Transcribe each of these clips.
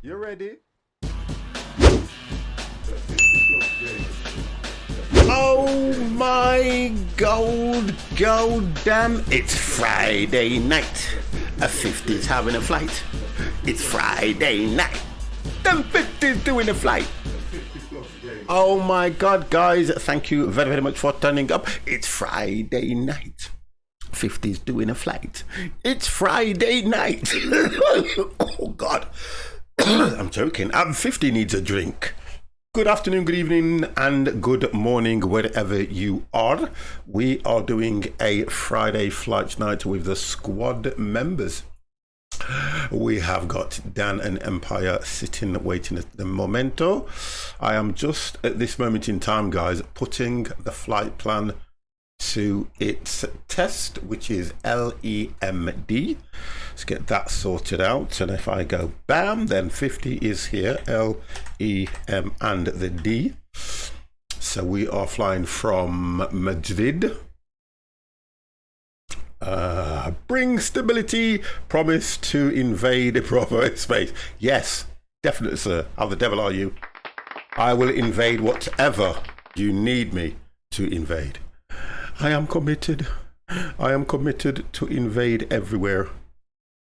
You ready? Oh my gold damn, it's Friday night. A 50's having a flight. It's Friday night. Them 50's doing a flight. Oh my god, guys, thank you very, very much for turning up. It's Friday night. 50's doing a flight. It's Friday night. Oh god. I'm joking. 50 needs a drink. Good afternoon, good evening, and good morning, wherever you are. We are doing a Friday flight night with the squad members. We have got Dan and Empire sitting waiting at the momento. I am just at this moment in time, guys, putting the flight plan to its test, which is LEMD. Let's get that sorted out, and if I go bam, then 50 is here. LEM and the D. So we are flying from Madrid. Bring stability, promise to invade Bravo space. Yes, definitely, sir. How the devil are you? I will invade whatever you need me to invade. I am committed. I am committed to invade everywhere.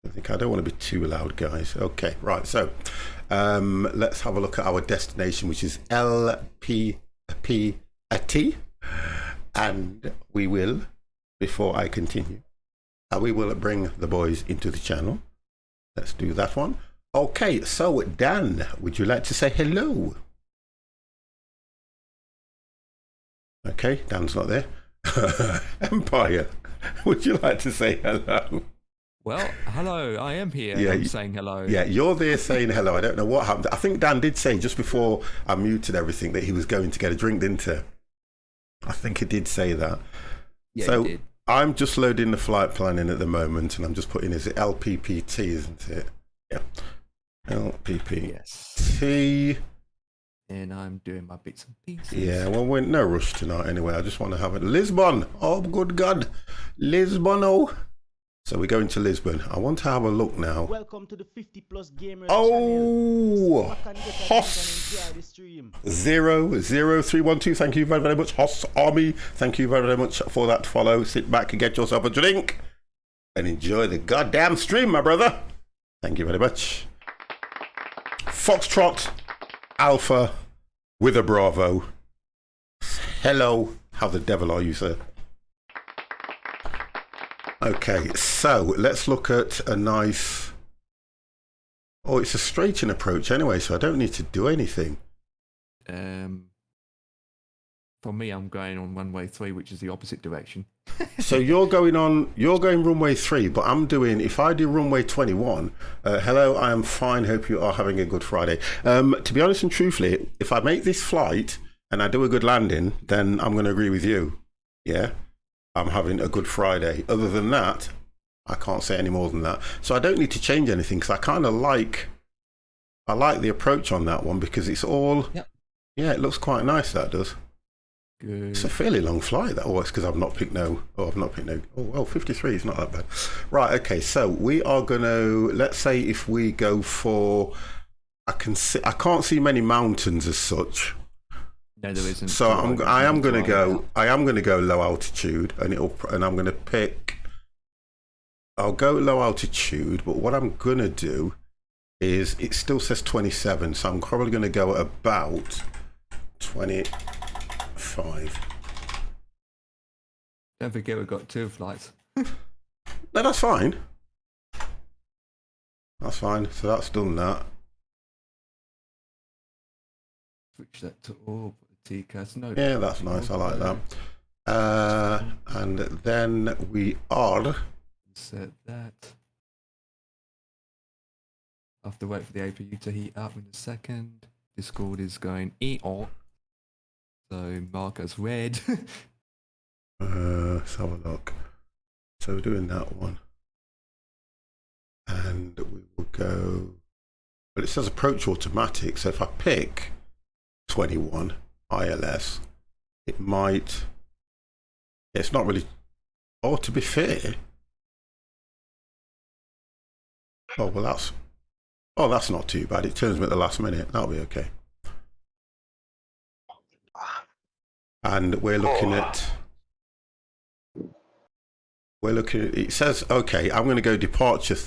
I don't want to be too loud, guys. Okay, right. So let's have a look at our destination, which is LPPT. And we will, before I continue, we will bring the boys into the channel. Let's do that one. Okay, so Dan, would you like to say hello? Okay, Dan's not there. Empire, would you like to say hello? Well, hello, I am here. Yeah, I'm saying hello. Yeah, you're there saying hello. I don't know what happened. I think Dan did say just before I muted everything that he was going to get a drink, didn't he? I think he did say that. Yeah, so he did. I'm just loading the flight plan in at the moment, and I'm just putting, is it LPPT, isn't it? Yeah. LPPT. Yes. And I'm doing my bits and pieces. Yeah, well, we're in no rush tonight anyway. I just want to have it. Lisbon. Oh, good God. Lisbon, oh. So we're going to Lisbon. I want to have a look now. Welcome to the 50 Plus Gamers channel. Hoss 00312. Thank you very, very much. Hoss Army. Thank you very, very much for that follow. Sit back and get yourself a drink and enjoy the goddamn stream, my brother. Thank you very much. Foxtrot Alpha with a Bravo. Hello. How the devil are you, sir? Okay, so let's look at a nice... Oh, it's a straighten approach anyway, so I don't need to do anything. For me, I'm going on runway 3, which is the opposite direction. So you're going runway 3, but I'm doing, if I do runway 21, hello, I am fine, hope you are having a good Friday. To be honest and truthfully, if I make this flight and I do a good landing, then I'm going to agree with you. Yeah, I'm having a good Friday. Other than that, I can't say any more than that. So I don't need to change anything, because I kind of like the approach on that one, because it's all, yep. Yeah, it looks quite nice, that does. Good. It's a fairly long flight, that. Oh, it's because I've not picked no. Oh, I've not picked no. Oh, well, 53 is not that bad. Right, okay, so we are going to, let's say if we go for, I can't see many mountains as such. No, there isn't. So I am going to go low altitude, and I'm going to pick, I'll go low altitude, but what I'm going to do is, it still says 27, so I'm probably going to go about 25. Don't forget we've got 2 flights. No, that's fine. That's fine. So that's done that. Switch that to all TCAS. No. Yeah, that's nice. I like that. And then we are... Set that. I have to wait for the APU to heat up in a second. Discord is going EON. So mark as red. Let's have a look. So we're doing that one. And we will go... Well, it says approach automatic. So if I pick 21 ILS, it might... It's not really... Oh, to be fair... Oh, well, Oh, that's not too bad. It turns me at the last minute. That'll be okay. And we're looking at. It says, okay, I'm going to go departure.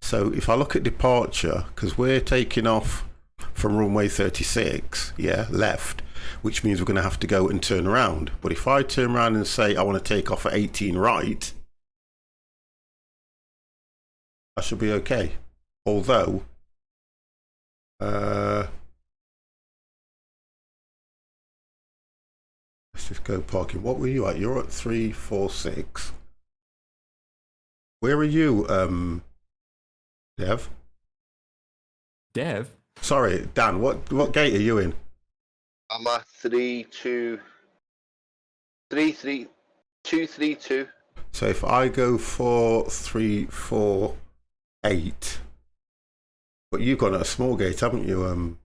So if I look at departure, because we're taking off from runway 36, yeah, left, which means we're going to have to go and turn around. But if I turn around and say I want to take off at 18 right, I should be okay. Although, let's just go parking. What were you at? You're at 346. Where are you, Dev? Dev? Sorry, Dan, what gate are you in? I'm at 232. So if I go 4348, but you've gone at a small gate, haven't you?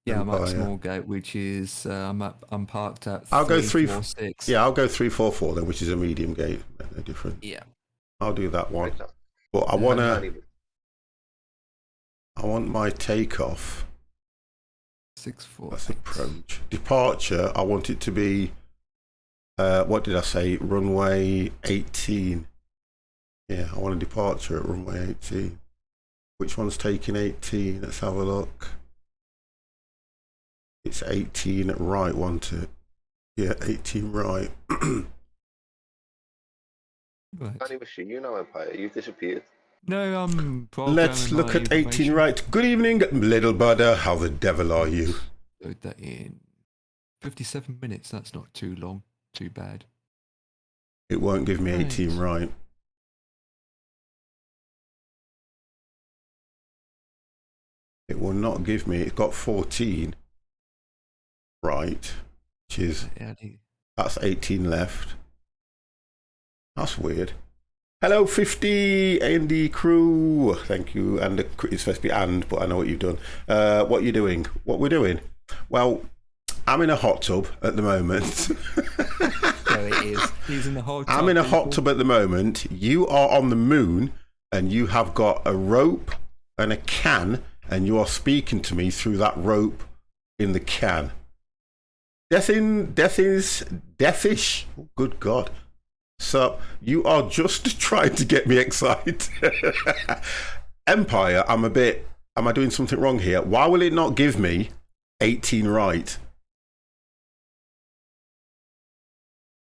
Yeah, I'm at Empire? small gate, which is I'm parked at. I'll go 346. Yeah, I'll go 344 then, which is a medium gate. No different. Yeah. I'll do that one. Right now. But I Anyway, want my takeoff. 64. That's approach. Departure, I want it to be, what did I say? Runway 18. Yeah, I want a departure at runway 18. Which one's taking 18? Let's have a look. It's 18 right, wasn't it? Yeah, 18 right. Right. can't even see you now, Empire. You've disappeared. No, Let's look at 18 right. Good evening, little budder. How the devil are you? Load that in. 57 minutes. That's not too long. Too bad. It won't give me 18 right. It will not give me. It's got 14 right, which is that's 18 left. That's weird. Hello, 50 A&D crew. Thank you. And it's supposed to be but I know what you've done. What you're doing? What we're doing? Well, I'm in a hot tub at the moment. There it is. He's in the hot tub. I'm in a hot tub at the moment. You are on the moon, and you have got a rope and a can, and you are speaking to me through that rope in the can. Deathish. Oh, good God. So you are just trying to get me excited. Empire, am I doing something wrong here? Why will it not give me 18 right?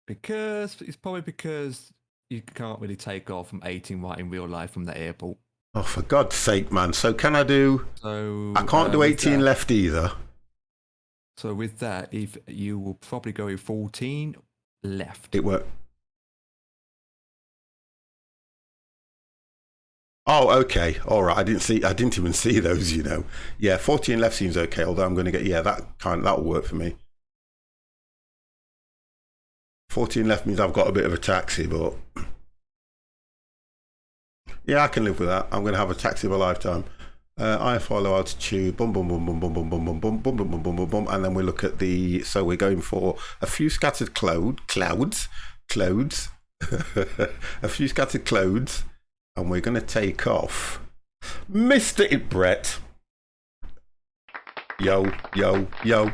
It's probably because you can't really take off from 18 right in real life from the airport. Oh, for God's sake, man. So can I do... So I can't do 18 left either. So with that, if you will probably go with 14 left. It worked. Oh, okay. All right. I didn't even see those, you know. Yeah, 14 left seems okay, although I'm going to get, yeah, that'll work for me. 14 left means I've got a bit of a taxi, but yeah, I can live with that. I'm going to have a taxi of a lifetime. I follow altitude, boom, boom, boom, boom, boom, boom, boom, boom, boom, boom, boom, boom, boom, boom, boom, and then we look at so we're going for a few scattered clouds, a few scattered clouds, and we're going to take off. Mr. Brett. Yo, yo, yo,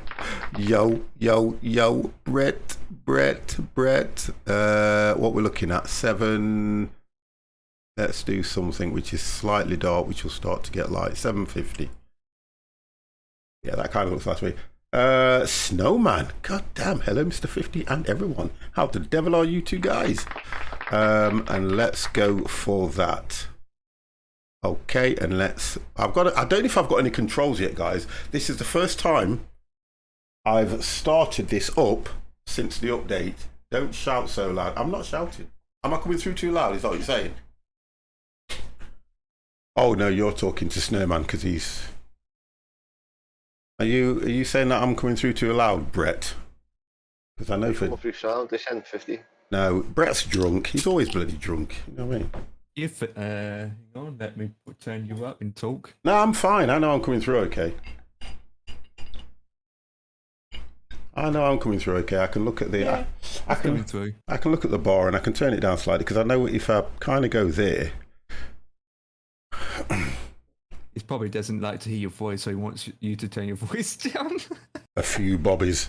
yo, yo, yo, Brett. What we're looking at, 7. Let's do something which is slightly dark, which will start to get light. 750. Yeah, that kind of looks like me. Snowman. God damn. Hello, Mr. 50 and everyone. How the devil are you two guys? And let's go for that. Okay, and I don't know if I've got any controls yet, guys. This is the first time I've started this up since the update. Don't shout so loud. I'm not shouting. Am I coming through too loud? Is that what you're saying? Oh no, you're talking to Snowman because he's... Are you saying that I'm coming through too loud, Brett? Because I know for... Come through sound, they send 50. No, Brett's drunk. He's always bloody drunk. You know what I mean? Hang on, let me turn you up and talk. No, I'm fine. I know I'm coming through okay. I know I'm coming through okay. I can look at the... Yeah, I can look at the bar and I can turn it down slightly because I know if I kind of go there... He probably doesn't like to hear your voice, so he wants you to turn your voice down. A few bobbies.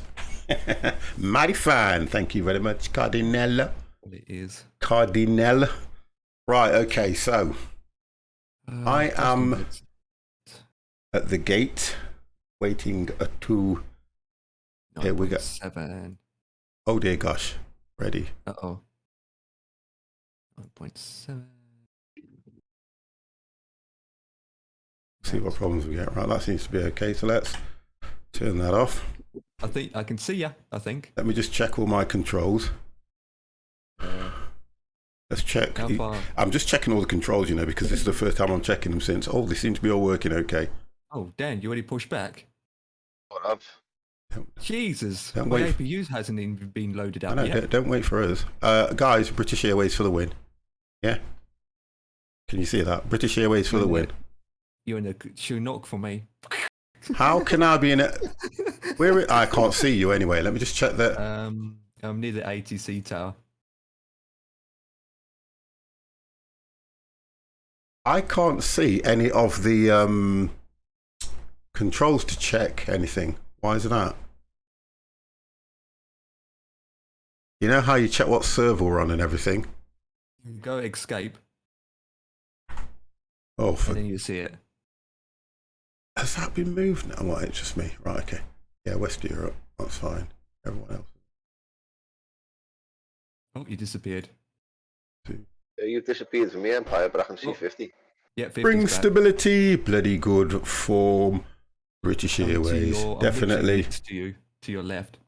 Mighty fine. Thank you very much, Cardinal. It is. Cardinal. Right, okay, so I am Justin, at the gate waiting to. Here we go. 7. Oh dear gosh. Ready. Uh-oh. 9.7. See what problems we get. Right, that seems to be okay. So let's turn that off. I think I can see ya, I think. Let me just check all my controls. Let's check. How far? I'm just checking all the controls, you know, because this is the first time I'm checking them since. Oh, they seem to be all working okay. Oh, Dan, you already pushed back? What up? Jesus, Don't my wait. APUs hasn't even been loaded I up know, yet. don't wait for us. Guys, British Airways for the win. Yeah? Can you see that? British Airways for the win. You're in a shoe knock for me. How can I be in it? I can't see you anyway. Let me just check that. I'm near the ATC tower. I can't see any of the controls to check anything. Why is that? You know how you check what server we're on and everything? Go escape, Oh, and then you see it. has that been moved now? What, it's just me. Right, okay. Yeah, West Europe. That's fine. Everyone else. Oh, you disappeared. You've disappeared from the Empire, but I can see Oh. 50. Yeah, 50's Bring back. stability, bloody good form. British I'm to Airways, I'm literally definitely. next to you, to your left.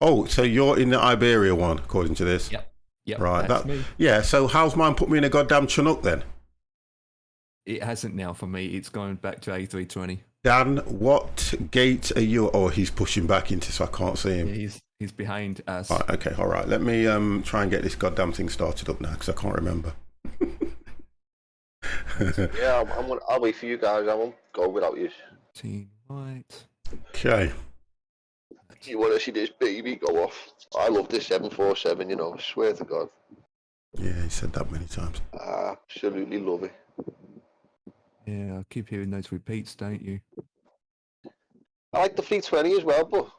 Oh, so you're in the Iberia one, according to this. Yep. Yep, Right, that's that. me. Yeah. So how's mine put me in a goddamn Chinook then? It hasn't now for me. It's going back to A320. Dan, what gate are you? Oh, he's pushing back into, so I can't see him. Yeah, he's behind us. Right, okay, all right. Let me try and get this goddamn thing started up now because I can't remember. Yeah, I'll wait for you guys. I won't go without you. 18 right. Okay. You want to see this baby go off? I love this 747, you know, I swear to God. Yeah, he said that many times. I absolutely love it. Yeah, I keep hearing those repeats, don't you? I like the 320 as well, but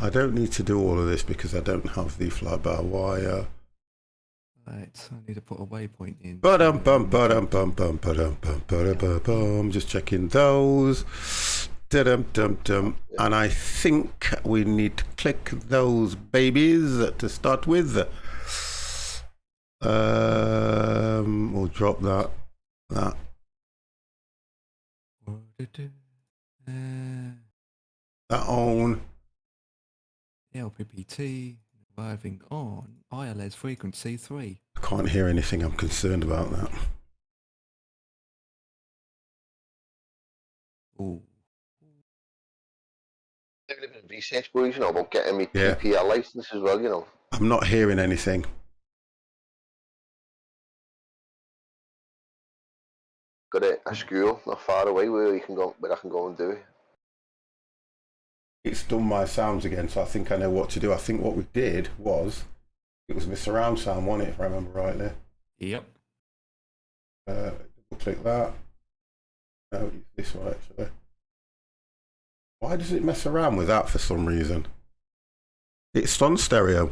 I don't need to do all of this because I don't have the fly-by-wire. Right, so I need to put a waypoint in. Ba-dum-bum-ba-dum-bum-ba-dum-bum-ba-dum. Just checking those. Da-dum-dum-dum. And I think we need to click those babies to start with. We'll drop that. Uh, That on. LPPT arriving on ILS frequency 3. I can't hear anything. I'm concerned about that. Oh, they're living in research, boys, you know, about getting me Yeah. PPL license as well, you know. I'm not hearing anything. Got a school not far away where I can go and do it. It's done my sounds again, so I think I know what to do. I think what we did was, it was my surround sound, wasn't it, if I remember rightly? yep. Click that. No, it's this one actually. Why does it mess around with that for some reason? It's on stereo.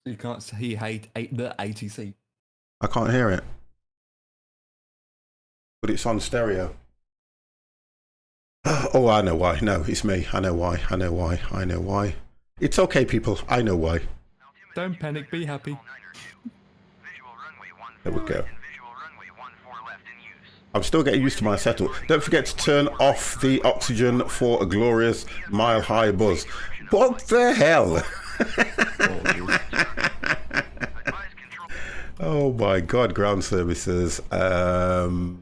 You can't see the ATC. I can't hear it. But it's on stereo. Oh, I know why. No, it's me. I know why. I know why. I know why. It's okay, people. I know why. Don't panic, be happy. There we go. I'm still getting used to my setup. Don't forget to turn off the oxygen for a glorious mile-high buzz. What the hell? Oh my God, ground services. Right,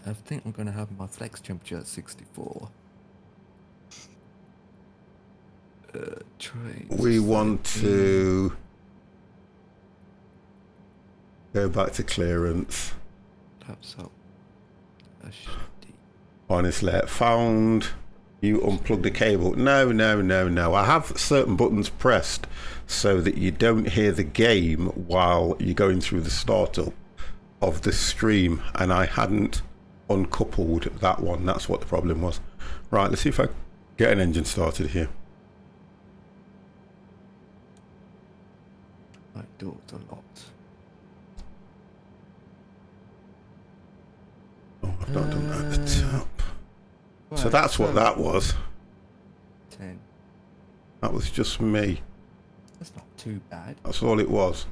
I think I'm going to have my flex temperature at 64. Trains. We want to go back to clearance. Perhaps up. Honestly, found You unplug the cable. No, no, no, no. I have certain buttons pressed so that you don't hear the game while you're going through the startup of the stream, and I hadn't uncoupled that one. That's what the problem was. Right, let's see if I get an engine started here. My doors are locked. Oh, I've not done that at the top. So Right, that's what that was. 10. That was just me. That's not too bad. That's all it was.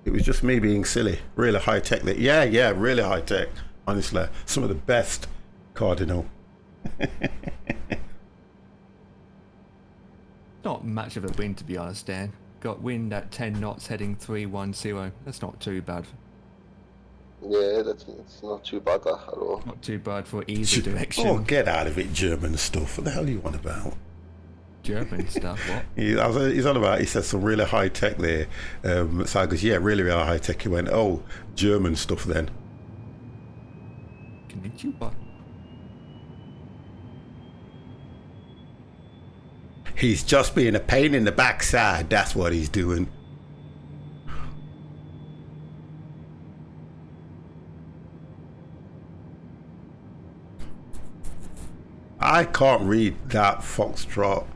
It was just me being silly. Really high tech. Yeah, really high tech. Honestly, some of the best Cardinal. Not much of a wind, to be honest, Dan. Got wind at 10 knots heading 310. That's not too bad. Yeah, it's not too bad that at all. Not too bad for either direction. Oh, get out of it, German stuff. What the hell are you on about? German stuff, what? He's on about, he said some really high tech there. So I goes, yeah, really high tech. He went, oh, German stuff then. Konnichiwa. He's just being a pain in the backside. That's what he's doing. I can't read that foxtrot.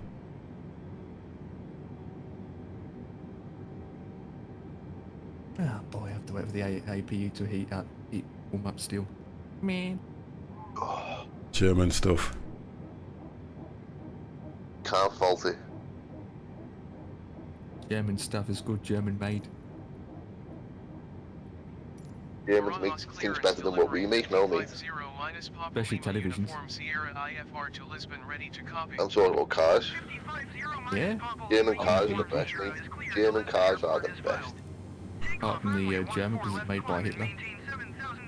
Oh boy, I have to wait for the APU to warm up still. Man. German stuff. Can't fault it. German stuff is good, German made. Germans make things better than what we make now, mate. Especially televisions. I'm talking about cars. Yeah? German cars are the best, mate. German cars are the best. Apart from the German, because it's made by Hitler.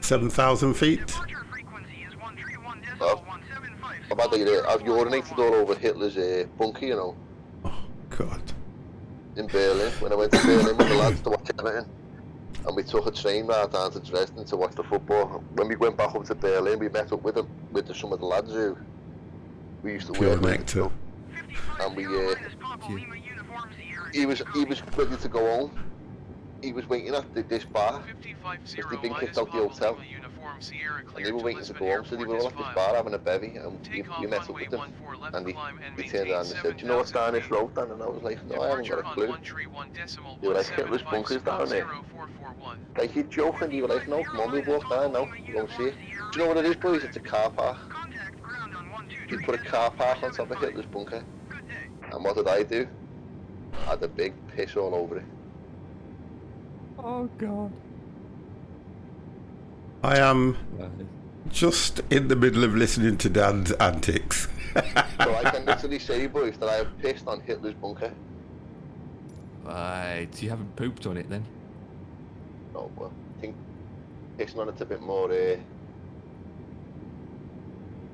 7,000 feet. I've urinated all over Hitler's bunker, you know, Oh, God. in Berlin. When I went to Berlin with the lads to watch Everton, and we took a train ride down to Dresden to watch the football. When we went back up to Berlin, we met up with them, some of the lads who we used to Pure work with. nectar. And he was ready to go home. He was waiting at this bar because they'd been kicked out the hotel, and they were waiting to go home. So they were all at this bar having a bevy, and we met up with them. And he turned around and said, "Do you know what's down this road, Dan?" And I was like, "No, I haven't got a clue." They were like, "Hitler's bunker's down there." Like, you're joking. They were like, "No, come on, we'll walk down now. You won't see it." Do you know what it is, boys? It's a car park. You put a car park on top of Hitler's bunker. And what did I do? I had a big piss all over it. Oh god. I am just in the middle of listening to Dan's antics. So I can literally say, boys, that I have pissed on Hitler's bunker. Right, you haven't pooped on it then? No, well, I think pissing on it's a bit more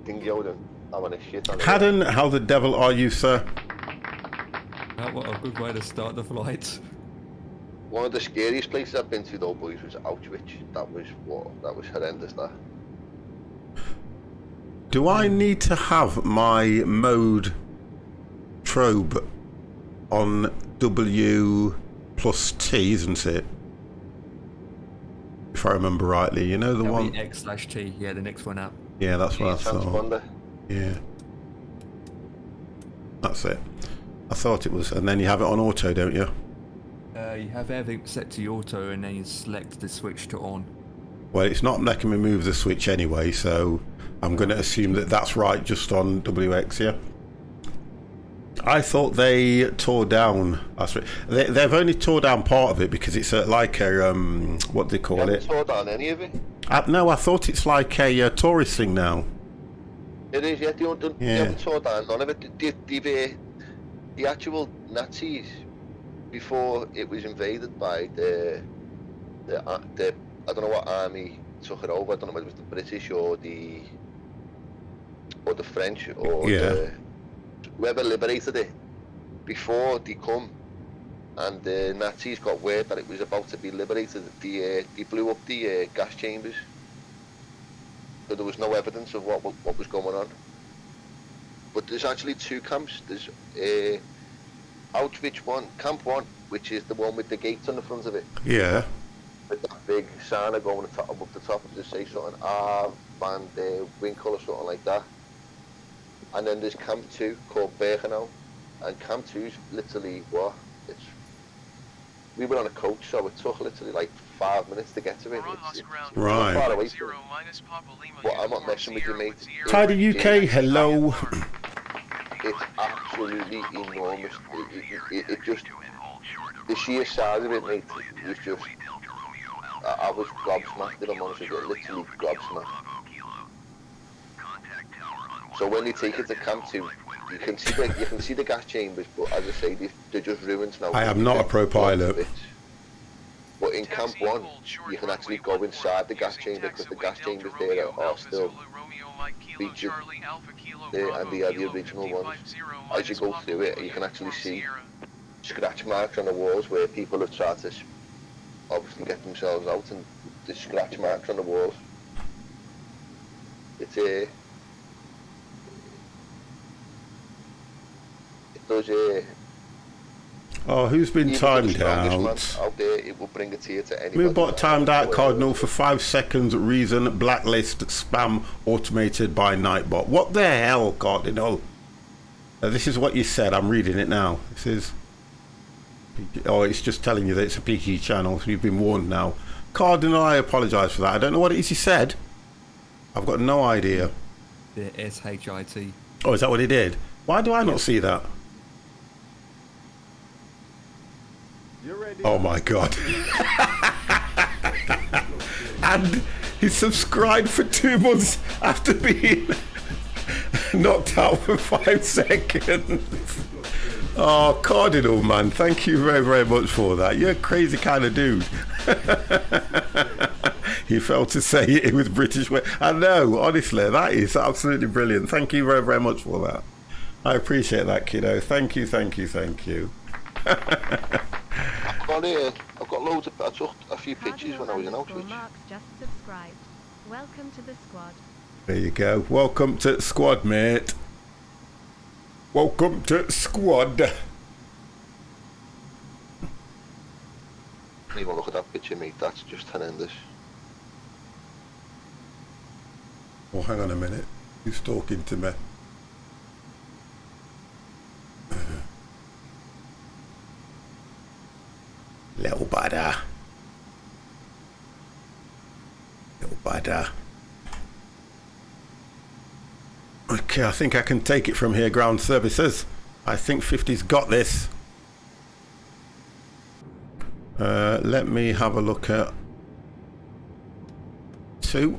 dingo than having a shit on it. Haddon, how the devil are you, sir? What a good way to start the flight. One of the scariest places I've been to, though, boys, was Auschwitz. That was horrendous. That. Do I need to have my mode trobe on W+T, isn't it? If I remember rightly, you know the one. X/T, yeah, the next one up. Yeah, that's what I thought. Transponder. Yeah, that's it. I thought it was, and then you have it on auto, don't you? You have everything set to auto, and then you select the switch to on. Well, it's not letting me move the switch anyway, so I'm going to assume that that's right, just on WX, yeah? I thought they tore down. They've only tore down part of it because it's like a what do they call it? Tore down any of it? No, I thought it's like a tourist thing now. It is, yeah. They haven't tore down none of it. The actual Nazis, before it was invaded by the I don't know what army took it over. I don't know whether it was the British or the French or whoever liberated it. Before they come and the Nazis got word that it was about to be liberated, they blew up the gas chambers. So there was no evidence of what was going on. but there's actually 2 camps. There's Outreach one, Camp 1, which is the one with the gates on the front of it. Yeah. With that big sign going above the top and just say something, Van der Winkel or something like that. And then there's Camp 2 called Bergenau. And Camp 2's literally what? We were on a coach, so it took literally like 5 minutes to get to it. It's right. Far away from it. But I'm not messing with you, mate. Tidy UK, hello. It's absolutely enormous. It just, the sheer size of it, mate, was just, I was gobsmacked, if I'm honest with you, literally gobsmacked. So when you take it to Camp 2, you can see the gas chambers, but as I say, they're just ruins now. I am not a pro pilot. But in Camp 1, you can actually go inside the gas chamber because the gas chambers there are still featured there, and they are the original ones. As you go through it, you can actually see scratch marks on the walls where people have tried to obviously get themselves out, and the scratch marks on the walls. It's it does Oh, who's been timed out? Out there, it will bring a tear to anybody. Moonbot timed out Cardinal for 5 seconds. Reason blacklist spam automated by Nightbot. What the hell, Cardinal? This is what you said. I'm reading it now. This is. Oh, it's just telling you that it's a PG channel. So you've been warned now. Cardinal, I apologise for that. I don't know what it is you said. I've got no idea. The SHIT. Oh, is that what he did? Why do I not see that? Oh my god. And he subscribed for 2 months after being knocked out for 5 seconds. Oh, Cardinal, man, thank you very, very much for that. You're a crazy kind of dude. He failed to say it with British way. I know, honestly, that is absolutely brilliant. Thank you very, very much for that. I appreciate that, kiddo. Thank you, thank you, thank you. I've got loads of. I took a few pictures when I was in Outreach. Just subscribed. Welcome to the squad. There you go. Welcome to squad, mate. Welcome to squad. Anyone look at that picture, mate? That's just horrendous. Oh, hang on a minute. Who's talking to me? Little badder. Little badder. Okay, I think I can take it from here, ground services. I think 50's got this. Let me have a look at 2.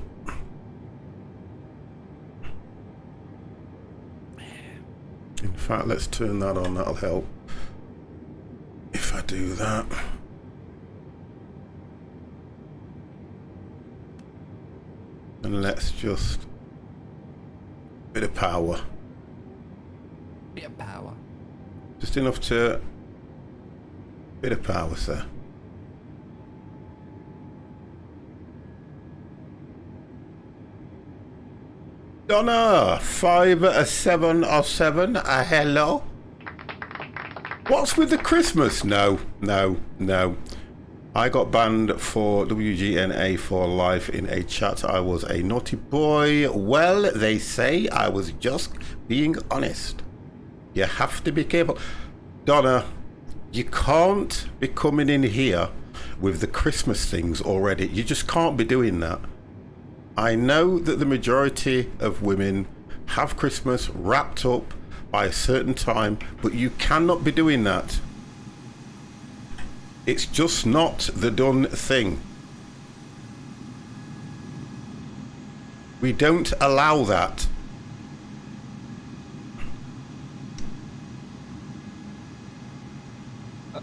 In fact, let's turn that on, that'll help. If I do that. And let's just bit of power. Bit of power. Just enough to bit of power, sir. Donna, 5 7 or 7. Hello. What's with the Christmas? No. I got banned for WGNA for life in a chat. I was a naughty boy. Well, they say I was just being honest. You have to be careful. Donna, you can't be coming in here with the Christmas things already. You just can't be doing that. I know that the majority of women have Christmas wrapped up by a certain time, but you cannot be doing that. It's just not the done thing. We don't allow that.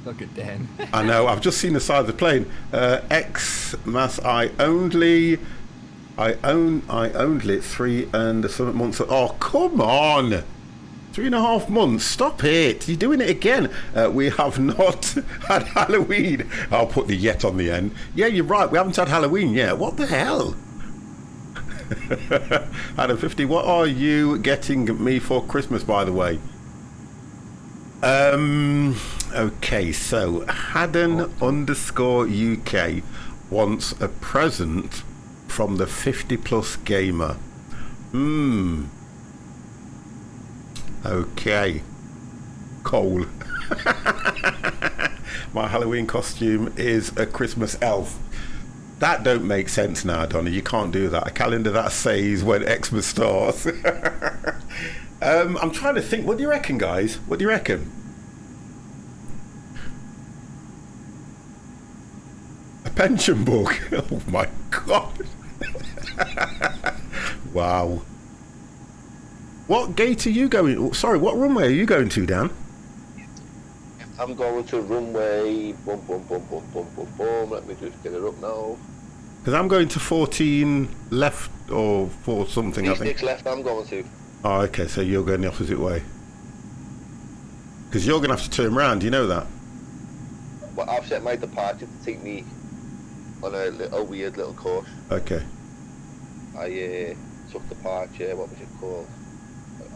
Look at Dan. I know, I've just seen the side of the plane. X-Mass, I only 3 and some months. Oh, come on. 3.5 months. Stop it. You're doing it again. We have not had Halloween. I'll put the yet on the end. Yeah, you're right. We haven't had Halloween yet. What the hell? Adam 50, what are you getting me for Christmas, by the way? Okay, so Haddon underscore UK wants a present from the 50 plus gamer. Okay. Cole. My Halloween costume is a Christmas elf. That don't make sense now, Donna. You can't do that. A calendar that says when Xmas starts. I'm trying to think. What do you reckon, guys? What do you reckon? A pension book? Oh my god. Wow. What gate are you going? Sorry, what runway are you going to, Dan? I'm going to runway. Boom, boom, boom, boom, boom, boom, boom. Let me just get it up now. Because I'm going to 14 left or 4 something, I think. 6 left. I'm going to. Oh, okay. So you're going the opposite way. Because you're going to have to turn around. You know that. Well, I've set my departure to take me on a weird little course. Okay. I took departure. What was it called?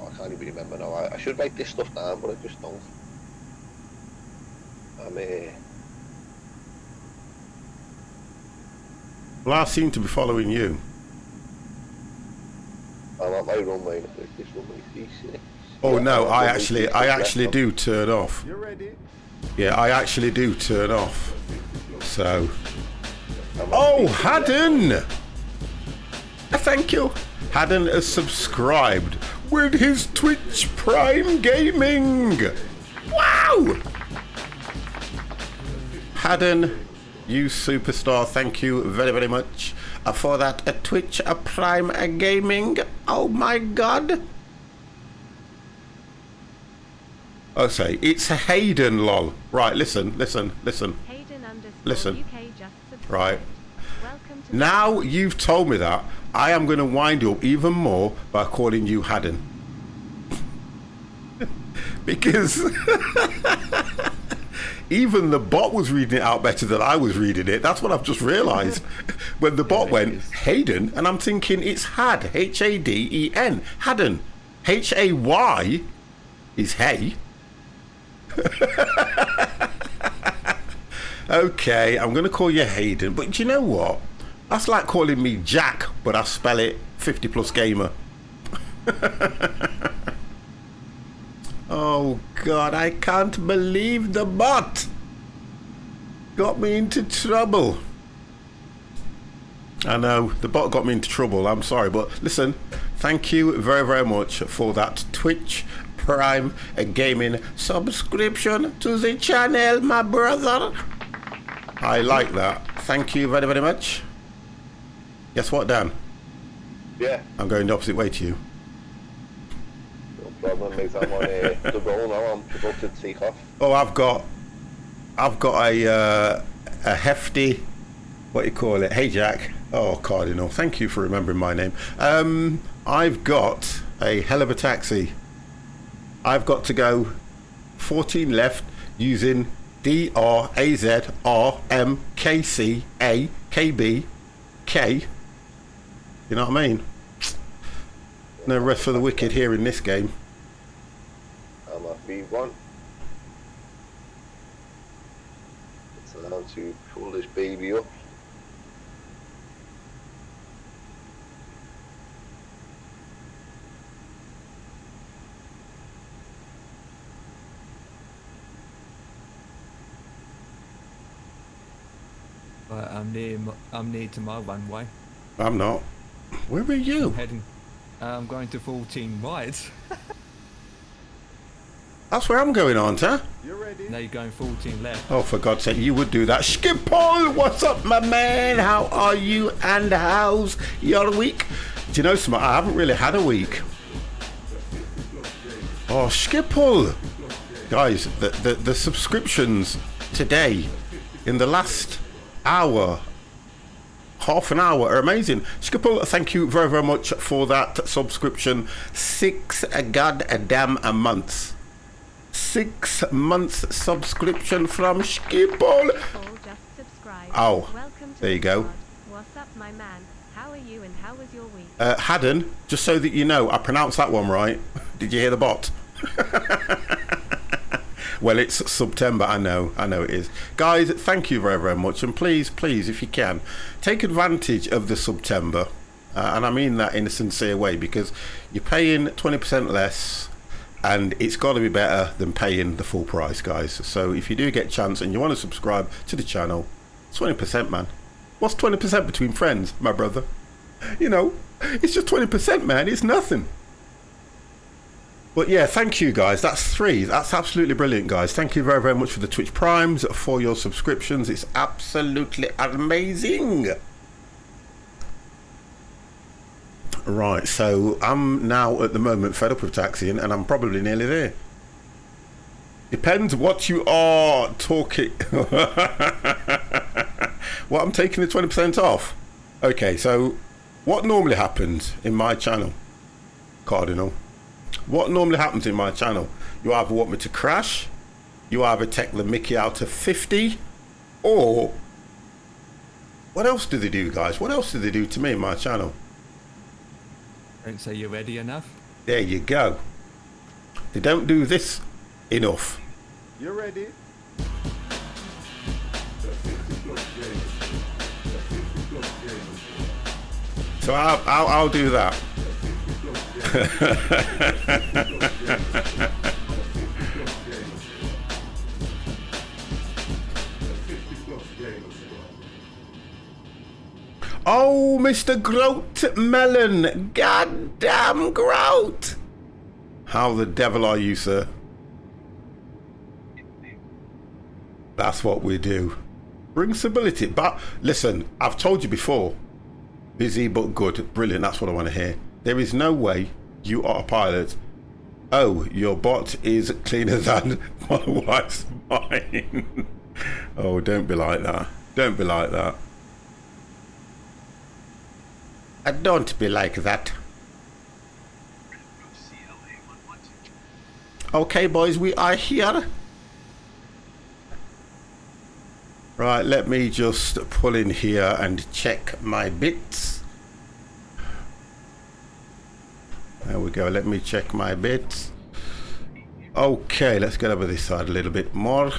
I can't even remember now. I should write this stuff down, but I just don't. Well, I seem to be following you. I'm at my runway. This runway C6. Oh Yeah, no, I'm I runway actually C6 do turn off. You ready? Yeah, I actually do turn off. So. I'm at Oh, C6 Haddon! Thank you. Haddon has subscribed with his Twitch Prime Gaming. Wow! Haddon, you superstar, thank you very, very much for that. A Twitch, a Prime, a Gaming. Oh my god. Oh, say, it's Hayden, lol. Right, listen. Hayden Listen. UK just subscribed. Right. Welcome to Now you've told me that, I am going to wind you up even more by calling you Haddon. Because even the bot was reading it out better than I was reading it. That's what I've just realised. When the bot went, Hayden, and I'm thinking it's Had, H-A-D-E-N, Haddon. H-A-Y is hey. Okay, I'm going to call you Hayden, but do you know what? That's like calling me Jack, but I spell it 50 plus gamer. Oh god, I can't believe the bot got me into trouble. I know, the bot got me into trouble, I'm sorry, but listen, thank you very, very much for that Twitch Prime Gaming subscription to the channel, my brother. I like that. Thank you very, very much. Guess what, Dan? Yeah. I'm going the opposite way to you. No problem, mate. I'm on the roll now. I'm about to take off. Oh, I've got a hefty, what do you call it? Hey, Jack. Oh, Cardinal. Thank you for remembering my name. I've got a hell of a taxi. I've got to go 14 left using DRAZRMKCAKB. You know what I mean? No rest for the wicked here in this game. I'm at V1. It's allowed to pull this baby up. Right, I'm near to my runway. I'm not. Where are you? I'm going to 14 right. That's where I'm going, aren't I? Now you're going 14 left. Oh, for God's sake, you would do that. Skipple, what's up, my man? How are you and how's your week? Do you know something? I haven't really had a week. Oh, Skipple. Guys, the subscriptions today, in the last hour, half an hour, are amazing. Skipple, thank you very, very much for that subscription. 6 goddamn a month. 6 months subscription from Skipple. just subscribed. Oh, Welcome to there you the go. squad. What's up, my man? How how are you and how was your week? Haddon, just so that you know, I pronounced that one right. Did you hear the bot? Well, it's September, I know it is. Guys, thank you very, very much. And please, if you can, take advantage of the September. And I mean that in a sincere way, because you're paying 20% less and it's got to be better than paying the full price, guys. So if you do get a chance and you want to subscribe to the channel, 20%, man. What's 20% between friends, my brother? You know, it's just 20%, man. It's nothing. But yeah, thank you, guys. That's 3. That's absolutely brilliant, guys. Thank you very, very much for the Twitch Primes, for your subscriptions. It's absolutely amazing. Right, so I'm now at the moment fed up with taxiing, and I'm probably nearly there. Depends what you are talking. What, I'm taking the 20% off? Okay, so what normally happens in my channel, Cardinal? What normally happens in my channel? You either want me to crash, you either take the mickey out of 50, or what else do they do, guys? What else do they do to me in my channel? Don't say you're ready enough. There you go. They don't do this enough. You ready? So I'll do that. Oh, Mr. Groat Melon. Goddamn Groat. How the devil are you, sir? That's what we do. Bring stability. But listen, I've told you before. Busy but good. Brilliant. That's what I want to hear. There is no way you are a pilot. Oh, your bot is cleaner than my wife's mine. Oh, don't be like that. Don't be like that. Don't be like that. Okay, boys, we are here. Right, let me just pull in here and check my bits. There we go. Let me check my bits. Okay, let's get over this side a little bit more.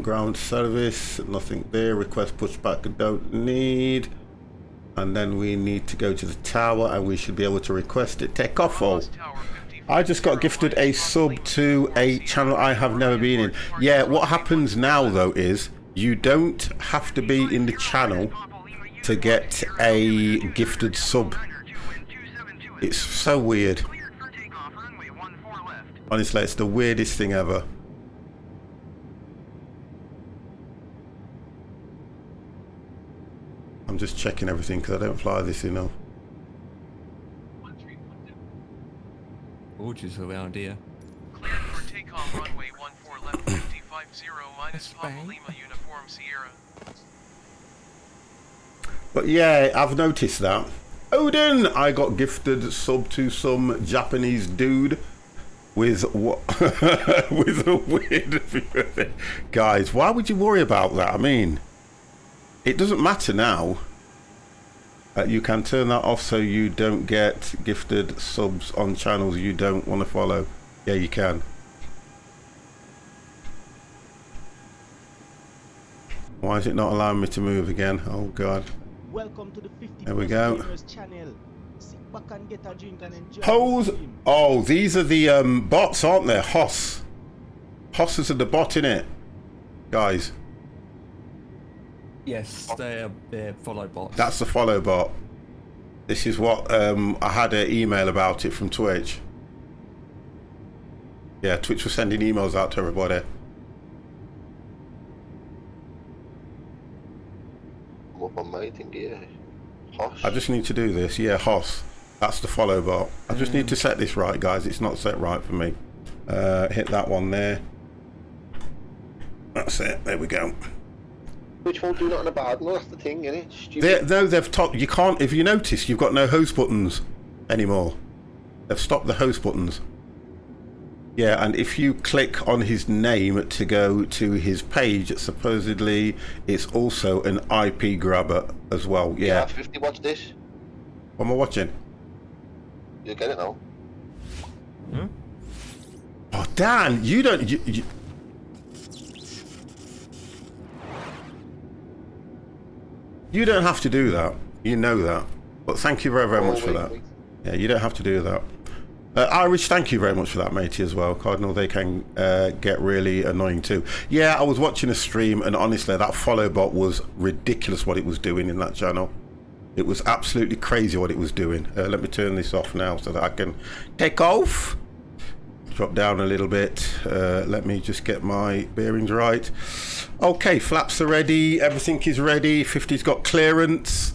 Ground service, nothing there. Request pushback, don't need. And then we need to go to the tower, and we should be able to request it. Take off. Oh, I just got gifted a sub to a channel I have never been in. Yeah, what happens now though is you don't have to be in the channel to get a gifted sub. It's so weird. Honestly, it's the weirdest thing ever. I'm just checking everything because I don't fly this enough. Gorgeous around here. Cleared for takeoff runway 14 left 5050 minus Papa Lima Uniform Sierra. But yeah, I've noticed that. Odin, I got gifted sub to some Japanese dude with what with a weird guys. Why would you worry about that? I mean, it doesn't matter now. You can turn that off so you don't get gifted subs on channels you don't want to follow. Yeah, you can. Why is it not allowing me to move again? Oh God. Welcome to the 50 There we go. Gamers channel. Sit back and get a drink and enjoy. Hose. the stream. Oh, these are the bots, aren't they? Hoss. Hosses are the bot in it, guys. Yes, they're follow bots. That's the follow bot. This is what I had an email about it from Twitch. Yeah, Twitch was sending emails out to everybody. I'm up on my thing here. Hosh. I just need to do this. Yeah, Hoss. That's the follow bot. I just need to set this right, guys. It's not set right for me. Hit that one there. That's it. There we go. Which won't do nothing about it. No, that's the thing, innit? Stupid. No, they've stopped. You can't. If you notice, you've got no host buttons anymore. They've stopped the host buttons. Yeah, and if you click on his name to go to his page, supposedly it's also an IP grabber as well. Yeah. 50, watch this. What am I watching? You get it now. Oh, Dan, you don't... You don't have to do that. You know that. But thank you very, very much for that. Yeah, you don't have to do that. Irish, thank you very much for that, matey, as well. Cardinal, they can get really annoying too. Yeah, I was watching a stream, and honestly, that follow bot was ridiculous what it was doing in that channel. It was absolutely crazy what it was doing. Let me turn this off now so that I can take off. Drop down a little bit. Let me just get my bearings right. Okay, flaps are ready. Everything is ready. 50's got clearance.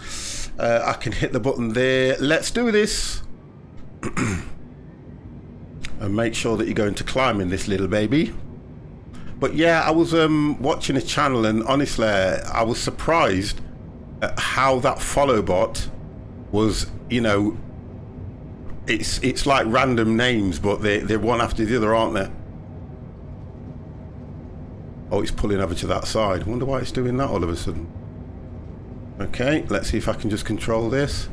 I can hit the button there. Let's do this. And make sure that you're going to climb in this little baby. But yeah, I was watching a channel, and honestly, I was surprised at how that follow bot was, you know, it's like random names, but they're one after the other, aren't they? Oh, it's pulling over to that side. I wonder why it's doing that all of a sudden. Okay, let's see if I can just control this.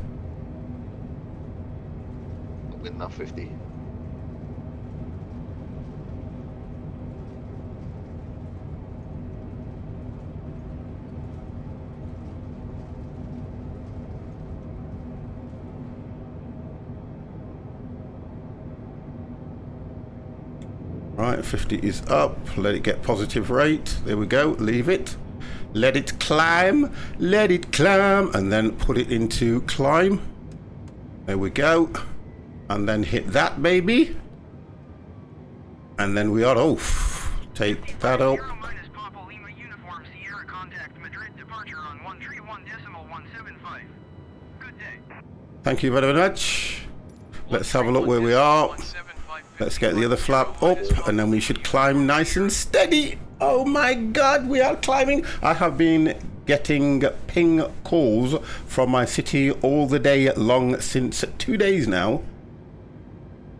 I'm winning that 50. Right, 50 is up. Let it get positive rate. There we go. Leave it. Let it climb. Let it climb. And then put it into climb. There we go. And then hit that baby. And then we are off. Take that up. Thank you very much. Let's have a look where we are. Let's get the other flap up, and then we should climb nice and steady. Oh my god, we are climbing. I have been getting ping calls from my city all the day long since 2 days now.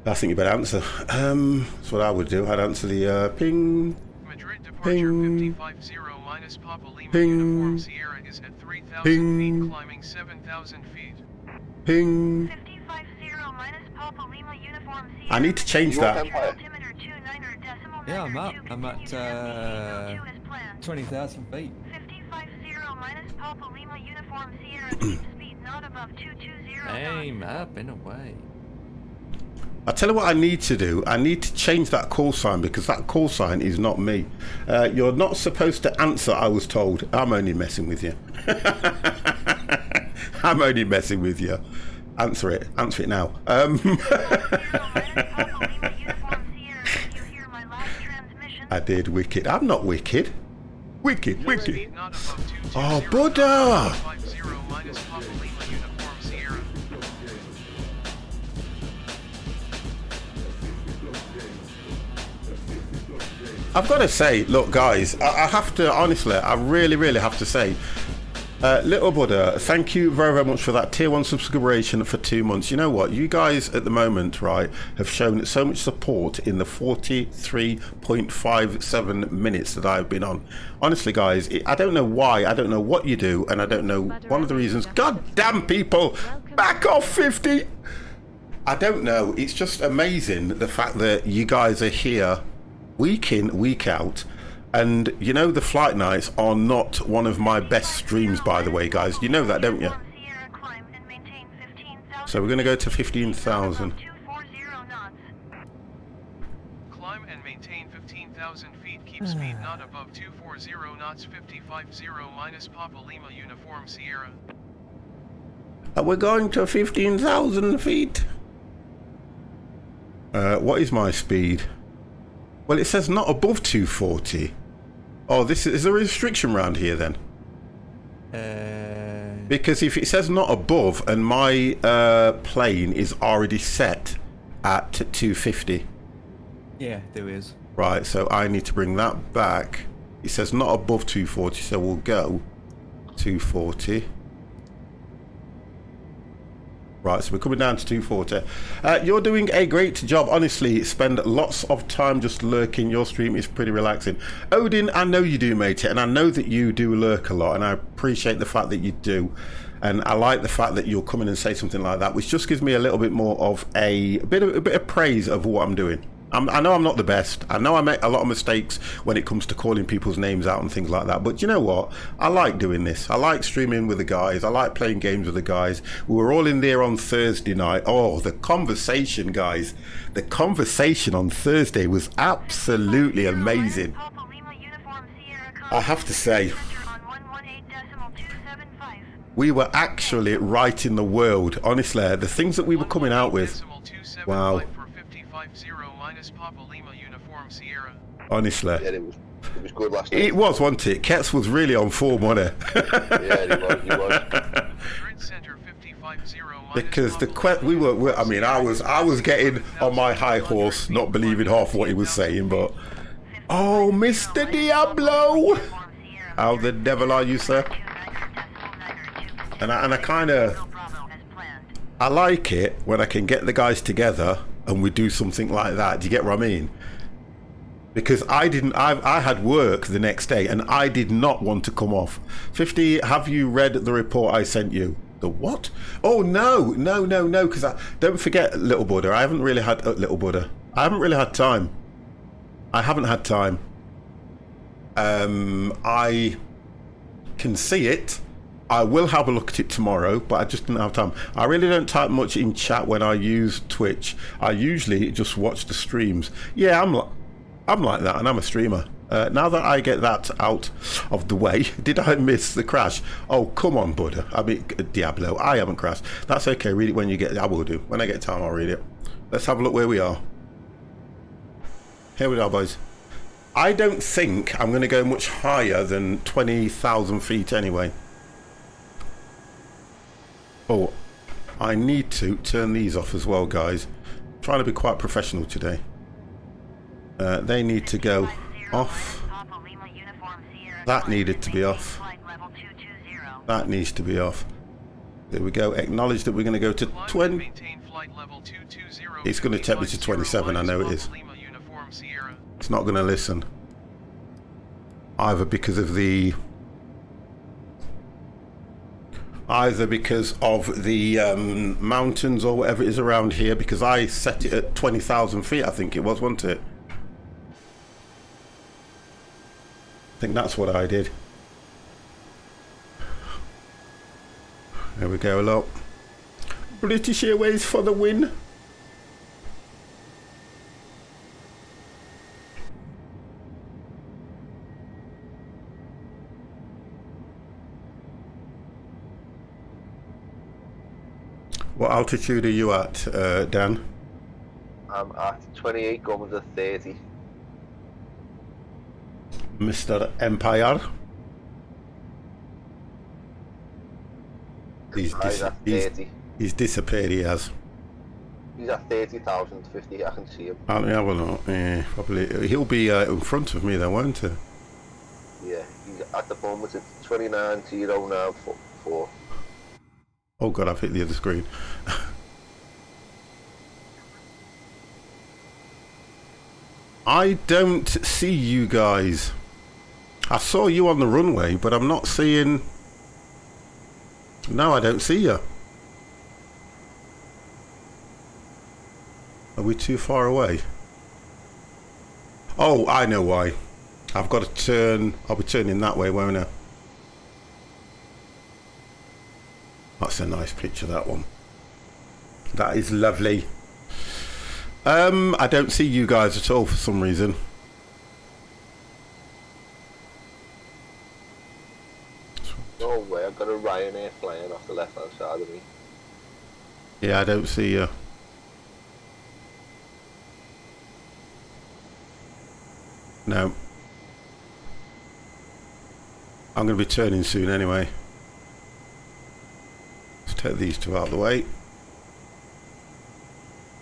I think you better answer. That's what I would do. I'd answer the ping. Madrid departure Ping. 550 minus Papa Lima Ping. Uniform Sierra is at 3,000 Ping. feet, climbing 7,000 feet. Ping. 550 minus Papa Lima Uniform Sierra. I need to change that. Altimeter 29 decimal Yeah, I'm nine up. two, I'm at continue to 2 as planned. 20,000 feet. 550 minus Papa Lima Uniform Sierra. Keep speed not above 220 Aim up and away. I tell you what I need to do. I need to change that call sign, because that call sign is not me. You're not supposed to answer, I was told. I'm only messing with you. I'm only messing with you. Answer it. Answer it now. I did. Wicked. I'm not wicked. Wicked. Wicked. Oh, Buddha! 50 minus Papa Lima Uniform Sierra. I've got to say, look, guys, I have to, honestly, I really have to say, Little Buddha, thank you very much for that tier 1 subscription for 2 months. You know what? You guys at the moment, right, have shown so much support in the 43.57 minutes that I've been on. Honestly, guys, I don't know why, I don't know what you do, and I don't know one of the reasons. God damn people, back off 50! I don't know. It's just amazing the fact that you guys are here week in, week out. And you know, the flight nights are not one of my best streams, by the way, guys. You know that, don't you? So we're going to go to 15,000. Climb and maintain 15,000 feet. Keep speed not above 240 knots. 550 minus Papa Lima Uniform Sierra. We're going to 15,000 feet. What is my speed? Well, it says not above 240. Oh, this is there a restriction around here then? Because if it says not above, and my plane is already set at 250. Yeah, there is. Right, so I need to bring that back. It says not above 240, so we'll go 240. Right, so we're coming down to 240. You're doing a great job. Honestly, spend lots of time just lurking. Your stream is pretty relaxing. Odin, I know you do, mate, and I know that you do lurk a lot, and I appreciate the fact that you do. And I like the fact that you'll come in and say something like that, which just gives me a little bit more of a bit of praise of what I'm doing. I know I'm not the best. I know I make a lot of mistakes when it comes to calling people's names out and things like that. But you know what? I like doing this. I like streaming with the guys. I like playing games with the guys. We were all in there on Thursday night. Oh, the conversation, guys. The conversation on Thursday was absolutely amazing. Papa Lima Uniform Sierra I have to say, Center on 118.275. we were actually right in the world. Honestly, the things that we were coming out with. Wow. For 55.0 minus Papa Lima Uniform Sierra. Honestly. Yeah, it was good last night. It was, wasn't it? Kets was really on form, wasn't it? Yeah, he was. Grid Center 55.0 minus Because the Papa we were. I mean, I was getting on my high horse, not believing half what he was saying. But oh, Mr. Diablo, how the devil are you, sir? And I kind of I like it when I can get the guys together and we do something like that. Do you get what I mean? Because I had work the next day and I did not want to come off. 50, have you read the report I sent you? The what? Oh, no, because don't forget, Little Buddha, I haven't really had, Little Buddha, I haven't really had time. I haven't had time. I can see it. I will have a look at it tomorrow, but I just didn't have time. I really don't type much in chat when I use Twitch. I usually just watch the streams. Yeah, I'm like that, and I'm a streamer. Now that I get that out of the way, did I miss the crash? Oh, come on, Buddha. I mean, Diablo, I haven't crashed. That's okay, read it when you get, I will do. When I get time, I'll read it. Let's have a look where we are. Here we are, boys. I don't think I'm going to go much higher than 20,000 feet anyway. Oh, I need to turn these off as well, guys. I'm trying to be quite professional today. They need to go off. That needed to be off. That needs to be off. There we go. Acknowledge that we're going to go to 20. It's going to take me to 27. I know it is. It's not going to listen. Either because of the mountains or whatever it is around here, because I set it at 20,000 feet, I think it was, wasn't it? I think that's what I did. There we go, look. British Airways for the win. What altitude are you at, Dan? I'm at 28 going to 30. Mr. Empire? He's disappeared, he has. He's at 30,000, 50, I can see him. I mean, well, no, probably. He'll be in front of me then, won't he? Yeah, he's at the moment it's 29,094. Oh god, I've hit the other screen. I don't see you guys. I saw you on the runway, but I'm not seeing... No, I don't see you. Are we too far away? Oh, I know why. I've got to turn... I'll be turning that way, won't I? That's a nice picture, that one. That is lovely. I don't see you guys at all for some reason. No way, I've got a Ryanair flying off the left hand side of me. Yeah, I don't see you. No. I'm going to be turning soon anyway. Let's take these two out of the way.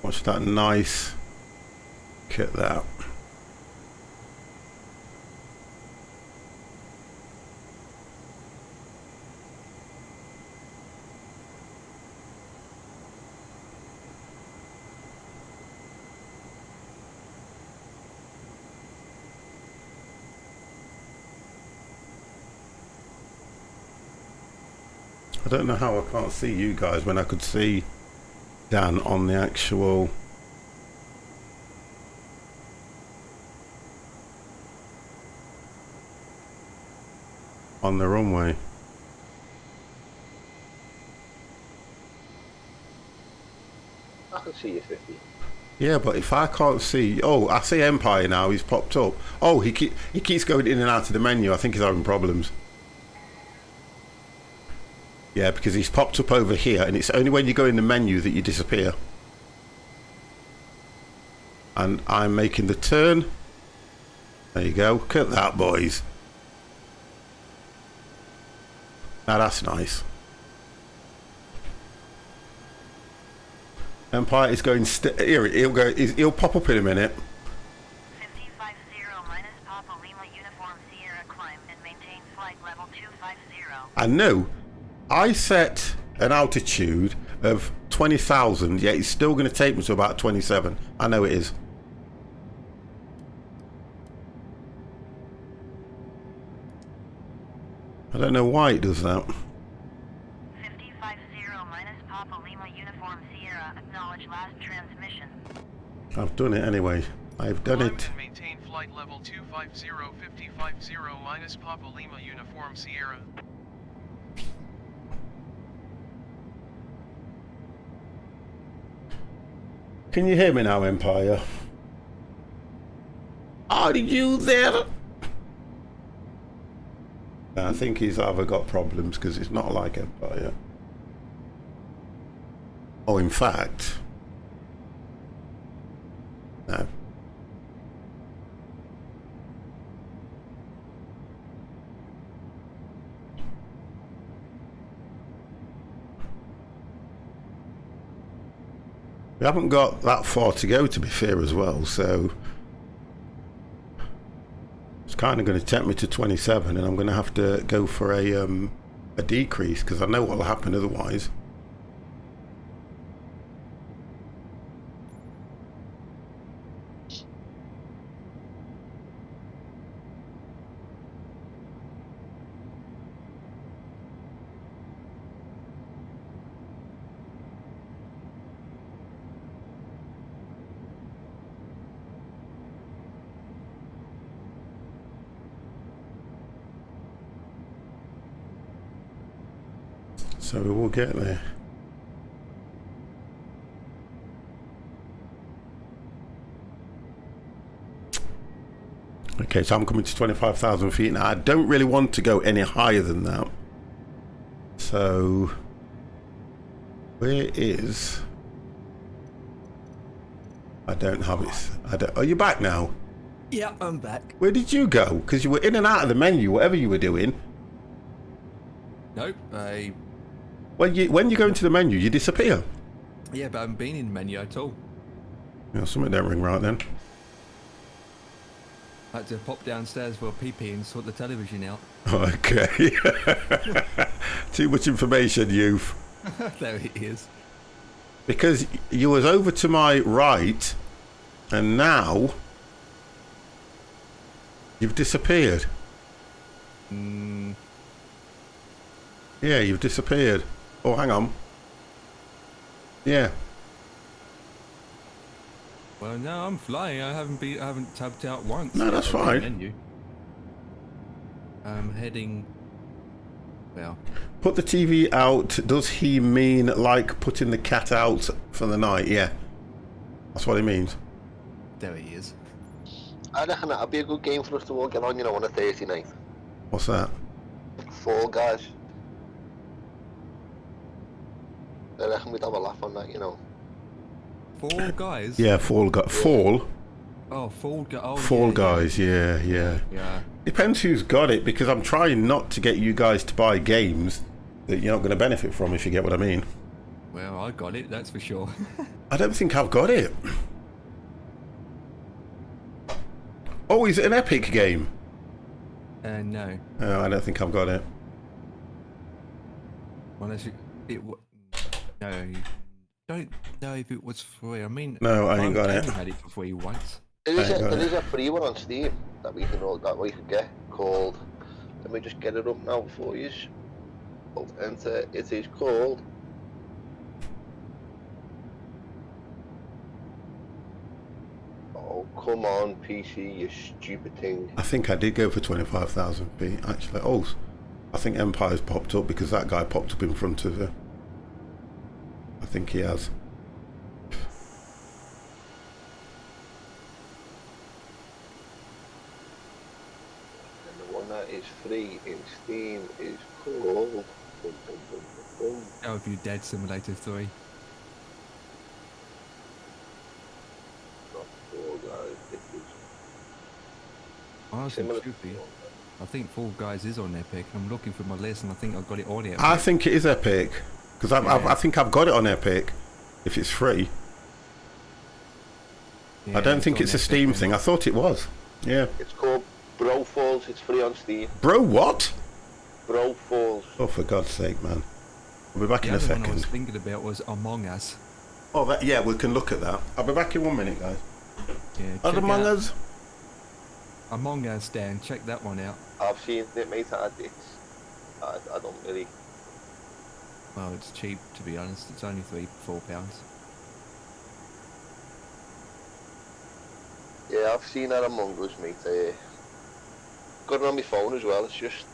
Watch that nice kit there. I don't know how I can't see you guys when I could see Dan on the actual... on the runway. I can see you 50. Yeah, but if I can't see... Oh, I see Empire now. He's popped up. Oh, he keeps going in and out of the menu. I think he's having problems. Yeah, because he's popped up over here, and it's only when you go in the menu that you disappear. And I'm making the turn. There you go. Look at that, boys. Now that's nice. Empire is going... Here, he'll pop up in a minute. 5050 minus Papa Lima Uniform Sierra climb and maintain flight level 250. I know. I set an altitude of 20,000, yet it's still going to take me to about 27. I know it is. I don't know why it does that. 5050 minus Papa Lima Uniform Sierra acknowledge last transmission. I've done it anyway. I've done Climb it. and maintain flight level 250, 5050 minus Papa Lima Uniform Sierra. Can you hear me now, Empire? Are you there? I think he's either got problems because it's not like Empire. Oh, in fact... No. We haven't got that far to go, to be fair, as well, so it's kind of going to tempt me to 27, and I'm going to have to go for a decrease because I know what will happen otherwise. So we will get there. Okay, so I'm coming to 25,000 feet now. I don't really want to go any higher than that. So, where is... I don't have it. I don't... Are you back now? Yeah, I'm back. Where did you go? Because you were in and out of the menu, whatever you were doing. Nope, When you go into the menu, you disappear. yeah, but I haven't been in the menu at all. Yeah, something don't ring right then. I had to pop downstairs for a pee-pee and sort the television out. Okay. Too much information, youth. There it is. Because you was over to my right, and now you've disappeared. Yeah, you've disappeared. Oh, hang on. Yeah. Well, no, I'm flying. I haven't tabbed out once. No, that's I've got the fine. Menu. I'm heading. Well, Put the TV out. Does he mean like putting the cat out for the night? Yeah. That's what he means. there he is. I reckon that'd be a good game for us to all get on, you know, on a Thursday night. What's that? Fall Guys. I reckon we'd have a laugh on that, you know. Fall Guys. Yeah, Fall. Oh, Fall Guys. Oh, Fall yeah, Guys. Yeah, yeah. Yeah. Depends who's got it, because I'm trying not to get you guys to buy games that you're not going to benefit from, if you get what I mean. Well, I got it. That's for sure. I don't think I've got it. Oh, is it an Epic game? No. Oh, I don't think I've got it. Unless no, you don't know if it was free. I mean, No, I ain't got it. had it for free once. There is, Thank God. there is a free one on Steam that we can get called. Let me just get it up now for you. Enter. It is called. Oh, come on, PC, you stupid thing. I think I did go for 25,000 feet, actually. Oh, I think Empire's popped up because that guy popped up in front of her. I think he has. And the one that is free in Steam is called. How have you Dead Simulator 3? Not Fall Guys. It is I think similar it should be. I think Fall Guys is on Epic. I'm looking for my list and I think I've got it on Epic. I think it is Epic because I think I've got it on Epic if it's free. Yeah, I don't think on it's a Epic Steam and- thing. I thought it was. Yeah. It's called Bro Falls. It's free on Steam. Bro, what? Bro Falls. Oh, for God's sake, man. I'll be back The in a other one I was second. thinking about was Among Us. Oh, that, yeah, we can look at that. I'll be back in 1 minute, guys. Yeah, Are check Among out Us? Among Us, Dan. Check that one out. I've seen it, mate. I don't really. Well, it's cheap to be honest. It's only £4. Yeah, I've seen that Among Us, mate. Got it on my phone as well. It's just.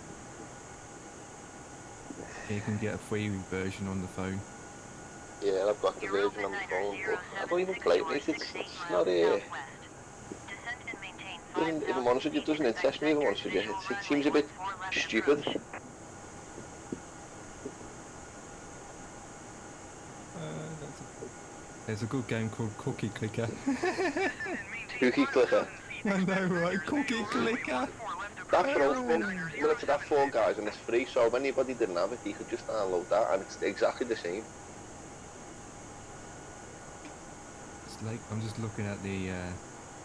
You can get a free version on the phone. Yeah, I've got the version on my phone, but I don't even play it, mate. It's not doesn't even want to. It doesn't interest me even once again. It seems a bit stupid. There's a good game called Cookie Clicker. Cookie clicker. I know, right? Cookie Clicker. That for similar to that Fall Guys, and it's free. So if anybody didn't have it, you could just download that, and it's exactly the same. It's like I'm just looking at the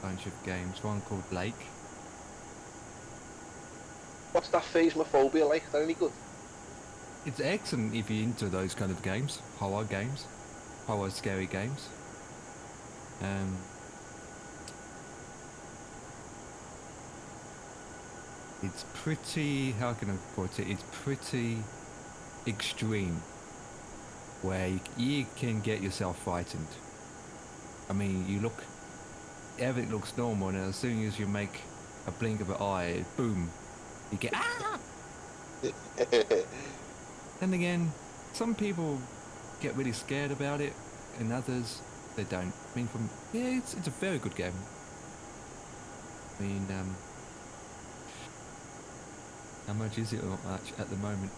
bunch of games. One called Lake. What's that Phasmophobia like? Is that any good? It's excellent if you're into those kind of games, horror games, horror scary games. It's pretty, how can I put it? It's pretty extreme, where you can get yourself frightened. I mean, everything looks normal, and as soon as you make a blink of an eye, boom, you get ah! Then again, some people get really scared about it, and others they don't. I mean, it's a very good game. I mean, how much is it? Not much at the moment.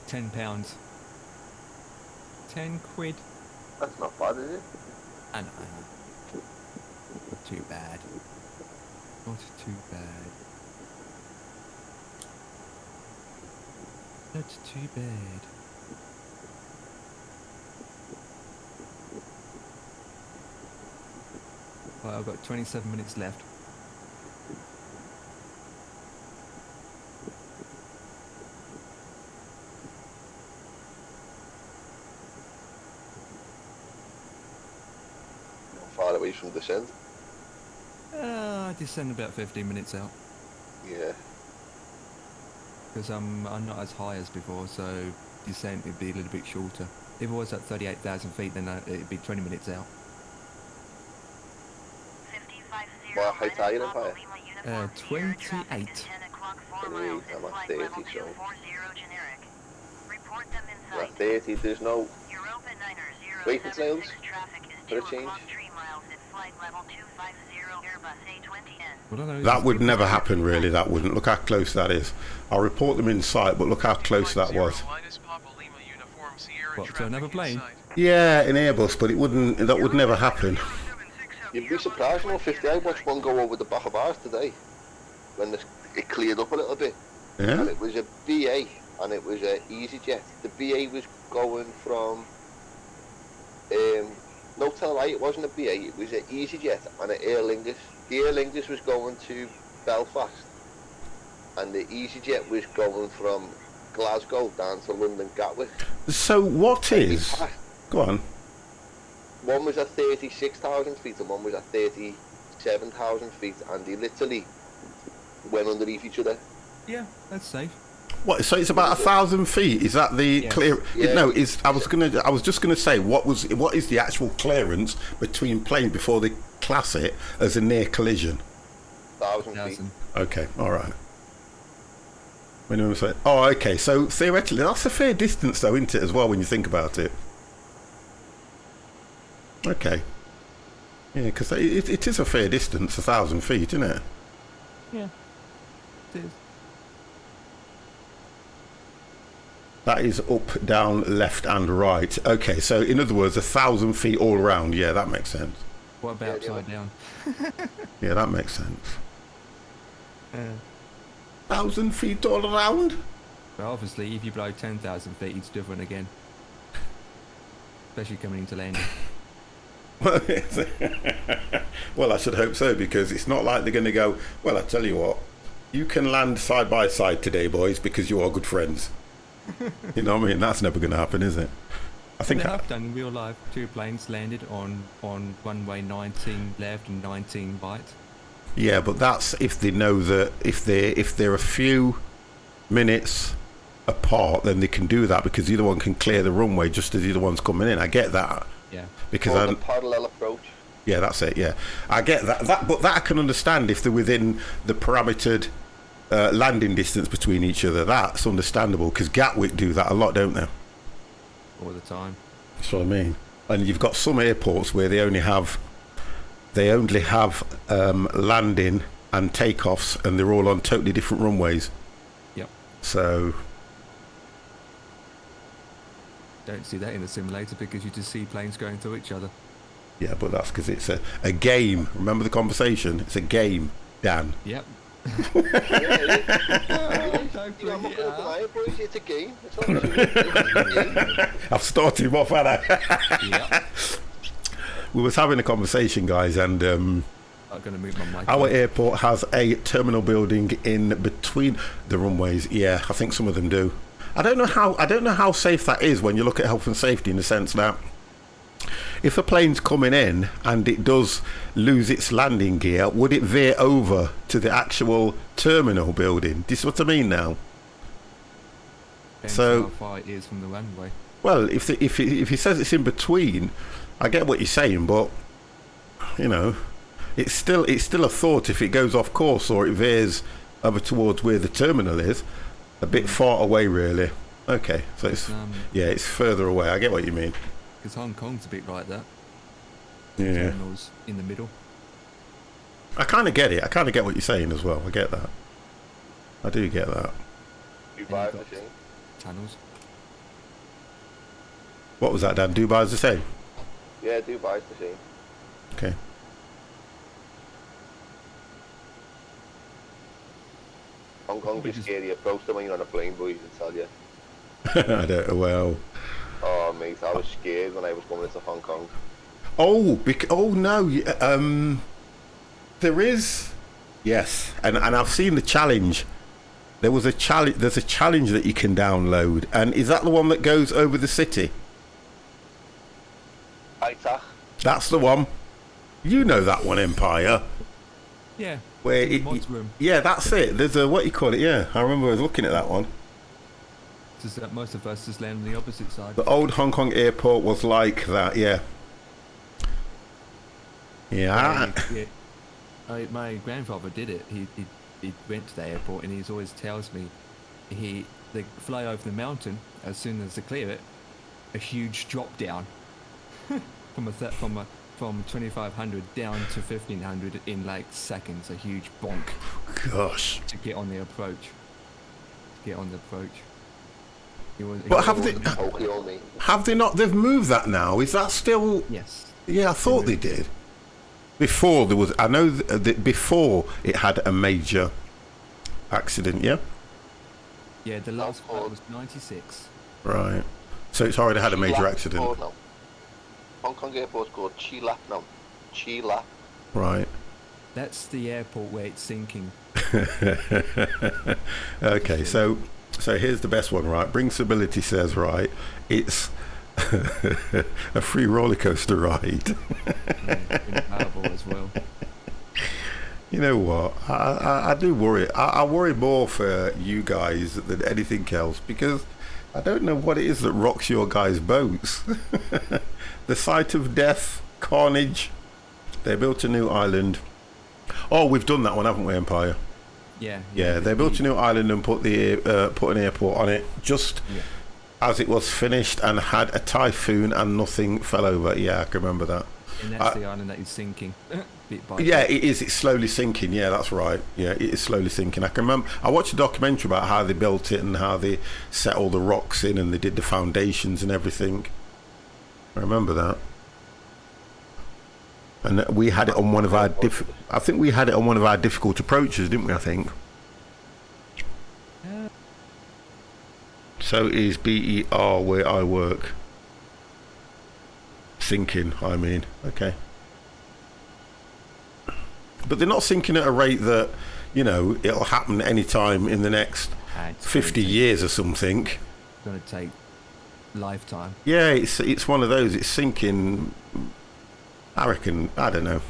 £10. 10 quid. That's not bad, is it? I know. Not too bad. Not too bad. Not too bad. Right, I've got 27 minutes left. How far away from Descent? I descend about 15 minutes out. Yeah. Because I'm not as high as before, so descent would be a little bit shorter. If it was at 38,000 feet, then it'd be 20 minutes out. What height are you, Empire? 28. I'm at 30, so. We're at 30, there's no waiting tails for a change. Well, I know That would never happen, really. That wouldn't. Look how close that is. I'll report them in sight, but look how close that was. What, to another plane? Yeah, in Airbus, but it wouldn't. That would never happen. You'd be surprised, you know, 50. I watched one go over the back of ours today when it cleared up a little bit. Yeah. And it was a BA and it was a EasyJet. The BA was going from no tell lie, it wasn't a BA, it was an EasyJet and an Aer Lingus. The Aer Lingus was going to Belfast and the EasyJet was going from Glasgow down to London Gatwick. So what is? Go on. One was at 36,000 feet and one was at 37,000 feet, and they literally went underneath each other. Yeah, that's safe. What? So it's about 1,000 feet. Is that the Yes. clear? Yeah. No. I was just gonna say what is the actual clearance between planes before they class it as a near collision? 1,000 feet. 1,000. Okay. All right. Minimum say. Oh, okay. So theoretically, that's a fair distance, though, isn't it? As well, when you think about it. Okay. Yeah, because it is a fair distance, 1,000 feet, isn't it? Yeah. It is. That is up, down, left, and right. Okay, so in other words, 1,000 feet all around. Yeah, that makes sense. What about Yeah, upside down? Yeah, that makes sense. Yeah. 1,000 feet all around. But obviously, if you blow 10,000 feet, it's different again. Especially coming into landing. Well, I should hope so, because it's not like they're going to go, well, I tell you what, you can land side by side today, boys, because you are good friends. You know what I mean? That's never going to happen, is it? I think They have done in real life. 2 planes landed on runway 19 left and 19 right. yeah, but that's if they know that if they're a few minutes apart, then they can do that because the other one can clear the runway just as the other one's coming in. I get that. Yeah. Because Called a parallel approach. yeah, that's it. Yeah, I get that. But that I can understand if they're within the parametered landing distance between each other. That's understandable because Gatwick do that a lot, don't they? All the time. That's what I mean. And you've got some airports where they only have landing and takeoffs, and they're all on totally different runways. Yep. So Don't see that in a simulator because you just see planes going through each other. yeah, but that's because it's a game. Remember the conversation? It's a game, Dan. Yep. Yeah, I'm not going to deny it, boys. It's a game. It's not a game. I've started him off, haven't I? Yep. We was having a conversation, guys, and I'm going to move my mic. our on. airport has a terminal building in between the runways. Yeah, I think some of them do. I don't know how safe that is when you look at health and safety, in the sense that if a plane's coming in and it does lose its landing gear, would it veer over to the actual terminal building? Do you see what I mean now? Depends so- how far it is from the runway. Well, if he says it's in between, I get what you're saying, but you know, it's still a thought if it goes off course or it veers over towards where the terminal is, a bit far away, really. Okay, so it's it's further away. I get what you mean. Because Hong Kong's a bit like that. Yeah, Terminals in the middle. I kind of get it. I kind of get what you're saying as well. I get that. I do get that. Dubai machine. Tunnels. What was that, Dan? Dubai's the same. Yeah, Dubai's the same. Okay. Hong Kong is scary approach to when you're on a plane, boys, I tell you. I don't know. Well. Oh, mate, I was scared when I was coming into Hong Kong. Oh, oh no. There is. Yes, and I've seen the challenge. There was a challenge. There's a challenge that you can download, and is that the one that goes over the city? YAH. That's the one. You know that one, Empire. Yeah. Where in the it, mods room. yeah, that's it. There's a what you call it. Yeah, I remember I was looking at that one. Just that most of us just land on the opposite side. The old Hong Kong airport was like that. Yeah. Yeah. My grandfather did it. He went to the airport and he always tells me they fly over the mountain as soon as they clear it, a huge drop down from 2,500 down to 1,500 in like seconds. A huge bonk Gosh. to get on the approach. But have they? Tokyo, mate. Have they not? They've moved that now. Is that still? Yes. Yeah, I thought they did. Before there was, I know that before it had a major accident. Yeah. Yeah, the last flight was 96. Right. So it's already had a major accident. Oh, no. Hong Kong airport's called Chilap now. Chilap. Right. That's the airport where it's sinking. Okay, so here's the best one, right? Bring Stability says, right, it's a free roller coaster ride. Yeah, in Powerball as well. You know what? I do worry. I worry more for you guys than anything else because I don't know what it is that rocks your guys' boats. The sight of death, carnage. They built a new island. Oh, we've done that one, haven't we, Empire? Yeah. Yeah, they built a new island and put an airport on it just as it was finished and had a typhoon and nothing fell over. Yeah, I can remember that. And that's the island that is sinking. Bit by Yeah, bit. it is. It's slowly sinking. Yeah, that's right. Yeah, it is slowly sinking. I can remember. I watched a documentary about how they built it and how they set all the rocks in and they did the foundations and everything. I remember that. And we had it on one of our. I think we had it on one of our difficult approaches, didn't we? I think. So is BER where I work. Sinking, I mean. Okay. But they're not sinking at a rate that, you know, it'll happen any time in the next 50 years or something. It's going to take lifetime. Yeah, it's one of those. It's sinking. I reckon. I don't know.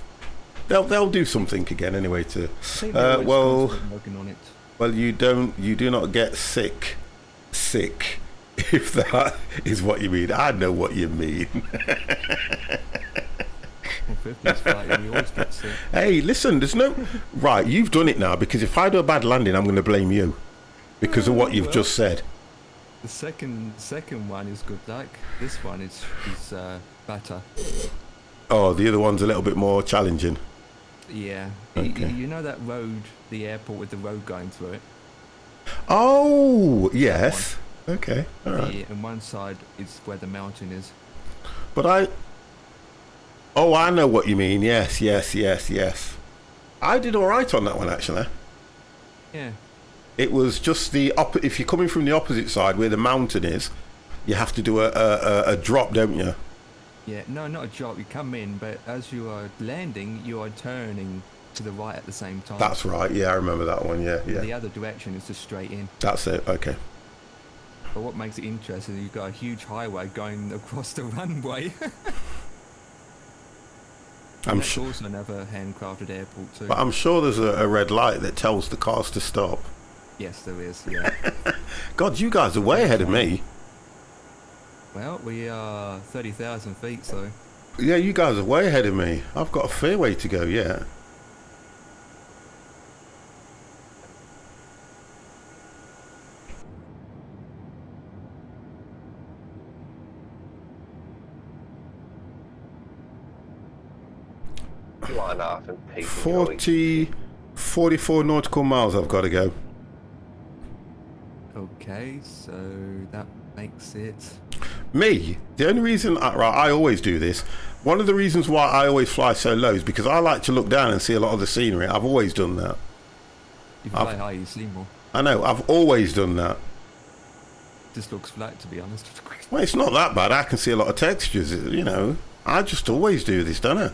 They'll do something again anyway. To Working on it. well, you do not get sick, if that is what you mean. I know what you mean. Well, 50's fighting, you always get sick. Hey, listen, there's no... Right, you've done it now, because if I do a bad landing, I'm going to blame you. Because of what you've just said. The second one is good luck. This one is better. Oh, the other one's a little bit more challenging. Yeah. Okay. You know that road, the airport with the road going through it? Oh, yes. Okay, all right. Yeah, and one side is where the mountain is. But Oh, I know what you mean. Yes. I did all right on that one, actually. Yeah. It was just if you're coming from the opposite side where the mountain is, you have to do a drop, don't you? Yeah, no, not a drop. You come in, but as you are landing, you are turning to the right at the same time. That's right. Yeah, I remember that one. Yeah. The other direction is just straight in. That's it. Okay. But what makes it interesting is you've got a huge highway going across the runway. I'm That's sure. also another handcrafted airport too. But I'm sure there's a red light that tells the cars to stop. Yes, there is. Yeah. God, you guys are way ahead of me. Well, we are 30,000 feet, so. Yeah, you guys are way ahead of me. I've got a fair way to go yet. Line off and peace and joy. 44 nautical miles I've got to go. Okay, so that makes it. Me, the only reason I always do this, one of the reasons why I always fly so low is because I like to look down and see a lot of the scenery. I've always done that. If you fly high, you see more. I know, I've always done that. Just looks flat, to be honest. Well, it's not that bad. I can see a lot of textures, you know. I just always do this, don't I?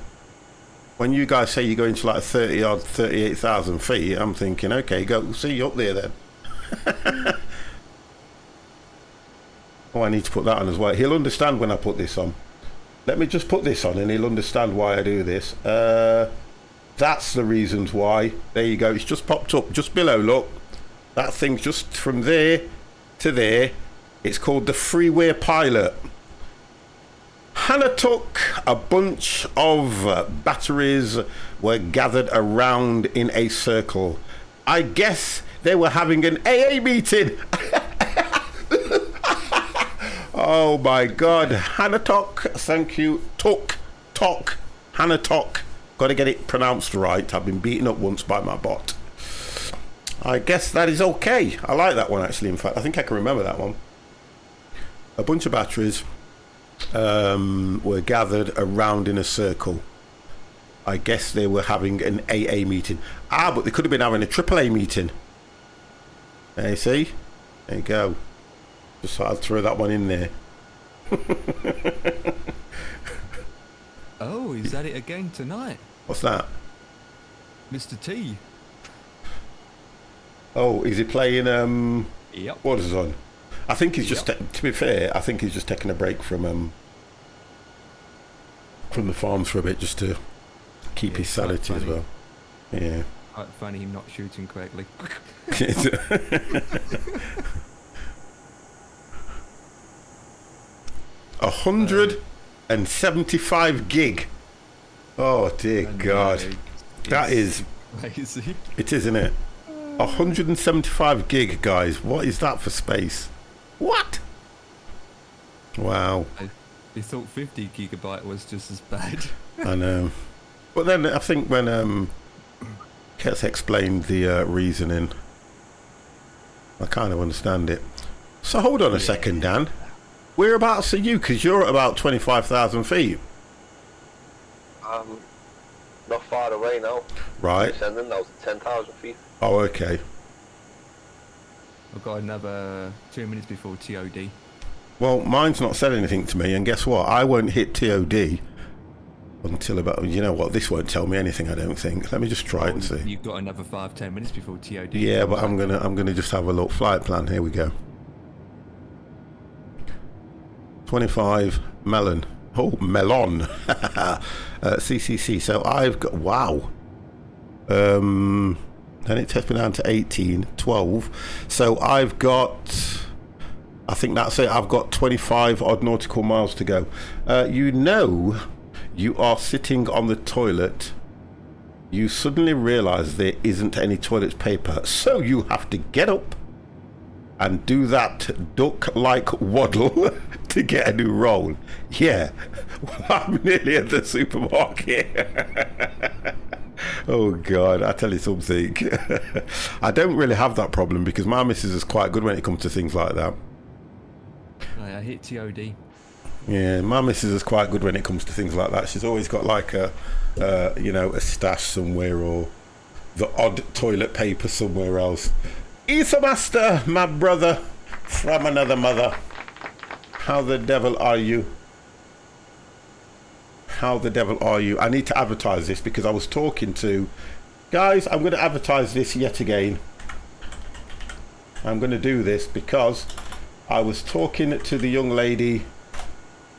When you guys say you go into like 38,000 feet, I'm thinking, okay, go see you up there then. Oh, I need to put that on as well. He'll understand when I put this on. Let me just put this on and he'll understand why I do this. That's the reasons why. There you go. It's just popped up just below, look. That thing's just from there to there. It's called the Freeware Pilot. Hannah took a bunch of batteries were gathered around in a circle. I guess they were having an AA meeting. Oh my God. Hannah Tok, thank you. Tok, Hannah Tok. Got to get it pronounced right. I've been beaten up once by my bot. I guess that is okay. I like that one actually. In fact, I think I can remember that one. A bunch of batteries were gathered around in a circle. I guess they were having an AA meeting. But they could have been having a AAA meeting. There you see? There you go. Just thought I'd throw that one in there. Oh, is that it again tonight? What's that? Mr. T. Oh, is he playing Yep. what is on? I think he's just to be fair, I think he's just taking a break from the farms for a bit just to keep his sanity as well. Yeah. Quite funny him not shooting correctly. 175 gig. Oh dear God. That is crazy. it, isn't it? 175 gig, guys. What is that for space? What? Wow. You thought 50 gigabyte was just as bad. I know. But then I think when Ket's explained the reasoning, I kind of understand it. So hold on a second, Dan. Whereabouts are you? Because you're at about 25,000 feet. Not far away now. Right. Descending now to 10,000 feet. Oh, okay. I've got another 2 minutes before TOD. Well, mine's not said anything to me, and guess what? I won't hit TOD until about, you know what, this won't tell me anything, I don't think. Let me just try it and see. You've got another 5-10 minutes before TOD. Yeah, but I'm gonna just have a look. Flight plan, here we go. 25 melon. Oh, melon. CCC. So I've got, wow. Then it takes me down to 18, 12. So I've got, I think that's it. I've got 25 odd nautical miles to go. You know, you are sitting on the toilet. You suddenly realize there isn't any toilet paper. So you have to get up and do that duck-like waddle to get a new roll. Yeah, well, I'm nearly at the supermarket. Oh God, I tell you something. I don't really have that problem because my missus is quite good when it comes to things like that. I hit TOD. Yeah, my missus is quite good when it comes to things like that. She's always got like a, you know, a stash somewhere or the odd toilet paper somewhere else. Isa Master, my brother from another mother. How the devil are you? How the devil are you? I need to advertise this because I was talking to... Guys, I'm going to advertise this yet again. I'm going to do this because I was talking to the young lady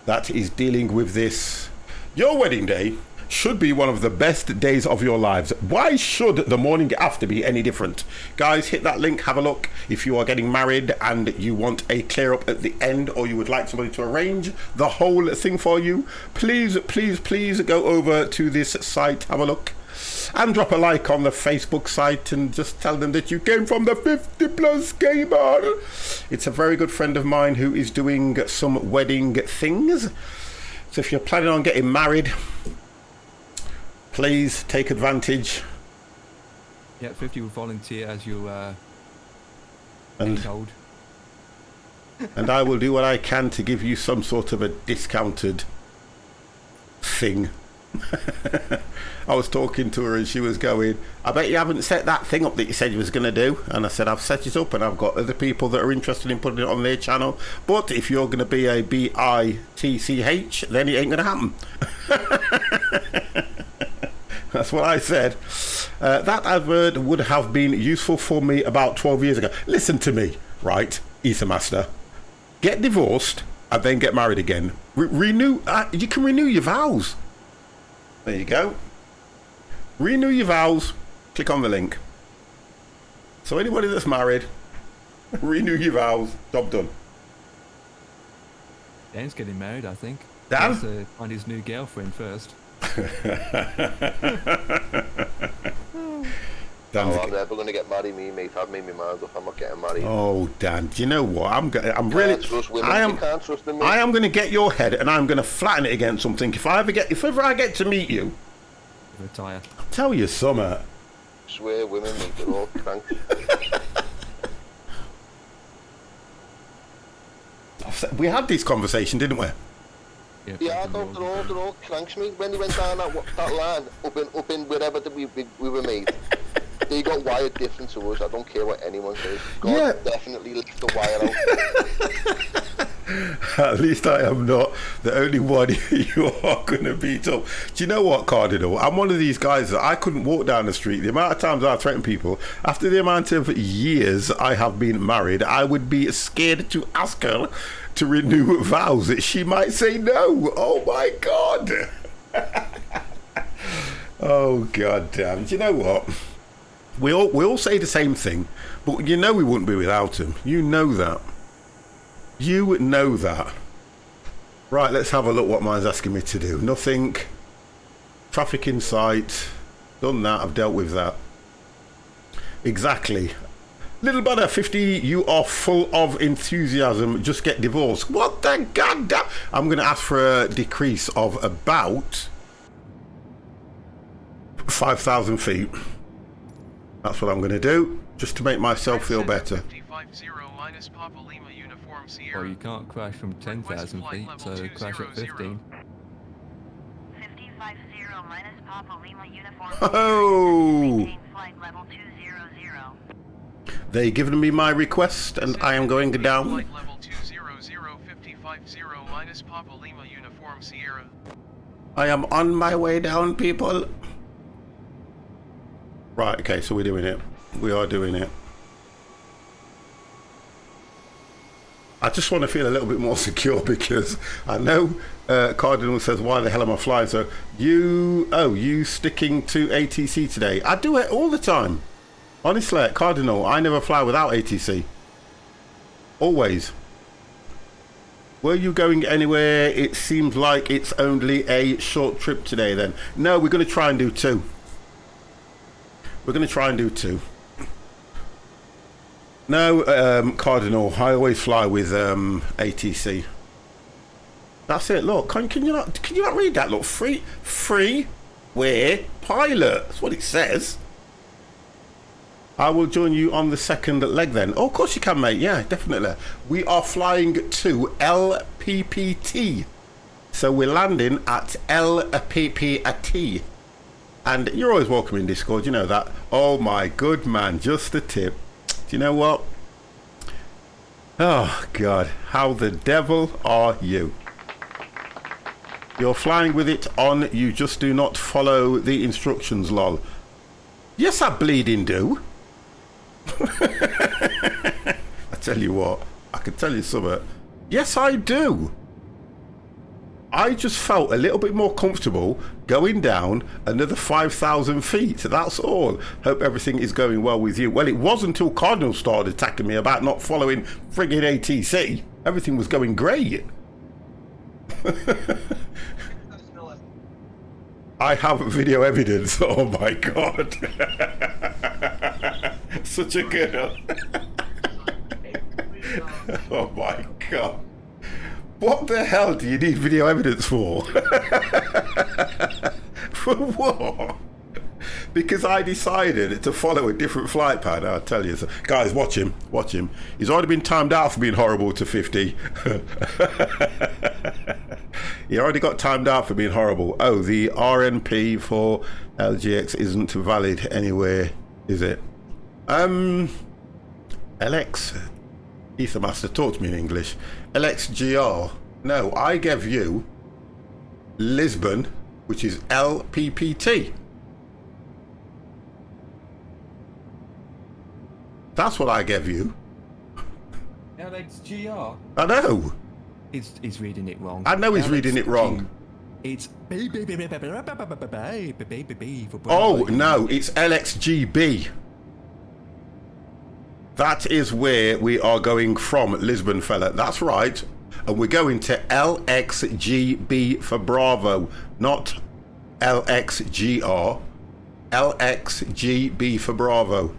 that is dealing with this. Your wedding day should be one of the best days of your lives. Why should the morning after be any different? Guys, hit that link, have a look. If you are getting married and you want a clear up at the end, or you would like somebody to arrange the whole thing for you, please go over to this site, have a look, and drop a like on the Facebook site and just tell them that you came from the 50 Plus Gamer. It's a very good friend of mine who is doing some wedding things. So if you're planning on getting married, please take advantage. Yeah, 50 will volunteer as you and told. And I will do what I can to give you some sort of a discounted thing. I was talking to her and she was going, I bet you haven't set that thing up that you said you was going to do. And I said, I've set it up and I've got other people that are interested in putting it on their channel. But if you're going to be a BITCH, then it ain't going to happen. That's what I said. That advert would have been useful for me about 12 years ago. Listen to me, right, Ether Master. Get divorced and then get married again. Renew. You can renew your vows. There you go. Renew your vows. Click on the link. So anybody that's married, renew your vows. Job done. Dan's getting married, I think. Dan? He has to find his new girlfriend first. I'm never going to get married, mate. I've made my mind up. I'm not getting married. Oh, Dan, do you know what? I'm Can't trust women. You can't trust them, mate. I am going to get your head and I'm going to flatten it against something. If ever I get to meet you, Retire. I'll tell you something. I swear, women, mate, they're all cranks. We had this conversation, didn't we? Yeah, they're all cranks, mate. When they went down that line, up in wherever we were made, they got wired different to us. I don't care what anyone says. God definitely left the wire out. At least I am not the only one you are going to beat up. Do you know what, Cardinal? I'm one of these guys that I couldn't walk down the street. The amount of times I threaten people, after the amount of years I have been married, I would be scared to ask her to renew vows that she might say no. Oh my God. Oh god damn! Do you know what? We all say the same thing, but you know we wouldn't be without him. You know that. You know that. Right, let's have a look what mine's asking me to do. Nothing. Traffic in sight. Done that. I've dealt with that. Exactly. Little brother 50, you are full of enthusiasm. Just get divorced. What the goddamn? I'm going to ask for a decrease of about 5,000 feet. That's what I'm going to do, just to make myself feel better. 550 minus Papa Lima Uniform Sierra. Well, you can't crash from 10,000 feet, so crash at 15. 5050 minus Papa Lima Uniform Oh! maintain flight level 200. They've given me my request, and I am going down. Flight level 200 5050 minus Papa Lima Uniform Sierra. I am on my way down, people. Right, okay, so we're doing it. We are doing it. I just want to feel a little bit more secure because I know Cardinal says, why the hell am I flying? So you sticking to ATC today? I do it all the time. Honestly, Cardinal, I never fly without ATC. Always. Were you going anywhere? It seems like it's only a short trip today then. No, we're going to try and do 2. We're going to try and do 2. No, Cardinal, I always fly with ATC. That's it. Look, can you not read that? Look, free wear pilot. That's what it says. I will join you on the second leg then. Oh, of course you can, mate. Yeah, definitely. We are flying to LPPT. So we're landing at LPPT. And you're always welcome in Discord, you know that. Oh my good man, just a tip. Do you know what? Oh God, how the devil are you? You're flying with it on, you just do not follow the instructions, lol. Yes, I bleeding do. I tell you what, I can tell you something. Yes, I do. I just felt a little bit more comfortable going down another 5,000 feet. That's all. Hope everything is going well with you. Well, it wasn't until Cardinal started attacking me about not following friggin' ATC. Everything was going great. I have video evidence. Oh my God. Such a girl. Oh my God. What the hell do you need video evidence for? For what? Because I decided to follow a different flight pattern. I'll tell you. So, guys, watch him. Watch him. He's already been timed out for being horrible to 50. He already got timed out for being horrible. Oh, the RNP for LGX isn't valid anywhere, is it? LX Ether Master, talk to me in English. LXGR. No, I gave you Lisbon, which is LPPT. That's what I gave you. LXGR. I know. He's reading it wrong. I know he's reading it wrong. It's for Oh, no, it's LXGB. That is where we are going from, Lisbon, fella. That's right. And we're going to LXGB for Bravo, not LXGR. LXGB for Bravo.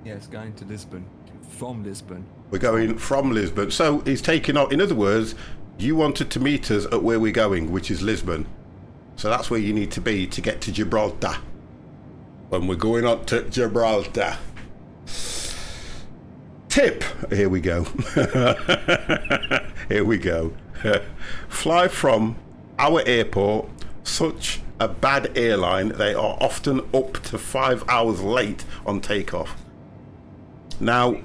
Yeah, it's going to Lisbon. From Lisbon. We're going from Lisbon. So he's taking off. In other words, you wanted to meet us at where we're going, which is Lisbon. So that's where you need to be to get to Gibraltar. When we're going on to Gibraltar. Tip. Here we go. Here we go. Fly from our airport. Such a bad airline. They are often up to 5 hours late on takeoff. Now,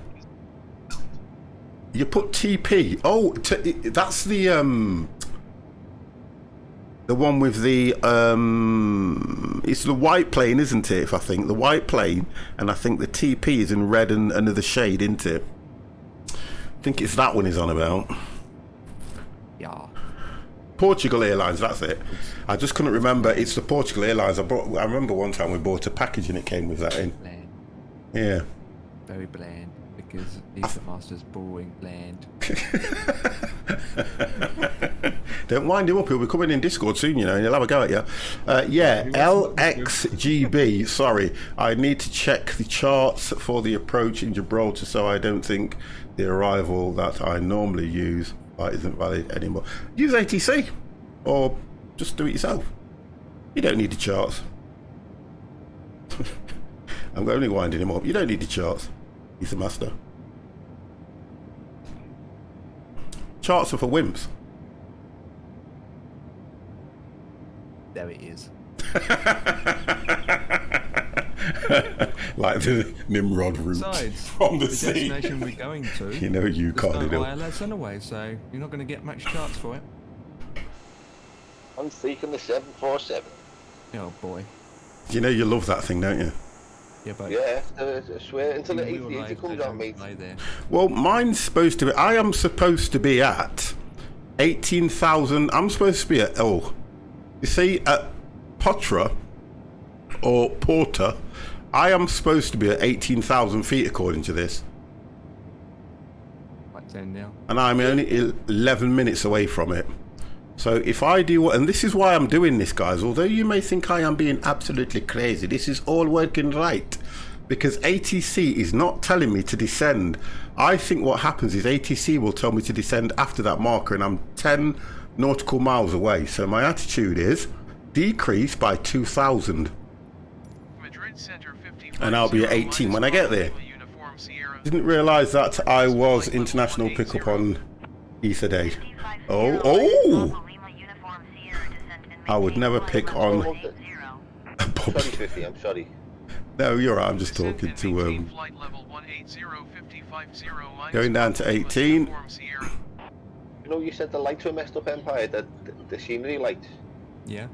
you put TP. Oh, that's the one with the it's the white plane, isn't it? If I think the white plane, and I think the TP is in red and another shade, isn't it? I think it's that one he's on about. Yeah. Portugal Airlines, that's it. I just couldn't remember. It's the Portugal Airlines. I remember one time we bought a package and it came with that in. Bland. Yeah. Very bland, because Ether Master's boring, bland. Don't wind him up. He'll be coming in Discord soon, you know, and he'll have a go at you. Yeah, LXGB. Sorry, I need to check the charts for the approach in Gibraltar, so I don't think the arrival that I normally use isn't valid anymore. Use ATC, or just do it yourself. You don't need the charts. I'm only winding him up. You don't need the charts. He's the master. Charts are for wimps. There it is. Like the Nimrod route Besides, from the the sea. destination we're going to, You know you there's can't no do it. ILS anyway, so you're not going to get much charts for it. I'm seeking the 747. Oh boy. You know you love that thing, don't you? Yeah, but Yeah, I swear, until the in real 80 life, comes they out, don't mate. fly there. Well, mine's supposed to be. I am supposed to be at 18,000. I'm supposed to be at. Oh, you see, at Potra or Porta, I am supposed to be at 18,000 feet according to this, Like 10 now. and I'm only 11 minutes away from it. So if I do what, and this is why I'm doing this, guys, although you may think I am being absolutely crazy, this is all working right, because ATC is not telling me to descend. I think what happens is ATC will tell me to descend after that marker, and I'm 10 nautical miles away. So my attitude is decrease by 2,000, Madrid Center 55 and I'll be at 18 when I get there. Uniform Sierra. Didn't realise that I was international pickup on Ether Day. Oh, oh! I would never pick on Sorry, 50, I'm sorry. No, you're right. I'm just talking to going down to 18. You know, you said the lights were messed up, Empire, the scenery lights. Yeah.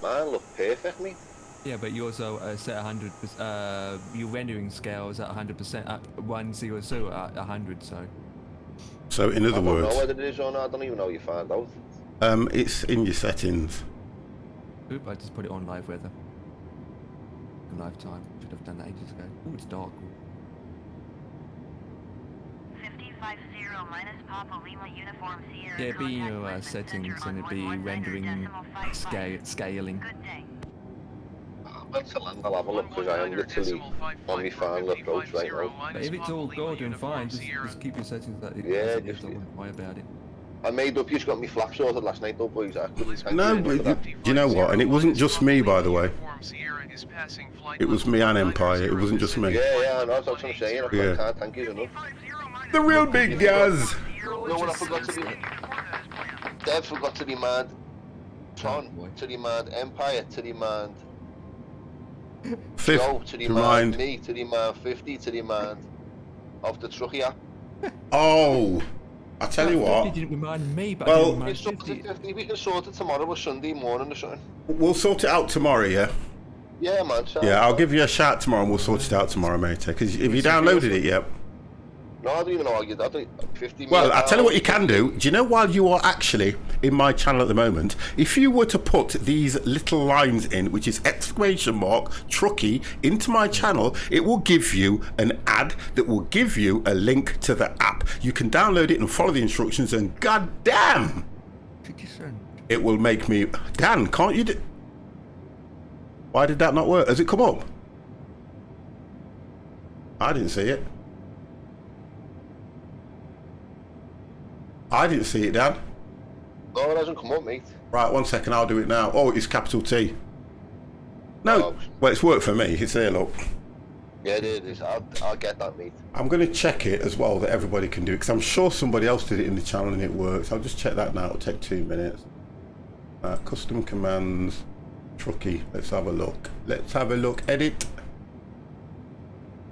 Man, look perfect, mate. Yeah, but you also set 100%. Your rendering scale is at 100%. At 100 at 100. So in I other don't know words, whether it is or not, I don't even know you found out. it's in your settings. Oop! I just put it on live weather. Live time. Should have done that ages ago. Ooh, it's dark. 550 minus Papa Lima Uniform Sierra. Yeah, it'd be in your settings and it'd be rendering scaling. Good day. I'll have a look, because I am literally on my final approach right now. But if it's all good and fine, just keep your settings that it Yeah, just just- don't worry about it. I made up, you just got me flap sorted last night though, boys. I couldn't thank No, you enough but for that. do you know what? And it wasn't just me, by the way. It was me and Empire. It wasn't just me. Yeah, I know, that's what I'm saying. I Yeah. can't thank you enough. The real big guys. You know what I forgot to do? Dev forgot to demand Tron, to demand Empire, to demand Fifth, Joe, to demand remind. me, to demand 50, to demand of the trucky app. Oh, I tell you You what. didn't remind me, but Well- I We didn't can remind sort 50. it 50, we can sort it tomorrow or Sunday morning or something. We'll sort it out tomorrow, yeah? Yeah, man. So Yeah, I'll give you a shout tomorrow and we'll sort it out tomorrow, mate. Because if you downloaded it yet. No, I don't even know how you did. 50 Well, minutes I'll tell you now. what you can do. Do you know, while you are actually in my channel at the moment, if you were to put these little lines in, which is exclamation mark Truckee, into my channel, it will give you an ad that will give you a link to the app. You can download it and follow the instructions, and goddamn, it will make me. Dan, can't you do? Why did that not work? Has it come up? I didn't see it. I didn't see it, Dan. No, it hasn't come up, mate. Right, 1 second, I'll do it now. Oh, it's capital T. No, Oh. well, it's worked for me. It's there, look. Yeah, it is. I'll get that, mate. I'm going to check it as well, that everybody can do it, because I'm sure somebody else did it in the channel and it works. I'll just check that now. It'll take 2 minutes. Custom commands, Truckee. Let's have a look. Let's have a look. Edit.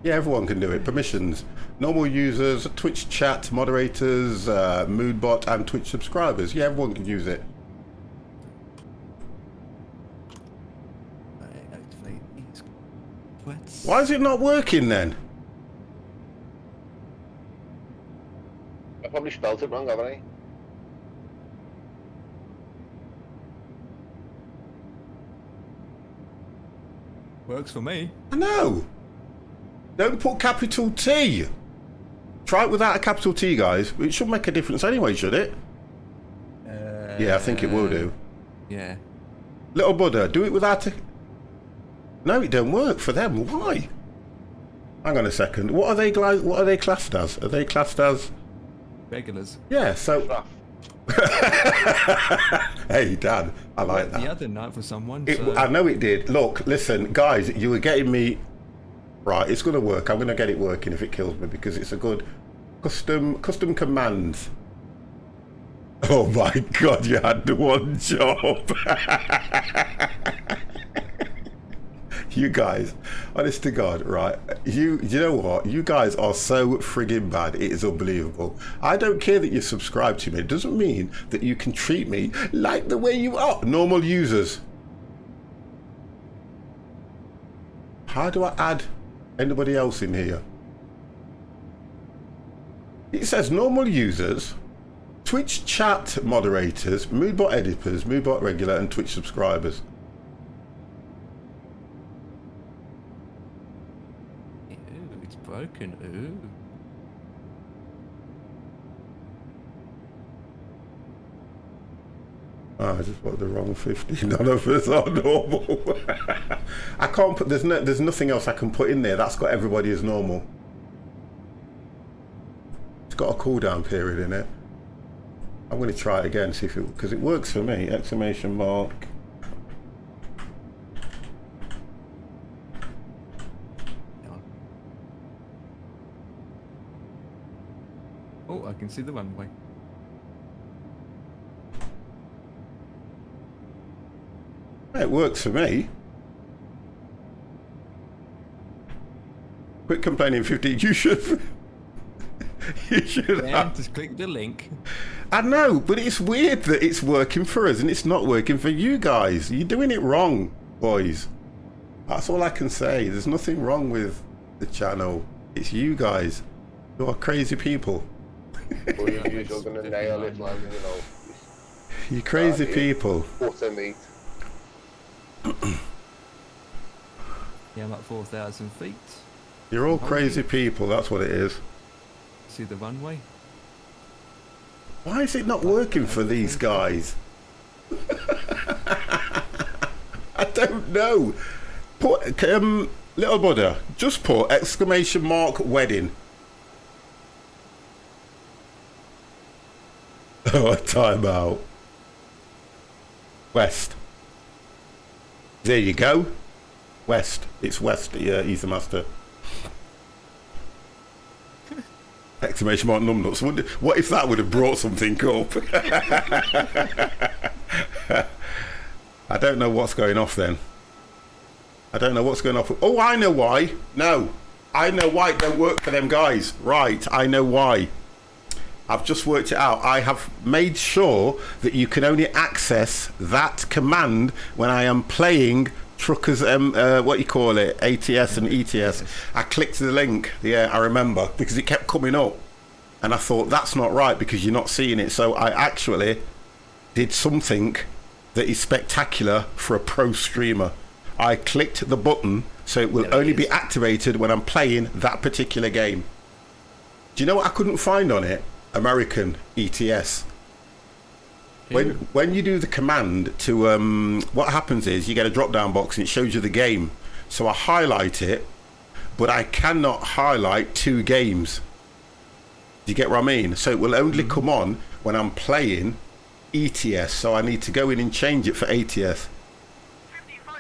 Yeah, everyone can do it. Permissions. Normal users, Twitch chat, moderators, Moodbot, and Twitch subscribers. Yeah, everyone can use it. Why is it not working then? I probably spelled it wrong, haven't I? Works for me. I know. Don't put capital T. Try it without a capital T, guys. It should make a difference anyway, should it? Yeah, I think it will do. Yeah. Little Buddha, do it without a... No, it don't work for them. Why? Hang on a second. What are they classed as? Are they classed as... Regulars. Yeah, so... Hey, Dan, I like that. The other night for someone. I know it did. Look, listen, guys, you were getting me... Right, it's going to work. I'm going to get it working if it kills me because it's a good custom commands. Oh my God, you had the one job. You guys, honest to God, right? You know what? You guys are so friggin' bad. It is unbelievable. I don't care that you subscribe to me. It doesn't mean that you can treat me like the way you are. Normal users. How do I add anybody else in here? It says normal users, Twitch chat moderators, Moodbot editors, Moodbot regular, and Twitch subscribers. Ooh, it's broken. Ooh. Oh, I just put the wrong 50. None of us are normal. I can't put. There's nothing else I can put in there. That's got everybody as normal. It's got a cooldown period in it. I'm going to try it again, see if it, because it works for me. Exclamation mark. Oh, I can see the runway. It works for me. Quit complaining, 50. You should. You should have. Just click the link. I know, but it's weird that it's working for us and it's not working for you guys. You're doing it wrong, boys. That's all I can say. There's nothing wrong with the channel. It's you guys. You are crazy people. Well, you're going to nail it, man, you know. You crazy people. Automate. Yeah, I'm at 4,000 feet. You're all crazy people, that's what it is. See the runway? Why is it not working for these guys? I don't know. Put, little Buddha, just put exclamation mark wedding. Oh, timeout. West. There you go. West. It's West, Ether Master. Exclamation mark numbnuts. What if that would have brought something up? I don't know what's going off then. I don't know what's going off. Oh, I know why. No. I know why it don't work for them guys. Right, I know why. I've just worked it out. I have made sure that you can only access that command when I am playing Truckers, what you call it, ATS and ETS. I clicked the link, yeah, I remember, because it kept coming up. And I thought, that's not right because you're not seeing it. So I actually did something that is spectacular for a pro streamer. I clicked the button so it will only be activated when I'm playing that particular game. Do you know what I couldn't find on it? American ETS. When you do the command to what happens is you get a drop down box and it shows you the game. So I highlight it, but I cannot highlight two games. Do you get what I mean? So it will only come on when I'm playing ETS. So I need to go in and change it for ATS.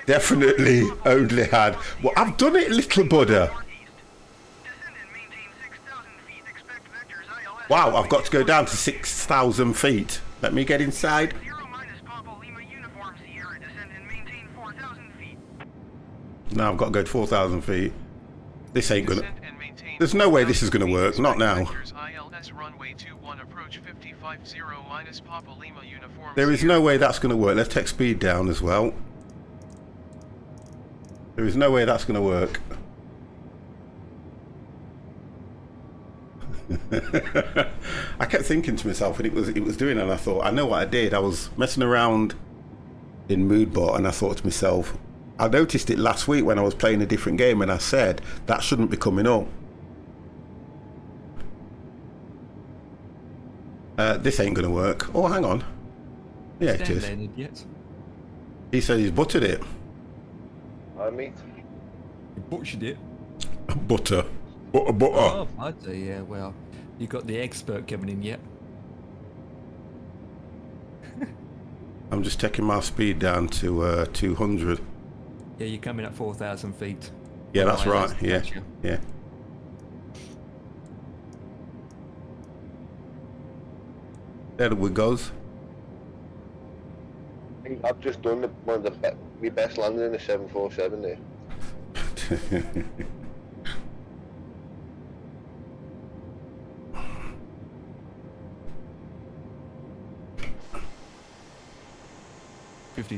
Definitely only had. Well, I've done it, little Buddha. Wow, I've got to go down to 6,000 feet. Let me get inside. No, I've got to go to 4,000 feet. This ain't gonna... There's no way this is gonna work. Not now. There is no way that's gonna work. Let's take speed down as well. There is no way that's gonna work. I kept thinking to myself, and it was doing it, and I thought, I know what I did. I was messing around in Moodbot, and I thought to myself, I noticed it last week when I was playing a different game, and I said that shouldn't be coming up. This ain't gonna work. Oh, hang on. Yeah, it is. Yet. He said he's buttered it. I meet. You butchered it. Butter. Butter. Oh, butter, yeah, well, you got the expert coming in yet. I'm just taking my speed down to 200. Yeah, you're coming at 4,000 feet. Yeah, that's Well, right. Yeah, gotcha. yeah. There we goes. I've just done one of my best landing in the 747 there.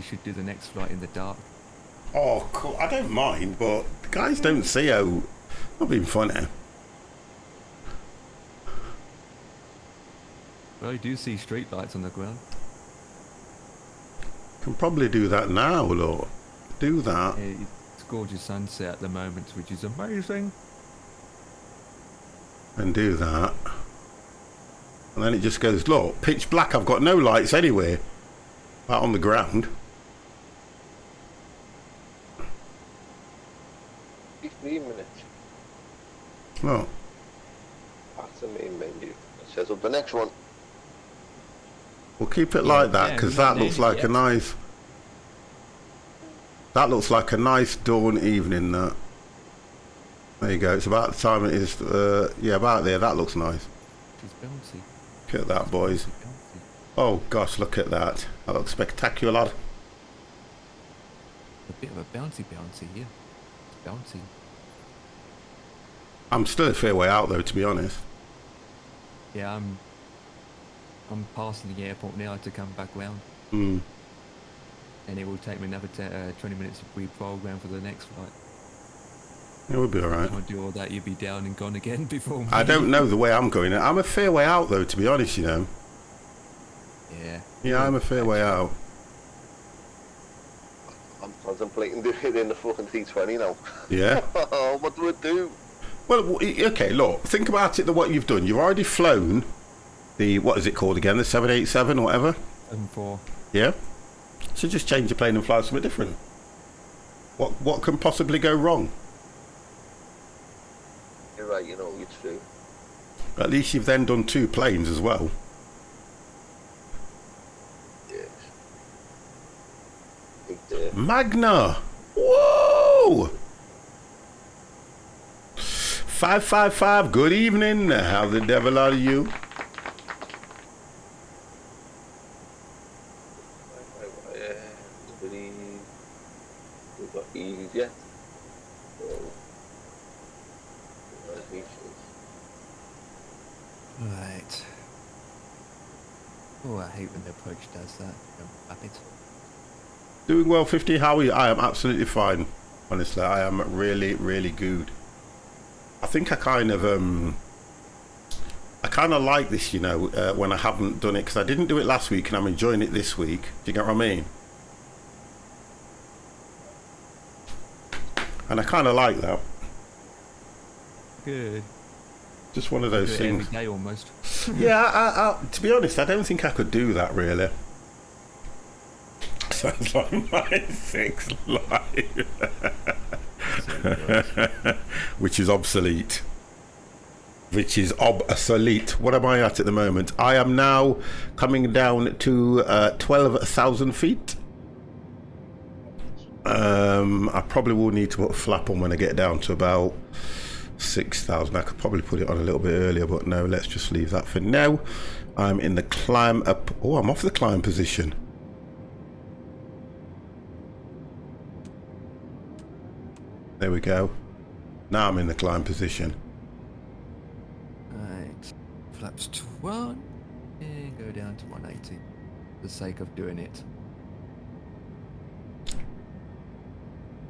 Should do the next flight in the dark. Oh, cool. I don't mind, but the guys don't see how. Not being funny. Well, you do see street lights on the ground. Can probably do that now, look. Do that. Yeah, it's gorgeous sunset at the moment, which is amazing. And do that. And then it just goes, look, pitch black. I've got no lights anywhere. Out on the ground. 15 minutes. Oh. That's the main menu. It says up the next one. We'll keep it like that, because that looks like a nice... That looks like a nice dawn evening, that. There you go. It's about the time it is... yeah, about there. That looks nice. It's bouncy. Look at that, boys. Oh, gosh, look at that. That looks spectacular. A bit of a bouncy here. It's bouncy. I'm still a fair way out, though, to be honest. Yeah, I'm passing the airport now to come back round. Hmm. And it will take me another 20 minutes to reprogram for the next flight. It would be alright. If I do all that, you'll be down and gone again before me. I don't know the way I'm going. I'm a fair way out, though, to be honest, you know. Yeah. Yeah, I'm a fair way out. I'm contemplating doing it in the fucking T20 now. Yeah? What do I do? Well, okay, look, think about it, what you've done. You've already flown the, what is it called again, the 787 or whatever? 7-4. Yeah? So just change your plane and fly something different. What can possibly go wrong? You're right, you know, it's true. At least you've then done 2 planes as well. Yes. Big Magna! Whoa! 555, good evening. How the devil are you? We've got ease yet. Right. Oh, I hate when the approach does that. Rapid. Doing well, 50. How are you? I am absolutely fine. Honestly, I am really, really good. I think I kind of like this, you know, when I haven't done it, because I didn't do it last week and I'm enjoying it this week. Do you get what I mean? And I kind of like that. Good. Just one of those Do it things. every day almost. Yeah, I, to be honest, I don't think I could do that really. Sounds like my 6 life. Which is obsolete. Which is obsolete. What am I at the moment? I am now coming down to 12,000 feet. I probably will need to put a flap on when I get down to about 6,000. I could probably put it on a little bit earlier, but no, let's just leave that for now. I'm in the climb up. Oh, I'm off the climb position. There we go. Now I'm in the climb position. Right. Flaps to 1 and go down to 180 for the sake of doing it.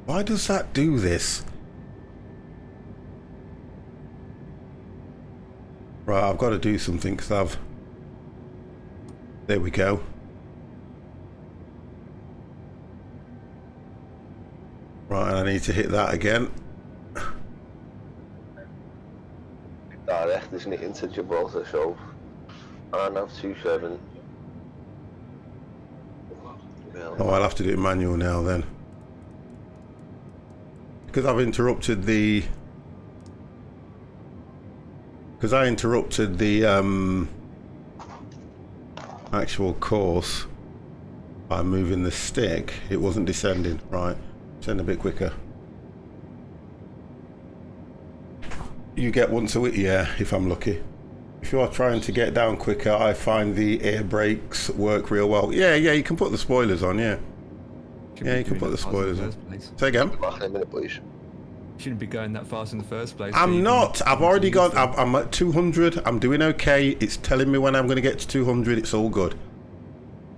Why does that do this? Right, I've got to do something because I've... There we go. Right, and I need to hit that again. Direct, isn't it, into Gibraltar, so I have 27. Oh, I'll have to do it manual now then. Because I've interrupted the... Because I interrupted the actual course by moving the stick, it wasn't descending. Right, send a bit quicker. You get once a week, yeah, if I'm lucky. If you are trying to get down quicker, I find the air brakes work real well. Yeah, you can put the spoilers on, yeah. Yeah, you can put the spoilers on. Say again. Back in a minute, please. Shouldn't be going that fast in the first place. I'm not. I've already got. I'm at 200. I'm doing okay. It's telling me when I'm going to get to 200. It's all good.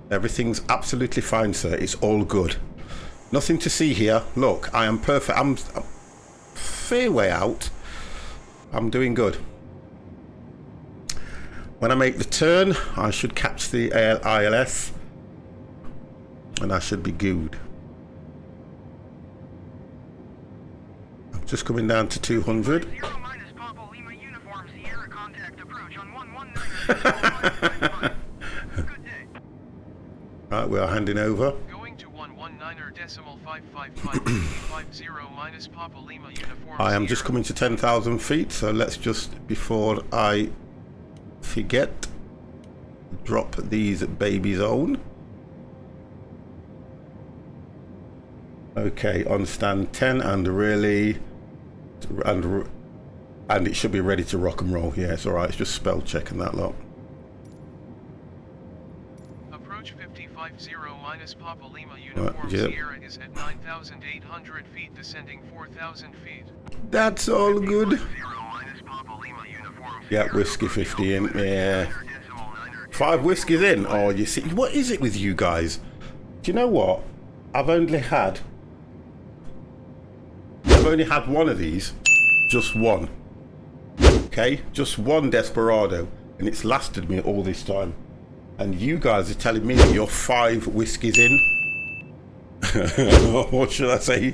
Everything's absolutely fine, sir. It's all good. Nothing to see here. Look, I am perfect. I'm fair way out. I'm doing good. When I make the turn, I should catch the ILS, and I should be good. Just coming down to 200. 0 minus Papa Lima Uniform Sierra contact approach on 119. Good day. Right, we are handing over. Going to 119.555.50 minus Papa Lima Uniform I am just Sierra. coming to 10,000 feet, so let's just, before I forget, drop these babies on. Okay, on stand 10 and really, and it should be ready to rock and roll. Yeah, it's alright, it's just spell checking that lot. Approach 550 minus Papa Lima Uniform yep. Sierra is at 9,800 feet, descending 4,000 feet. That's all good. 0 minus Papa Lima Uniform Yeah, whiskey 50 in, yeah. 5 whiskeys in. Oh, you see, what is it with you guys? Do you know what? I've only had one of these, just one. Okay, just one Desperado, and it's lasted me all this time. And you guys are telling me that you're 5 whiskeys in. What should I say?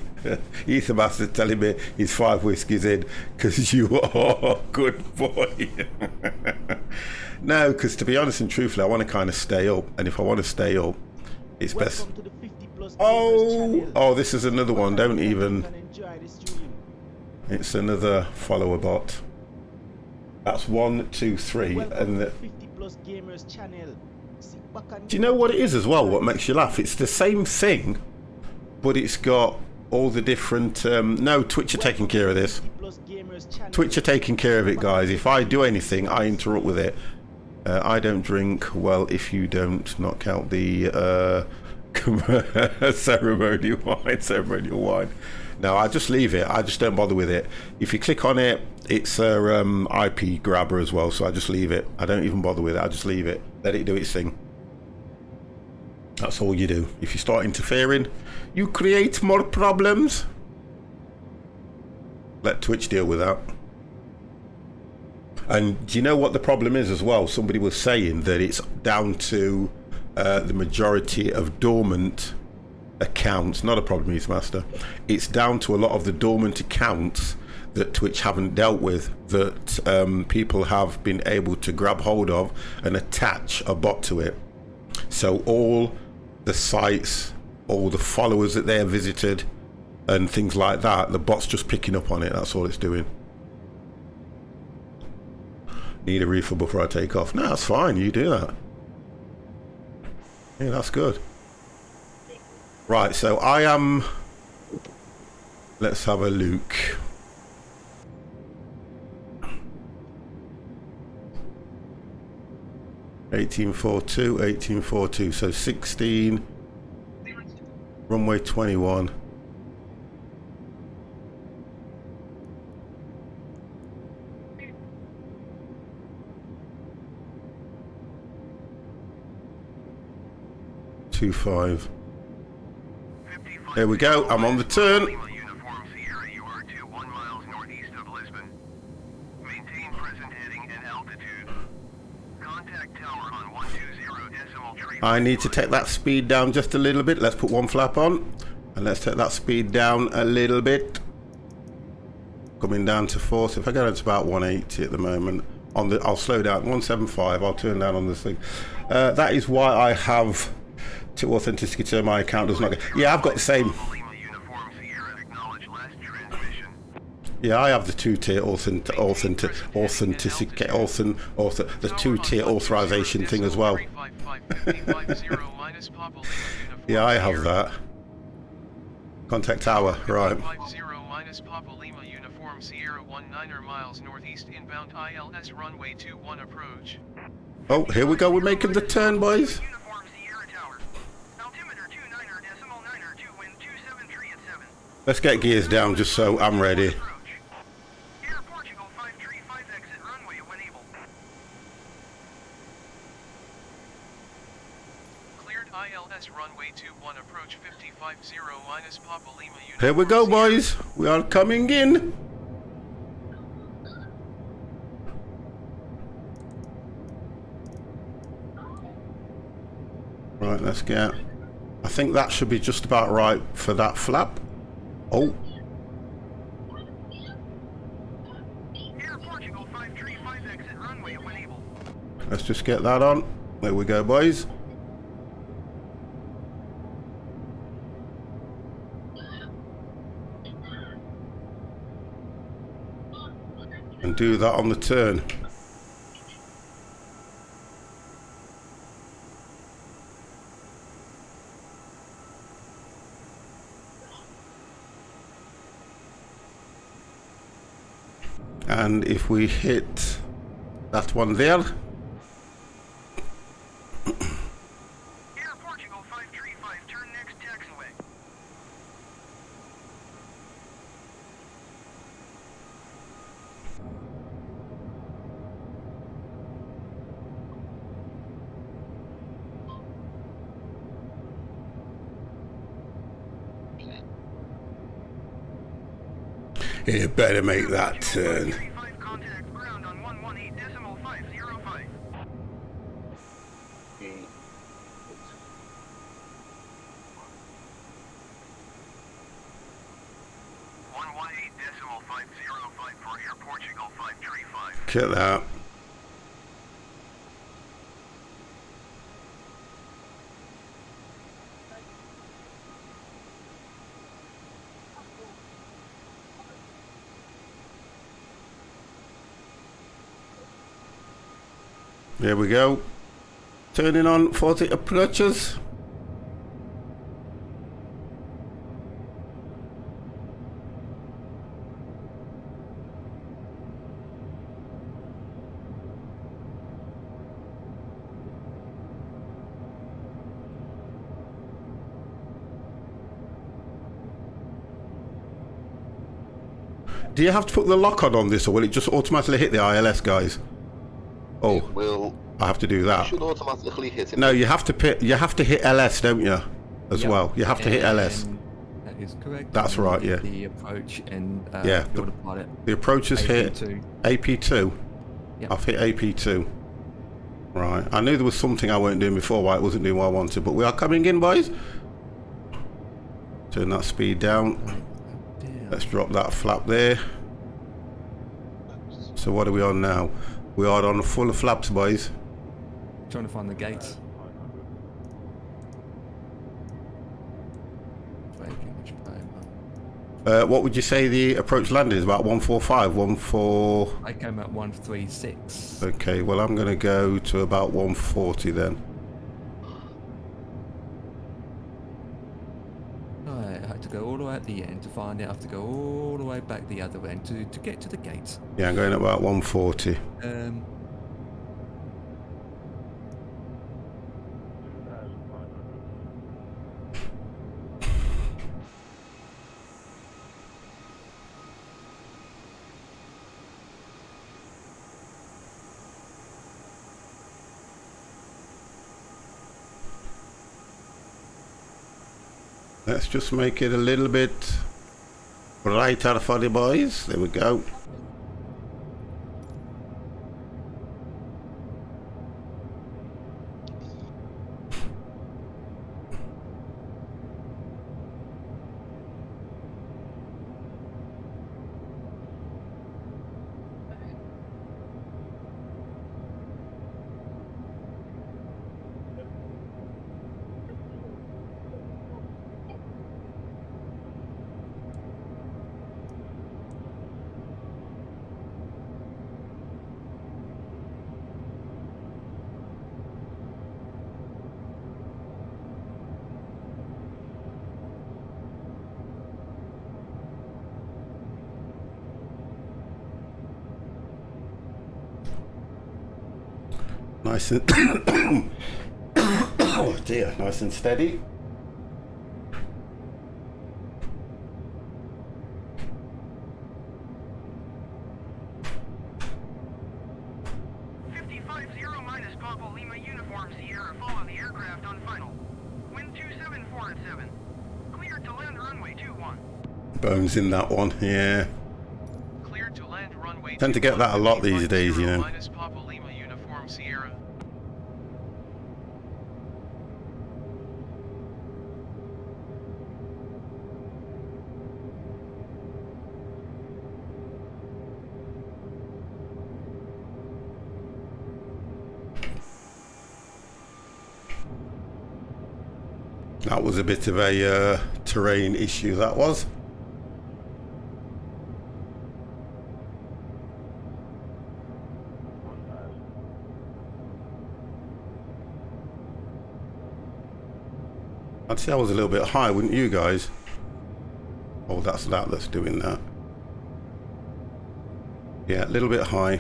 Ethan Master's telling me he's 5 whiskeys in because you are a good boy. No, because to be honest and truthfully, I want to kind of stay up, and if I want to stay up, it's best. Welcome to the 50 Plus Gamers channel. Oh, this is another one. Don't even. And enjoy the stream. It's another follower bot. That's 1, 2, 3, Welcome and to the, the 50 Plus Gamers channel. Sit back and do you know what it is as well? What makes you laugh? It's the same thing, but it's got all the different. No, Twitch are taking care of this. 50 Plus Gamers channel. Twitch are taking care of it, guys. If I do anything, I interrupt with it. I don't drink. Well, if you don't knock out the ceremonial wine. No, I just leave it. I just don't bother with it. If you click on it, it's a IP grabber as well, so I just leave it. I don't even bother with it. I just leave it. Let it do its thing. That's all you do. If you start interfering, you create more problems. Let Twitch deal with that. And do you know what the problem is as well? Somebody was saying that it's down to the majority of dormant accounts. Not a problem, Master. It's down to a lot of the dormant accounts that Twitch haven't dealt with, that people have been able to grab hold of and attach a bot to it. So all the sites, all the followers that they have visited and things like that, the bot's just picking up on it. That's all it's doing. Need a refill before I take off. No, that's fine. You do that. Yeah, that's good. Right, so I am... Let's have a look. $18.42, so 16, runway 21. There we go, I'm on the turn. Uniform Sierra, you are 1 miles northeast of Lisbon. Maintain present heading and altitude. Contact tower on 120.3. I need to take that speed down just a little bit. Let's put 1 flap on. And let's take that speed down a little bit. Coming down to 4. So if I go down to about 180 at the moment, on the, I'll slow down 175. I'll turn down on this thing. That is why I have to authenticity so my account does not get. Yeah, I've got the same. Yeah, I have the 2-tier the 2-tier authorization thing as well. Yeah, I have that. Contact tower, right. Papa Lima Uniform Sierra 19 miles northeast inbound ILS runway 21 approach. Oh, here we go. We're making the turn, boys. Uniform Sierra Tower. Altimeter 29er.9er, wind 273 at 7. Let's get gears down just so I'm ready. Air Portugal 535 exit runway when able. Cleared ILS runway 21 approach 550 minus Papa Lima Uniform. Here we go, boys. We are coming in. Right, let's get. I think that should be just about right for that flap. Oh. Air Portugal 535 exit runway when able. Let's just get that on. There we go, boys. And do that on the turn. And if we hit that one there, Air Portugal 535, turn next taxiway. you better make that turn. 535 contact ground on 118.505. 118.505 for Air Portugal 535. Get that. There we go. Turning on 40 approaches. Do you have to put the lock on this, or will it just automatically hit the ILS, guys? Oh, It will. I have to do You that. should automatically hit it. No, you have to hit LS, don't you? As Yep. well, you have to hit LS. And that is correct. That's And right, then yeah. The approach and Yeah, the autopilot. The approach is hit AP2. AP2. Yep. I've hit AP2. Right. I knew there was something I weren't doing before, why it wasn't doing what I wanted, but we are coming in, boys. Turn that speed down. Damn. Let's drop that flap there. So what are we on now? We are on full of flaps, boys. Trying to find the gates. What would you say the approach landing is? About 145, 14. I came at 136. Okay, well I'm going to go to about 140 then. I had to go all the way at the end to find it. I have to go all the way back the other end to get to the gates. Yeah, I'm going at about 140. Let's just make it a little bit brighter for the boys. There we go. Nice and oh dear, nice and steady. Minus Papa Lima Uniform Sierra, follow the aircraft on final. Wind 274 at 7. Clear to land runway 21. Bones in that one, yeah. Clear to land runway. Tend to get that a lot these days, you know. Minus Papa Lima Uniform Sierra. That was a bit of a terrain issue, that was. I'd say I was a little bit high, wouldn't you guys? Oh, that's doing that. Yeah, a little bit high.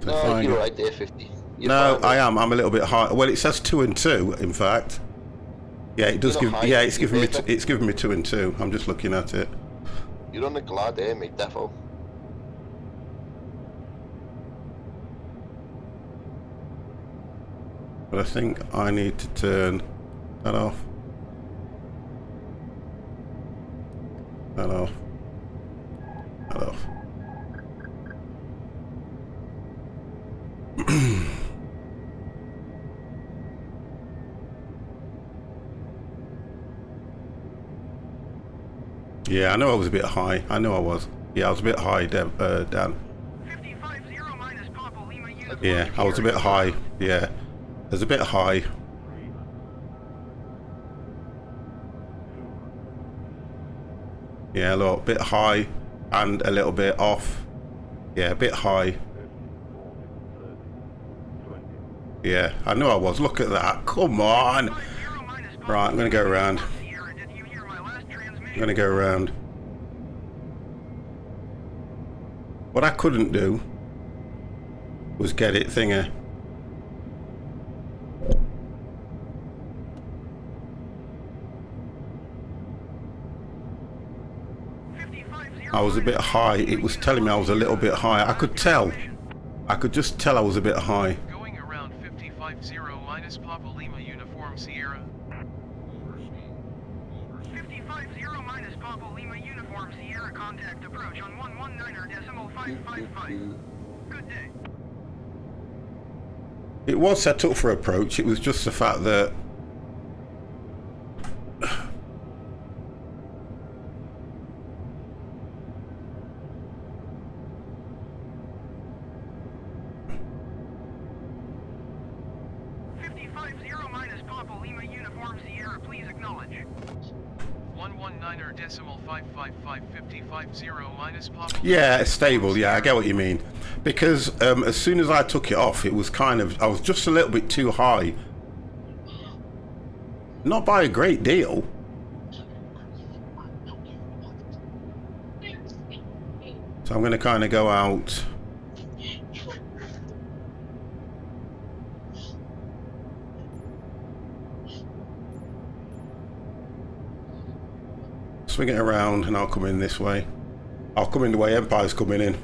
So No, you're right there, 50. No, I am. I'm a little bit high. Well, it says 2 and 2, in fact. Yeah, it does give. Yeah, it's giving me. It's giving me 2 and 2. I'm just looking at it. You're on the glad there, mate, defo. But I think I need to turn that off. That off. That off. Yeah, I know I was a bit high. I know I was. Yeah, I was a bit high, Dan. 550 minus Papa Lima Uniform. Yeah, I was a bit high. Yeah, there's a bit high. Yeah, look, a bit high and a little bit off. Yeah, a bit high. Yeah, I knew I was. Look at that. Come on. Right, I'm going to go around. I'm going to go around. What I couldn't do was get it thinger. I was a bit high. It was telling me I was a little bit high. I could tell. I could just tell I was a bit high. Going around 550 minus Papa Lima Uniform Sierra. 550 minus Papa Lima Uniform Sierra, contact approach on 119.555. Good day. It was set up for approach. It was just the fact that minus Papa Lima Uniform Sierra, please acknowledge. 119.555 minus Papa. yeah, it's stable. Yeah, I get what you mean. Because as soon as I took it off, it was kind of, I was just a little bit too high. Not by a great deal. So I'm going to kind of go out. Swing it around and I'll come in this way. I'll come in the way Empire's coming in.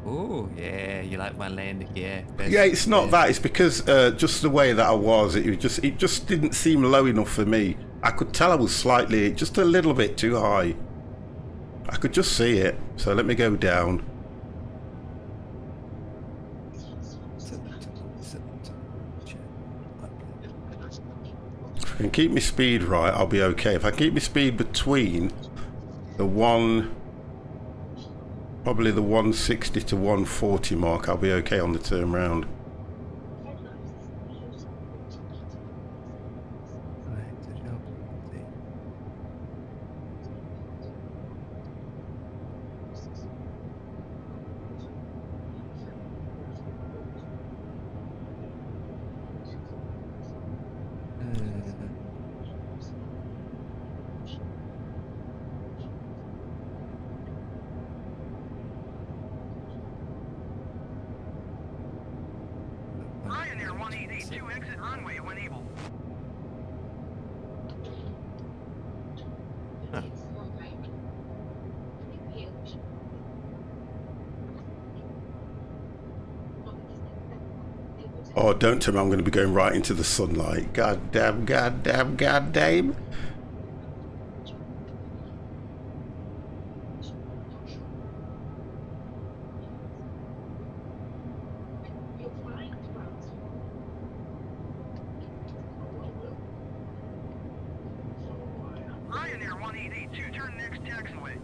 Oh, yeah, you like my landing, yeah. Best, Yeah, it's not that. It's because just the way that I was, it just didn't seem low enough for me. I could tell I was slightly, just a little bit too high. I could just see it. So let me go down. If I can keep my speed right, I'll be okay. If I keep my speed between the probably the 160 to 140 mark, I'll be okay on the turn round. 188, 2 exit runway when able. Oh, don't tell me I'm going to be going right into the sunlight. God damn, god damn, god damn. Ryanair 1882, turn next taxiway.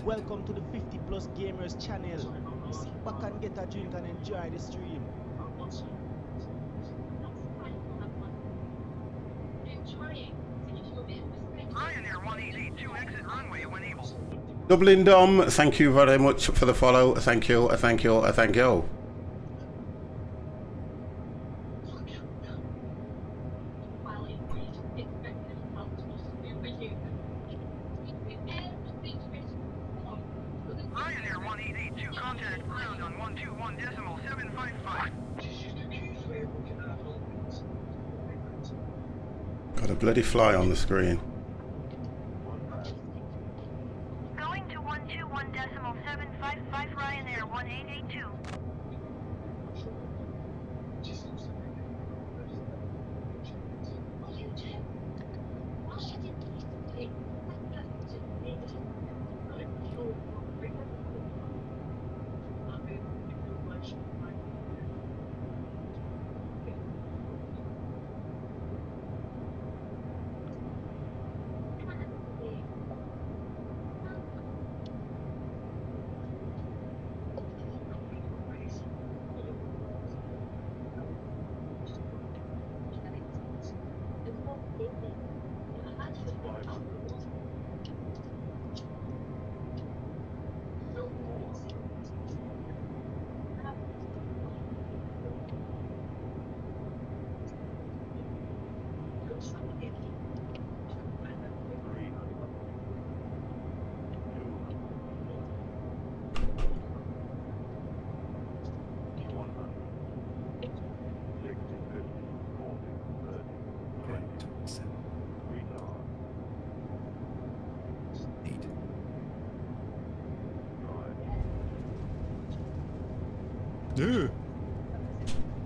Welcome to the 50 Plus Gamers channel. Sit back and get a drink and enjoy the stream. Ryanair 1882, exit runway when able. Dublin Dom, thank you very much for the follow. Thank you, thank you, thank you. Ryanair 1882, contact ground on 121.755. Got a bloody fly on the screen. Going to 121.755 Ryanair 1882.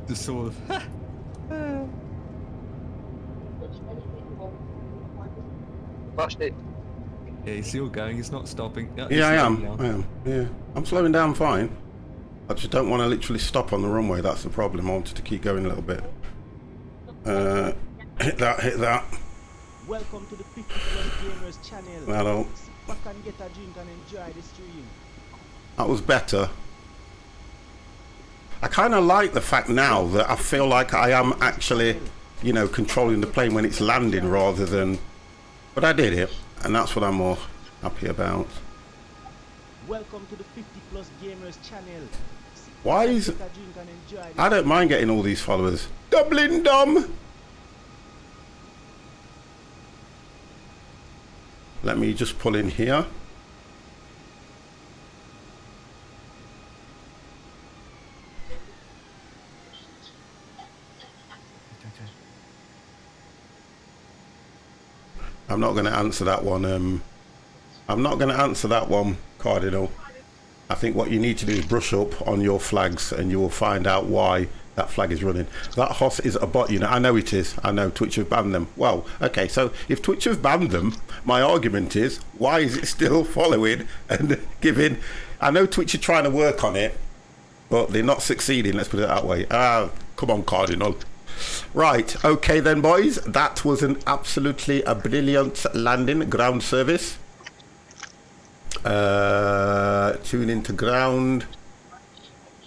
The sort of. Smashed it. Yeah, he's still going. He's not stopping. No, Yeah, I he's am. slowing down. I am. Yeah, I'm slowing down fine. I just don't want to literally stop on the runway. That's the problem. I wanted to keep going a little bit. Hit that, hit that. Welcome to the 50 Plus Gamers channel. Hello. Sit back and get a drink and enjoy the stream. That was better. I kind of like the fact now that I feel like I am actually, you know, controlling the plane when it's landing rather than... But I did it, and that's what I'm more happy about. Welcome to the 50 Plus Gamers channel. Sit back Why and is... get a drink and enjoy the I don't mind getting all these followers. Dublin Dom! Let me just pull in here. I'm not going to answer that one. I'm not going to answer that one, Cardinal. I think what you need to do is brush up on your flags and you will find out why that flag is running. That HOS is a bot unit. I know it is. I know Twitch have banned them. Well, okay, so if Twitch have banned them, my argument is, why is it still following and giving... I know Twitch are trying to work on it, but they're not succeeding, let's put it that way. Come on, Cardinal. Right, okay then, boys. That was an absolutely a brilliant landing, ground service. Tune into ground.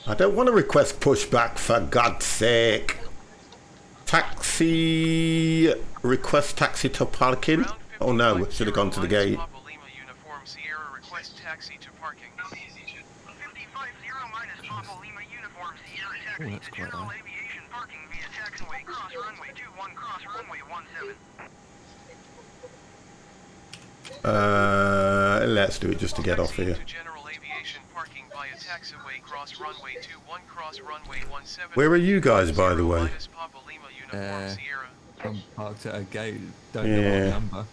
I don't want to request pushback, for God's sake. Taxi, request taxi to parking. Oh no, should have gone to the gate. Papa Lima Uniform Sierra request parking. 550 minus Papa Lima Uniform Sierra taxi that's to quite General high. Aviation parking via taxiway cross runway 21 cross runway 17. Let's do it just to get off here. To General Aviation parking via taxiway cross runway 21 cross runway 17. Where are you guys, by the way? Minus Papa Lima Uniform Sierra. I'm parked at a gate. Don't know what number.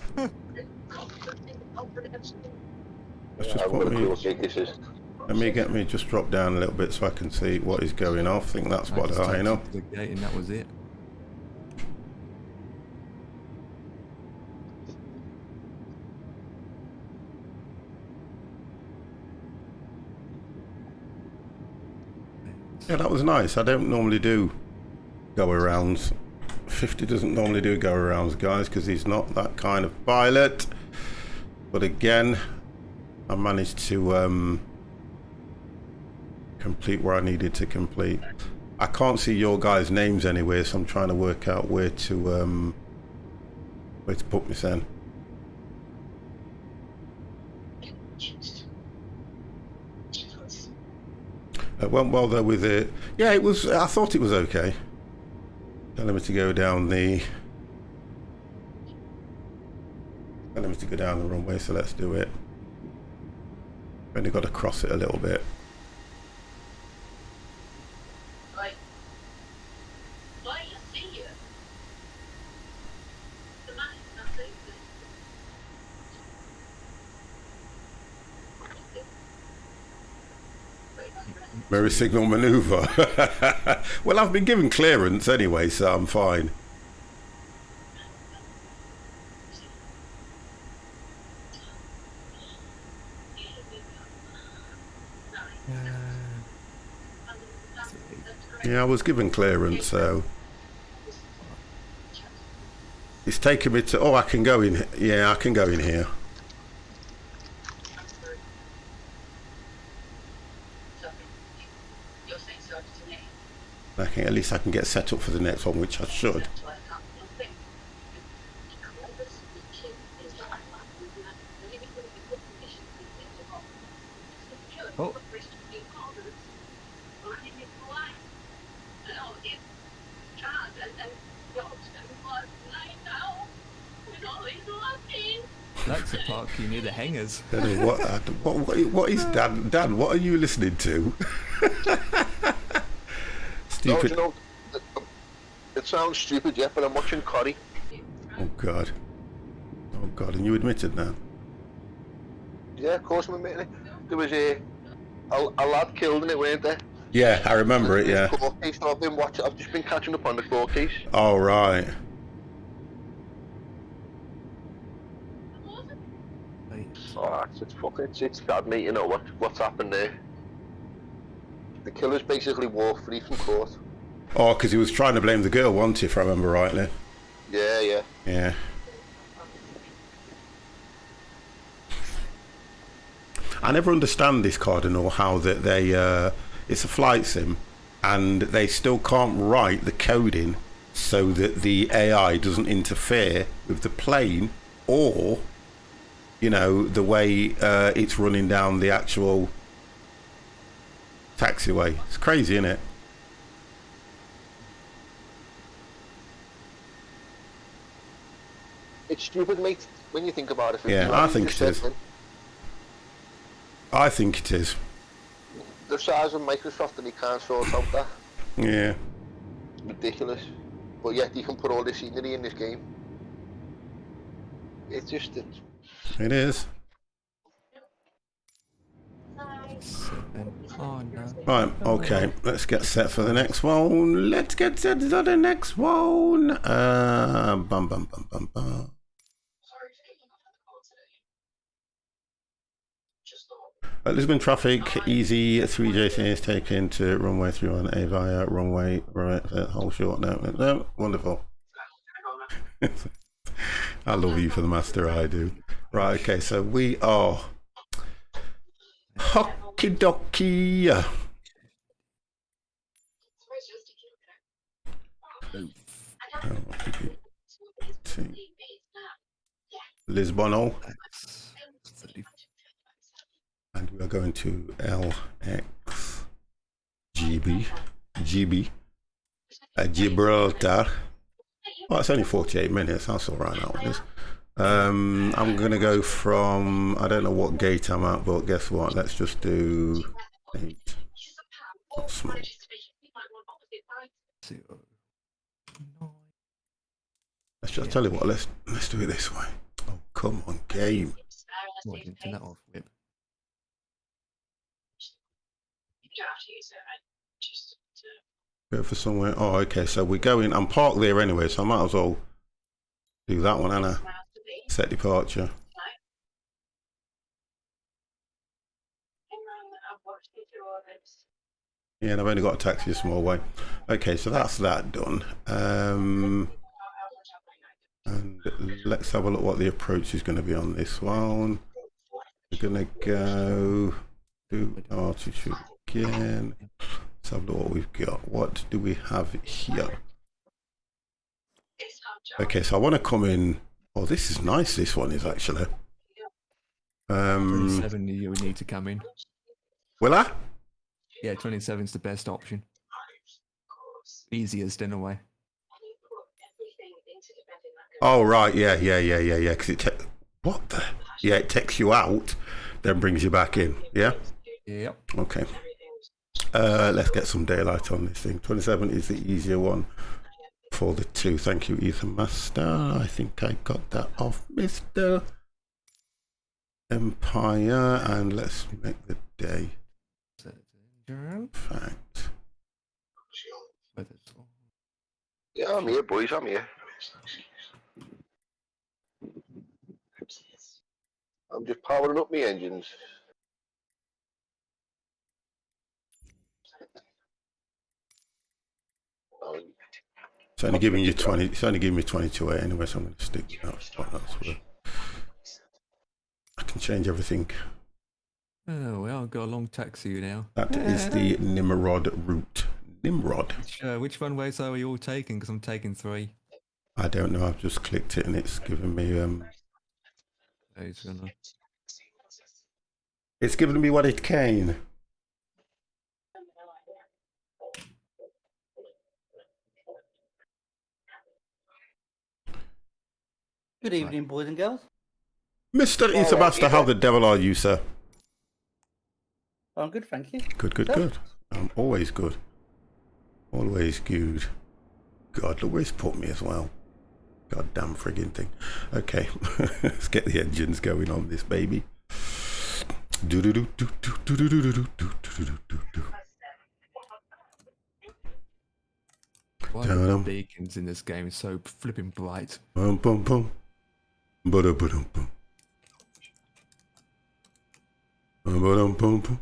Let's just I've put got a me. clue what gate this is. Let me get me just drop down a little bit so I can see what is going on. I think that's what just I know. took the gate and that was it. Yeah, that was nice. I don't normally do go-arounds. 50 doesn't normally do go-arounds, guys, because he's not that kind of pilot. But again, I managed to complete where I needed to complete. I can't see your guys' names anywhere, so I'm trying to work out where to put this in. It went well though with it. Yeah, it was. I thought it was okay. Telling me to go down the. Telling me to go down the runway, so let's do it. Only got to cross it a little bit. Mirror signal maneuver. Well, I've been given clearance anyway, so I'm fine. Yeah, I was given clearance, so it's taken me to. Oh, I can go in. Yeah, I can go in here. Okay, at least I can get set up for the next one, which I should. Oh. That's the park you near the hangars. What is Dan? Dan, what are you listening to? No, Stupid. you know, it sounds stupid, yeah, but I'm watching Corrie. Oh God. Oh God, and you admitted that? Yeah, of course I'm admitting it. There was a lad killed in it, weren't there? Yeah, I remember it, yeah. Court case, so I've just been catching up on the court case. Oh, right. Oh, it's bad, mate, you know what's happened there. The killer's basically walked free from court. Oh, because he was trying to blame the girl, wasn't he, if I remember rightly? Yeah, yeah. Yeah. I never understand this, Cardinal, how that they it's a flight sim and they still can't write the coding so that the AI doesn't interfere with the plane or, you know, the way it's running down the actual taxiway. It's crazy, isn't it? It's stupid, mate, when you think about it. Yeah, I think it is. I think it is. The size of Microsoft and he can't sort out that. Yeah. Ridiculous. But yet you can put all this scenery in this game. It's just... It is. Oh no. Right, okay, let's get set for the next one. Let's get set for the next one. Bum, bum, bum, bum, bum. Lisbon traffic, easy 3JC is taken to runway 31A via runway, hold short, no, wonderful. I love you for the master, I do. Right, okay, so we are hockey docky. Lisbon, and we are going to LX GB Gibraltar. Oh, it's only 48 minutes. That's all right. That one is. I'm gonna go from, I don't know what gate I'm at, but guess what? Let's just do 8. Not small. Let's just tell you what. Let's do it this way. Oh, come on, game. What, internet off, whip? Go for somewhere. Oh, okay. So we're going. I'm parked there anyway, so I might as well do that one, Anna. Set departure. Yeah, and I've only got a taxi a small way. Okay, so that's that done. And let's have a look what the approach is going to be on this one. We're going to go do altitude again. Let's have a look what we've got. What do we have here? Okay, so I want to come in. Oh, this is nice. This one is actually. 27 you would need to come in. Will I? Yeah, 27's the best option. Easiest in a way. Oh right, yeah. Because it what the? Yeah, it takes you out, then brings you back in. Yeah. Yep. Okay. Let's get some daylight on this thing. 27 is the easier one for the 2. Thank you, Ethan Master. I think I got that off Mr. Empire, and let's make the day. Fact. Yeah, I'm here, boys. I'm here. I'm just powering up my engines. It's only giving you 20. It's only giving me 22 anyway, so I'm going to stick with that spot. That's where I can change everything. Oh well, I've got a long taxi now. That is the Nimrod route. Nimrod. Which runways are we all taking? Because I'm taking 3. I don't know. I've just clicked it and it's given me It's given me what it can. Good evening, boys and girls. Mr. Isabasta, how the devil are you, sir? I'm good, thank you. Good. I'm always good. Always good. God, look where he's put me as well. Goddamn frigging thing. Okay, let's get the engines going on this baby. Why are the beacons in this game so flipping bright? Bum bum bum. Ba-dum bum bum. Ba-dum bum bum.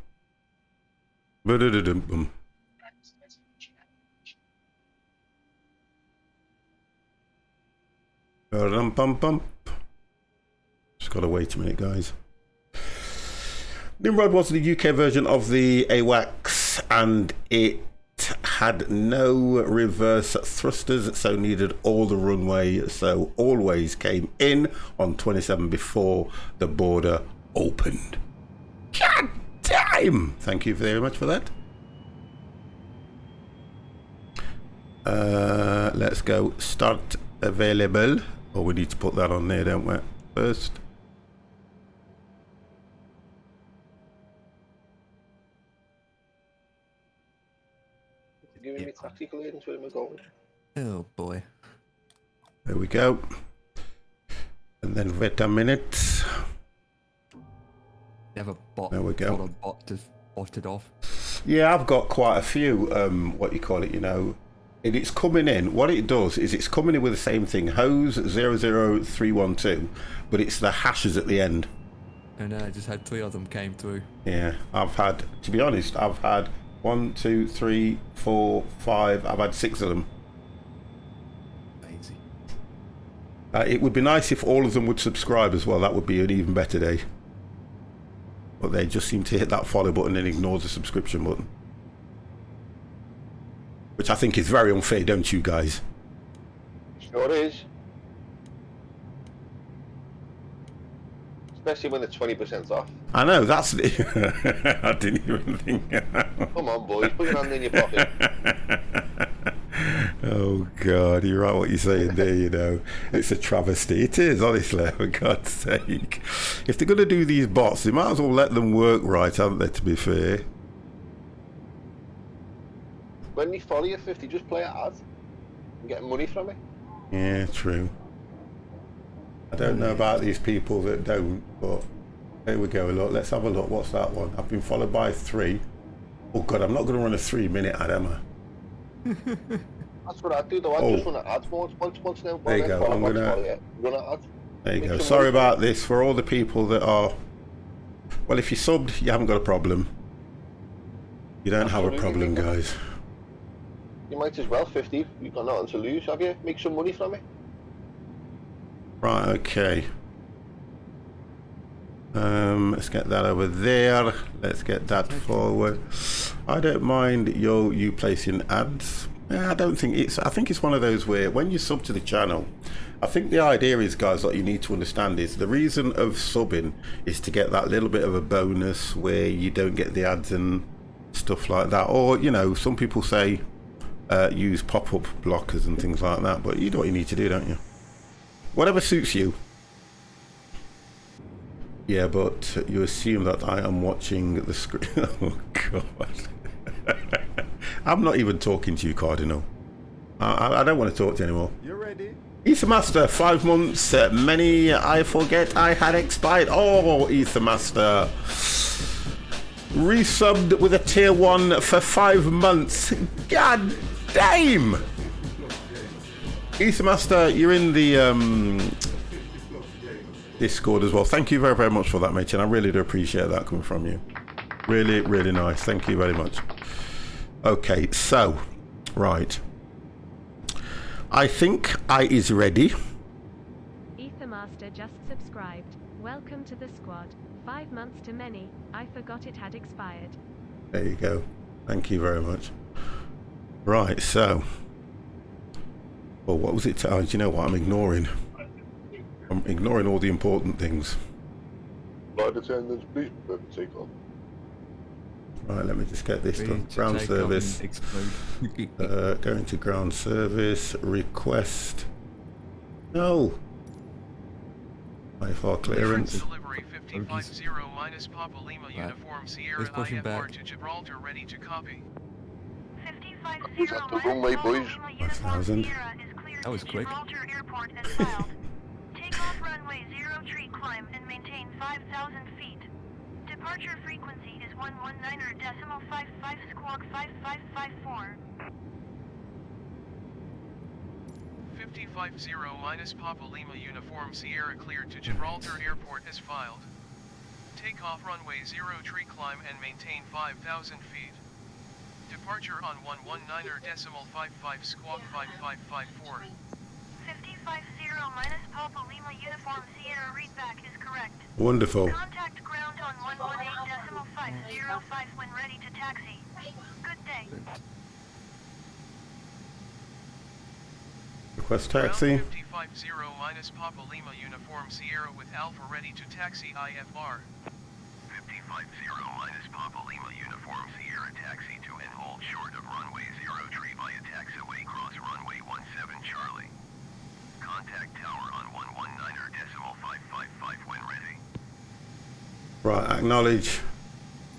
Ba-da-da-dum bum. Ba-dum bum bum. Just gotta wait a minute, guys. Nimrod was the UK version of the AWACS, and it had no reverse thrusters, so needed all the runway, so always came in on 27 before the border opened. God damn! Thank you very much for that. Let's go start available. Oh, we need to put that on there, don't we? First. Giving me tactical aids where am I going? Oh boy. There we go. And then wait a minute. You have a bot. There we go. A bot to bot it off. Yeah, I've got quite a few, what you call it, you know. And it's coming in. What it does is it's coming in with the same thing. Hose 00312, but it's the hashes at the end. And I just had 3 of them came through. Yeah, I've had, to be honest, I've had 1, 2, 3, 4, 5. I've had 6 of them. Amazing. It would be nice if all of them would subscribe as well. That would be an even better day. But they just seem to hit that follow button and ignore the subscription button. Which I think is very unfair, don't you guys? Sure is. Especially when it's 20% off. I know, that's I didn't even think. Come on, boys, put your hand in your pocket. Oh God, you're right what you're saying there, you know. It's a travesty. It is, honestly, for God's sake. If they're going to do these bots, they might as well let them work right, haven't they, to be fair? When you follow your 50, just play an ad and get money from it. Yeah, true. I don't know about these people that don't, but here we go. Look, let's have a look. What's that one? I've been followed by 3. Oh God, I'm not going to run a 3-minute ad, am I? That's what I do though. I just run an ad once now. There you go. I'm going to run an ad. There you go. Sorry about this for all the people that are. Well, if you subbed, you haven't got a problem. You don't have a problem, guys. You might as well 50. You've got nothing to lose, have you? Make some money from it. Right, okay. Let's get that over there. Let's get that forward. I don't mind you placing ads. I don't think it's. I think it's one of those where when you sub to the channel, I think the idea is, guys, what you need to understand is the reason of subbing is to get that little bit of a bonus where you don't get the ads and stuff like that. Or, you know, some people say use pop-up blockers and things like that, but you know what you need to do, don't you? Whatever suits you. Yeah, but you assume that I am watching the screen. Oh God. I'm not even talking to you, Cardinal. I don't want to talk to you anymore. You ready? Ether Master, 5 months. Many I forget I had expired. Oh, Ether Master. Resubbed with a tier 1 for 5 months. God damn! Ether Master, you're in the Discord as well. Thank you very, very much for that, mate, and I really do appreciate that coming from you. Really, really nice. Thank you very much. Okay, so, right. I think I is ready. Ether Master just subscribed. Welcome to the squad. 5 months to many. I forgot it had expired. There you go. Thank you very much. Right, so. Well, what was it? Do you know what I'm ignoring? I'm ignoring all the important things. Flight attendants, please prepare to take off. Right, let me just get this done. Ground service. Going to ground service. Request. No. IFR clearance. Delivery 550 minus Papa Lima Uniform Sierra IFR to Gibraltar, ready to copy. 550 That's the runway, boys. 5,000. That was quick. Gibraltar Airport as filed. Take off runway 03, climb and maintain 5,000 feet. Departure frequency is 119.55 squawk 5554. 550 minus Papa Lima Uniform Sierra cleared to Gibraltar Airport as filed. Take off runway 03, climb and maintain 5,000 feet. Departure on 119.55 squawk 5554. 550 minus Papa Lima Uniform Sierra readback is correct. Wonderful. Contact ground on 118.505 when ready to taxi. Good day. Request taxi. 550 minus Papa Lima Uniform Sierra with Alpha ready to taxi IFR. 550 minus Papa Lima Uniform Sierra taxi to and hold short of runway 03 via taxiway cross runway 17 Charlie. Contact tower on 119.555 when ready. Right, acknowledge.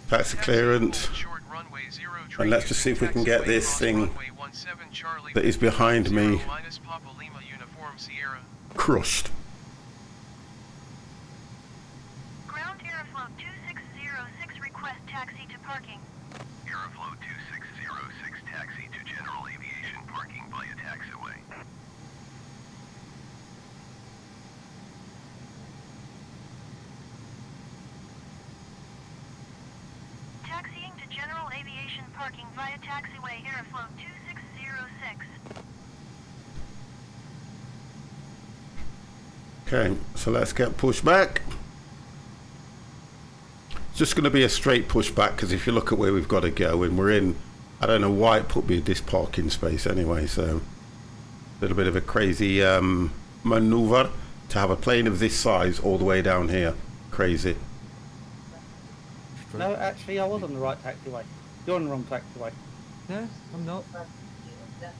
Taxi clearance. And let's just see if we can get this thing that is behind me crushed. Ground Aeroflow 2606 request taxi to parking. Aeroflow 2606 taxi to general aviation parking via taxiway. Taxiing to general aviation parking via taxiway Aeroflow 2606. Okay, so let's get pushed back. It's just going to be a straight push back because if you look at where we've got to go, and we're in, I don't know why it put me in this parking space anyway, so a little bit of a crazy maneuver to have a plane of this size all the way down here. crazy. No, actually, I was on the right taxiway. You're on the wrong taxiway. No, I'm not.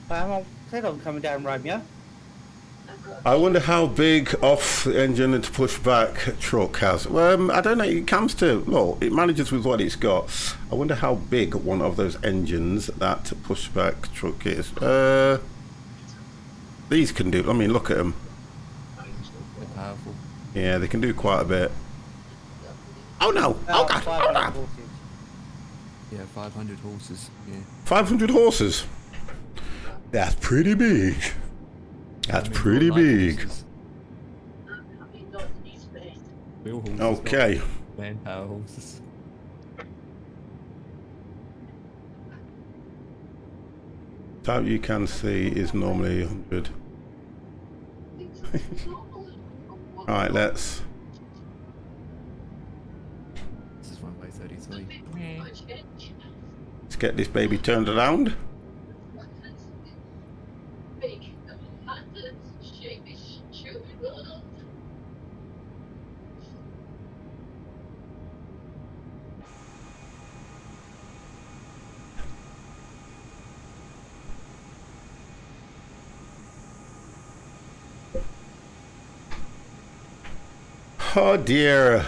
I said I'm coming down Romeo. I wonder how big off the engine and push back truck has. Well, I don't know. It comes to, well, it manages with what it's got. I wonder how big one of those engines that pushback truck is. These can do. I mean, look at them. They're powerful. Yeah, they can do quite a bit. Oh no! Oh god! Oh no! Yeah, 500 horses. Yeah. 500 horses. That's pretty big. That's pretty big. Real horses. Okay. Manpower horses. That you can see is normally 100. Alright, let's. This is runway 33. Let's get this baby turned around. Oh dear.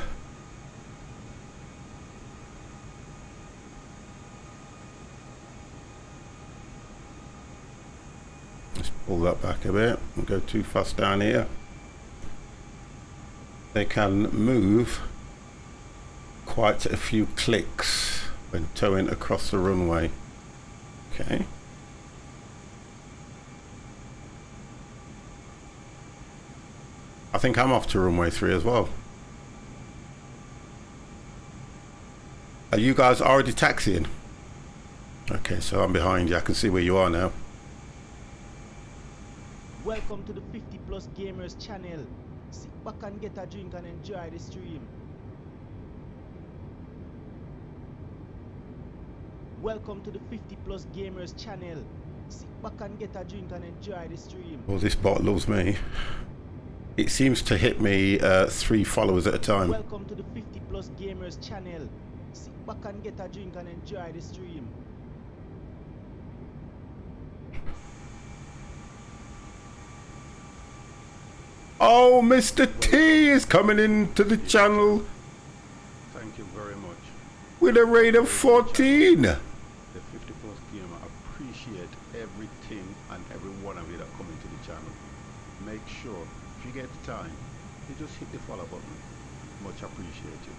Let's pull that back a bit and go too fast down here. They can move quite a few clicks when towing across the runway. Okay. I think I'm off to runway 3 as well. Are you guys already taxiing? Okay, so I'm behind you. I can see where you are now. Welcome to the 50 Plus Gamers channel. Sit back and get a drink and enjoy the stream. Welcome to the 50 Plus Gamers channel. Sit back and get a drink and enjoy the stream. Well, this bot loves me. It seems to hit me 3 followers at a time. Welcome to the 50 Plus Gamers channel. Sit back and get a drink and enjoy the stream. Oh, Mr. T is coming into the channel. Thank you very much. With a rate of 14. The 50 Plus Gamer appreciate everything and every one of you that come into the channel. Make sure, if you get the time, you just hit the follow button. Much appreciated.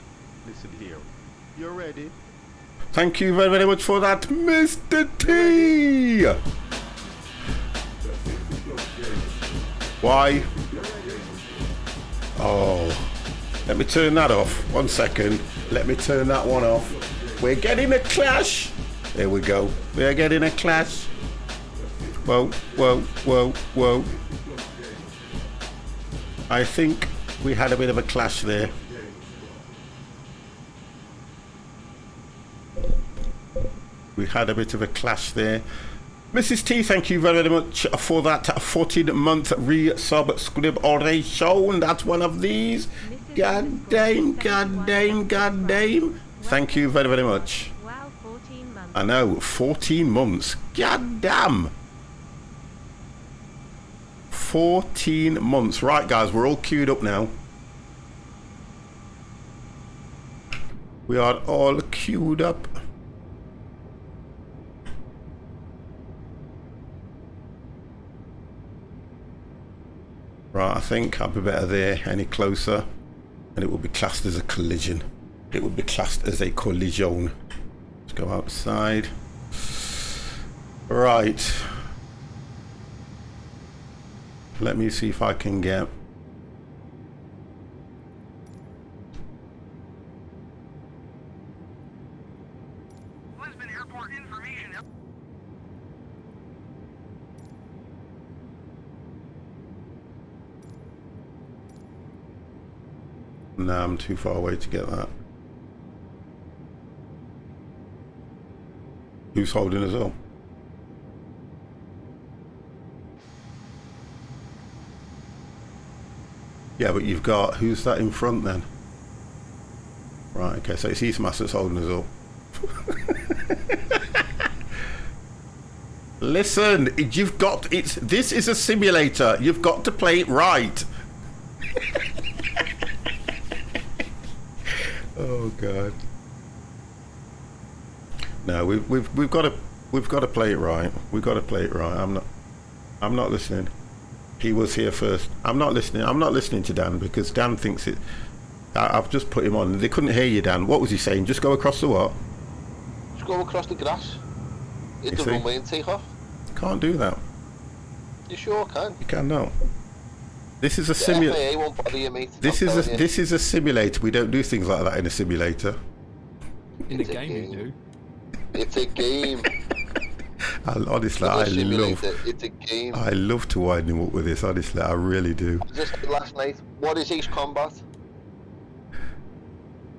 Listen here. You're ready? Thank you very, very much for that, Mr. T. Why? Oh, let me turn that off. 1 second. Let me turn that one off. We're getting a clash. There we go. We're getting a clash. Whoa, whoa, whoa, whoa. I think we had a bit of a clash there. We had a bit of a clash there. Mrs. T, thank you very much for that 14-month resubscription. That's one of these. God damn, god damn, god damn. Thank you very, very much. Wow, 14 months. I know, 14 months. God damn. 14 months. Right, guys, we're all queued up now. We are all queued up. Right, I think I'll be better there. Any closer, and it will be classed as a collision. It will be classed as a collision. Let's go outside. Right. Let me see if I can get... Lisbon Airport information. No, I'm too far away to get that. Who's holding us up? Yeah, but you've got... Who's that in front then? Right, okay, so it's Eastmaster that's holding us up. Listen, you've got this is a simulator. You've got to play it right. Oh god. No, we've got to play it right. We've got to play it right. I'm not listening. He was here first. I'm not listening. I'm not listening to Dan because Dan thinks it. I've just put him on. They couldn't hear you, Dan. What was he saying? Just go across the what? Just go across the grass. Hit the runway and take off. Can't do that. You sure can. You cannot. This is a simulator. won't bother you, mate. This is a simulator. We don't do things like that in a simulator. In a game you do. It's a game. Honestly, It's a game. I love to wind him up with this. Honestly, I really do. Just last night. What is Ace Combat?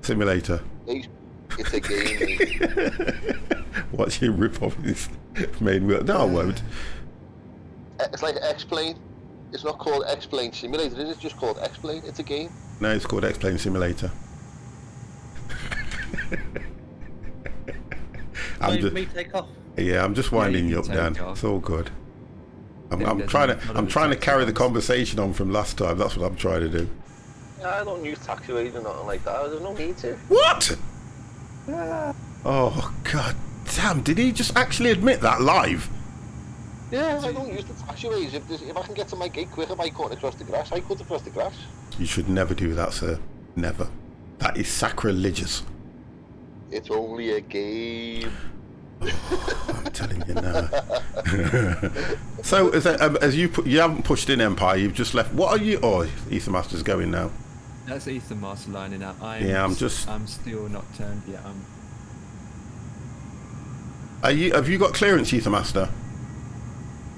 Simulator. It's a game, mate. Watch him rip off his main wheel. No, I won't. It's like X-Plane. It's not called X-Plane Simulator, is it? It's just called X-Plane. It's a game. No, it's called X-Plane Simulator. Me take off. Yeah, I'm just winding you up, Dan. It's all good. I'm trying to carry the conversation on from last time. That's what I'm trying to do. I don't use taxiways or nothing like that. There's no need to. What? Oh god damn! Did he just actually admit that live? Yeah, I don't use the taxiways. If I can get to my gate quicker by cutting across the grass, I cut across the grass. You should never do that, sir. Never. That is sacrilegious. It's only a game. Oh, I'm telling you now. So, as you haven't pushed in Empire, you've just left. What are you? Oh, Ethermaster's going now. That's Ethermaster lining up. I'm still not turned yet. Have you got clearance, Ethermaster?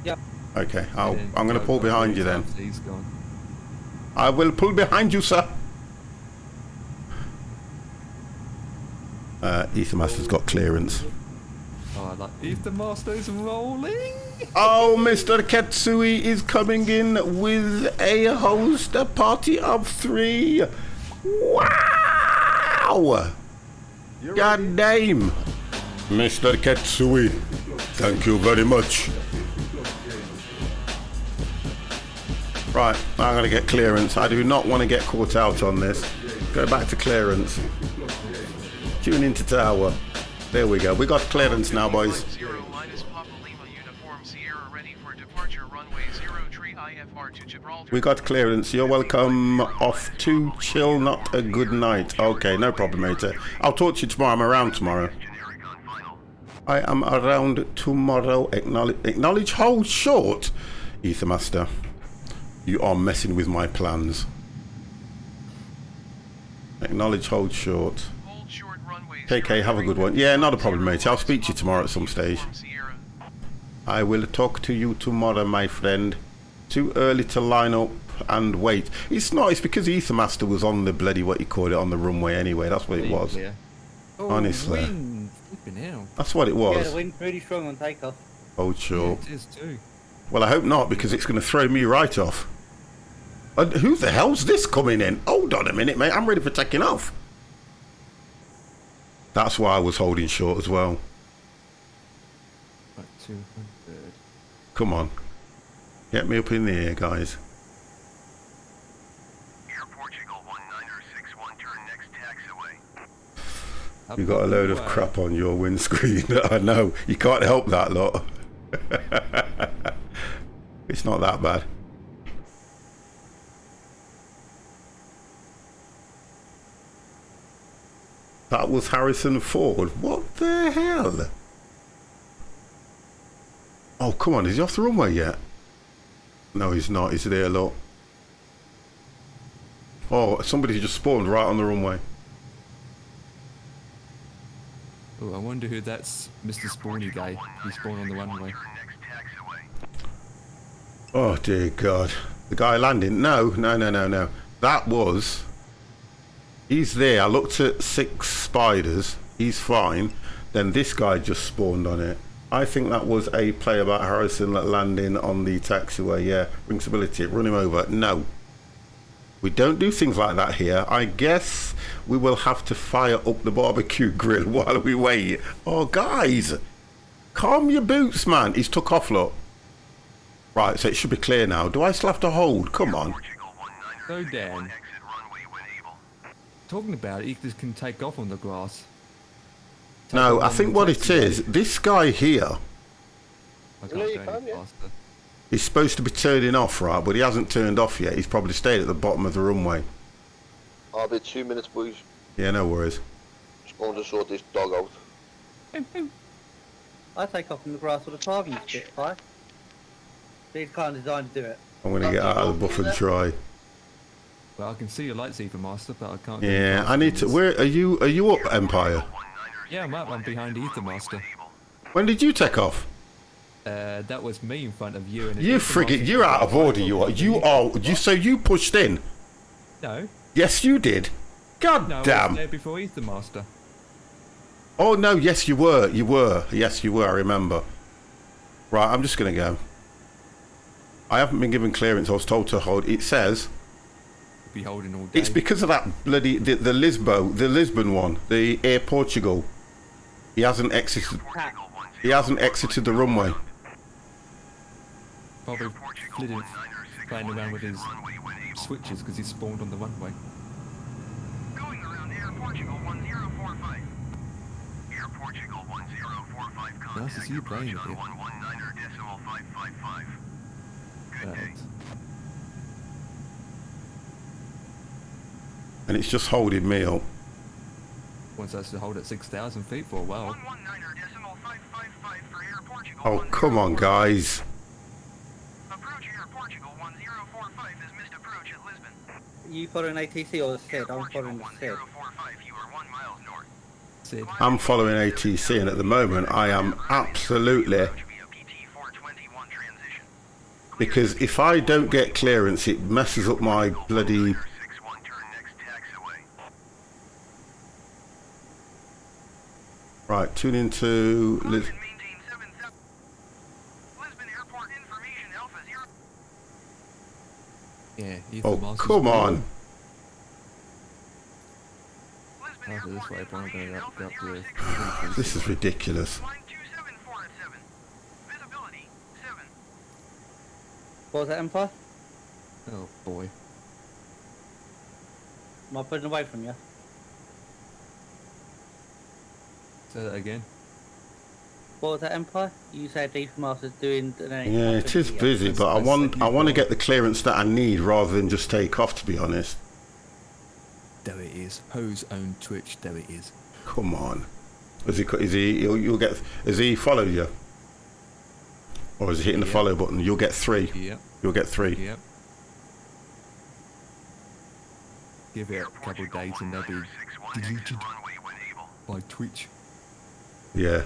Yep. Okay, I'm going to pull behind you then. He's gone. I will pull behind you, sir. Ethermaster's got clearance. Oh, I like Ethermaster's rolling. Oh, Mr. Ketsui is coming in with a party of 3. Wow! God damn! Mr. Ketsui, thank you very much. Right, I'm going to get clearance. I do not want to get caught out on this. Go back to clearance. Tune into tower. There we go. We got clearance now, boys. We got clearance. You're welcome. Off to chill, not a good night. Okay, no problem, mate. I'll talk to you tomorrow. I'm around tomorrow. I am around tomorrow. Acknowledge. Hold short. Ethermaster, you are messing with my plans. Acknowledge. Hold short. KK, have a good one. Yeah, not a problem, mate. I'll speak to you tomorrow at some stage. I will talk to you tomorrow, my friend. Too early to line up and wait. It's not. It's because Ethermaster was on the bloody, what you call it, on the runway anyway. That's what it was. Oh, honestly. Wind. That's what it was. Yeah, the wind's really strong on takeoff. Oh, sure. Yeah, it is too. Well, I hope not, because it's going to throw me right off. And who the hell's this coming in? Hold on a minute, mate. I'm ready for taking off. That's why I was holding short as well. Right, 200. Come on. Get me up in the air, guys. Air Portugal 1961, turn next taxiway. You got a load of crap on your windscreen. I know. You can't help that lot. It's not that bad. That was Harrison Ford. What the hell? Oh, come on. Is he off the runway yet? No, he's not. He's there, look. Oh, somebody just spawned right on the runway. Oh, I wonder who that's. Mr. Spawny guy. He spawned on the runway. Oh, dear God. The guy landing? No. That was... He's there. I looked at 6 spiders. He's fine. Then this guy just spawned on it. I think that was a play about Harrison landing on the taxiway. Yeah, Ring Stability. Run him over. No. We don't do things like that here. I guess we will have to fire up the barbecue grill while we wait. Oh, guys, calm your boots, man. He's took off, look. Right, so it should be clear now. Do I still have to hold? Come on. So Dan, talking about it, you just can take off on the grass. No, I think what it is, this guy here, I can't go any faster. he's supposed to be turning off, right? But he hasn't turned off yet. He's probably stayed at the bottom of the runway. I'll be 2 minutes, boys. Yeah, no worries. Just going to sort this dog out. I take off from the grass with a target spitfire. These kind of designed to do it. I'm going to get out of the buff and try. Well, I can see your lightsaber, Master, but I can't. Yeah, I need to. Where are you? Are you up, Empire? Yeah, I'm up. I'm behind Ether, Master. When did you take off? That was me in front of you. And You frigate! You're out of order. You are. You are. You. So you pushed in. No. Yes, you did. God No, I damn. was there before Ether, Master. Oh no! Yes, you were. You were. Yes, you were. I remember. Right. I'm just gonna go. I haven't been given clearance. I was told to hold. It says. Be holding all day. It's because of that bloody the Lisbon one, the Air Portugal. He hasn't exited. He hasn't exited the runway. Probably flitting, playing around with his switches because he spawned on the runway. Going around Air Portugal 1045. Air Portugal 1045 contact. Nice to see you playing with it. 119.555. Good day. And it's just holding me up. Wants us to hold at 6,000 feet for a while. 119.555 for Air Portugal. Oh come on, guys! Approach Air Portugal 1045 is missed approach at Lisbon. You following ATC or the SID? I'm following the SID. 1045, you are 1 mile north. Sid. I'm following ATC, and at the moment I am absolutely. Because if I don't get clearance, it messes up my bloody. Right, tune into. Lisbon Airport information Alpha 0. Yeah, Ether, Oh Master's come cool. on! After this way, I'm going up to This is ridiculous. Line 274 at 7. Visibility 7. What was that, Empire? Oh boy. Am I putting away from you? Say that again. What was that, Empire? You said Ether Master's doing... Yeah, it is busy, but I want to get the clearance that I need rather than just take off. To be honest. There it is. Ho's own Twitch. There it is. Come on. Is he? You'll get. Has he followed you? Or is he hitting the follow button? You'll get 3. Yep. You'll get 3. Yep. Give it a couple of days and they'll be deleted by Twitch. Yeah.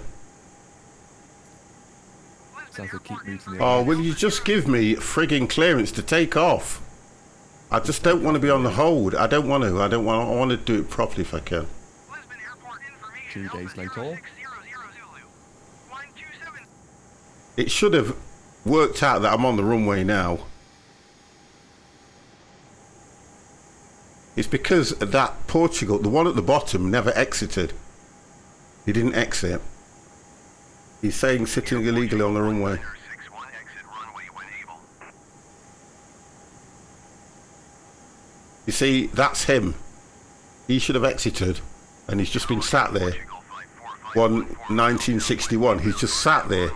So I have to keep meeting Oh, will you just give me frigging clearance to take off? I just don't want to be on the hold. I don't want to. I want to do it properly if I can. 2 days later. It should have worked out that I'm on the runway now. It's because that Portugal, the one at the bottom, never exited. He didn't exit. He's saying sitting illegally on the runway. You see, that's him. He should have exited, and he's just been sat there. 1961. He's just sat there.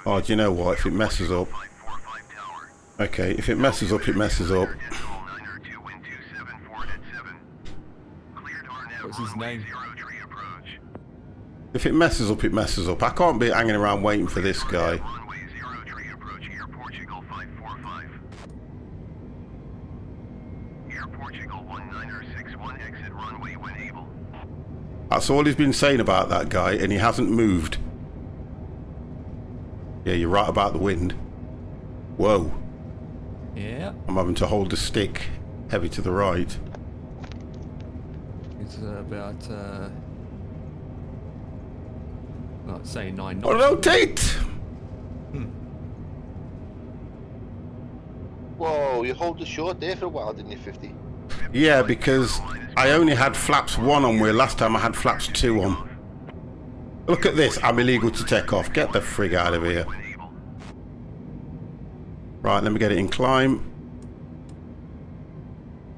Oh, do you know what? If it messes up. Okay, if it messes up, it messes up. What's his name? If it messes up, it messes up. I can't be hanging around waiting for this guy. That's all he's been saying about that guy, and he hasn't moved. Yeah, you're right about the wind. Whoa. Yeah. I'm having to hold the stick heavy to the right. It's about, well, say 9 knots. Oh, rotate! Whoa, you hold the short there for a while, didn't you, 50? Yeah, because I only had flaps 1 on, where last time I had flaps 2 on. Look at this, I'm illegal to take off. Get the frig out of here. Right, let me get it in climb.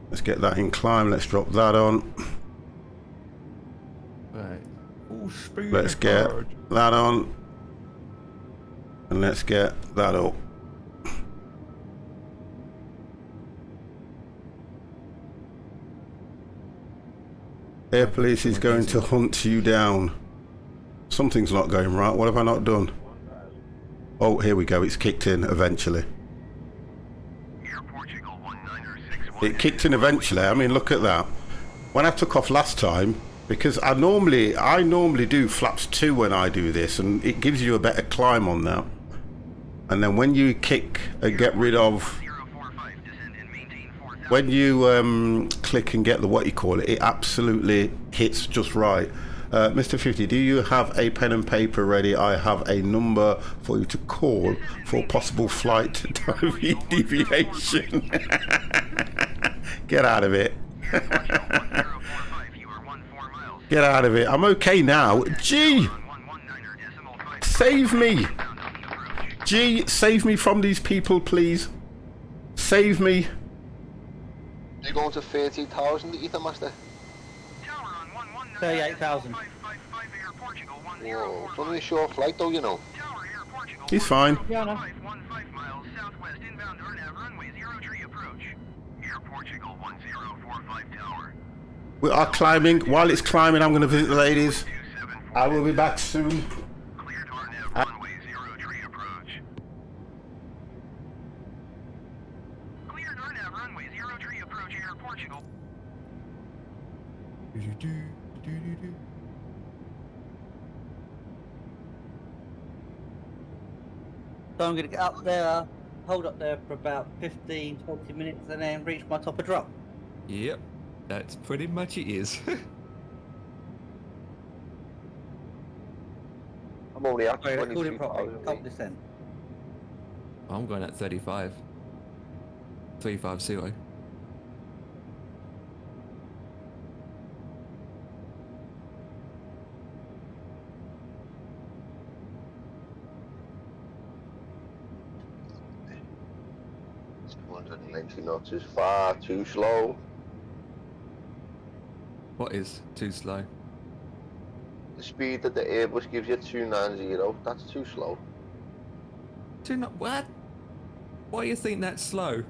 Let's get that in climb, let's drop that on. Right. All speed Let's get ahead. that on. And let's get that up. Air police is going to hunt you down. Something's not going right. What have I not done? Oh, here we go. It's kicked in eventually. It kicked in eventually. I mean, look at that. When I took off last time, because I normally do flaps 2 when I do this, and it gives you a better climb on that. And then when you kick and get rid of, when you click and get the what you call it, it absolutely hits just right. Mr. 50, do you have a pen and paper ready? I have a number for you to call for possible flight deviation. Get out of it. Get out of it. I'm okay now. Gee! Save me! Gee, save me from these people, please. Save me. You're going to 30,000, Ethan Master? 38,000. Whoa, it's only a short flight though, you know. He's fine. Yeah, I know. We are climbing. While it's climbing, I'm going to visit the ladies. I will be back soon. So I'm going to get up there, hold up there for about 15, 20 minutes and then reach my top of drop. Yep, that's pretty much it is. I'm only at Sorry, let's call it properly. 23,000. Top descent. I'm going at 35. 350. Knots is far too slow. What is too slow? The speed that the Airbus gives you, 290, that's too slow. What? Why do you think that's slow?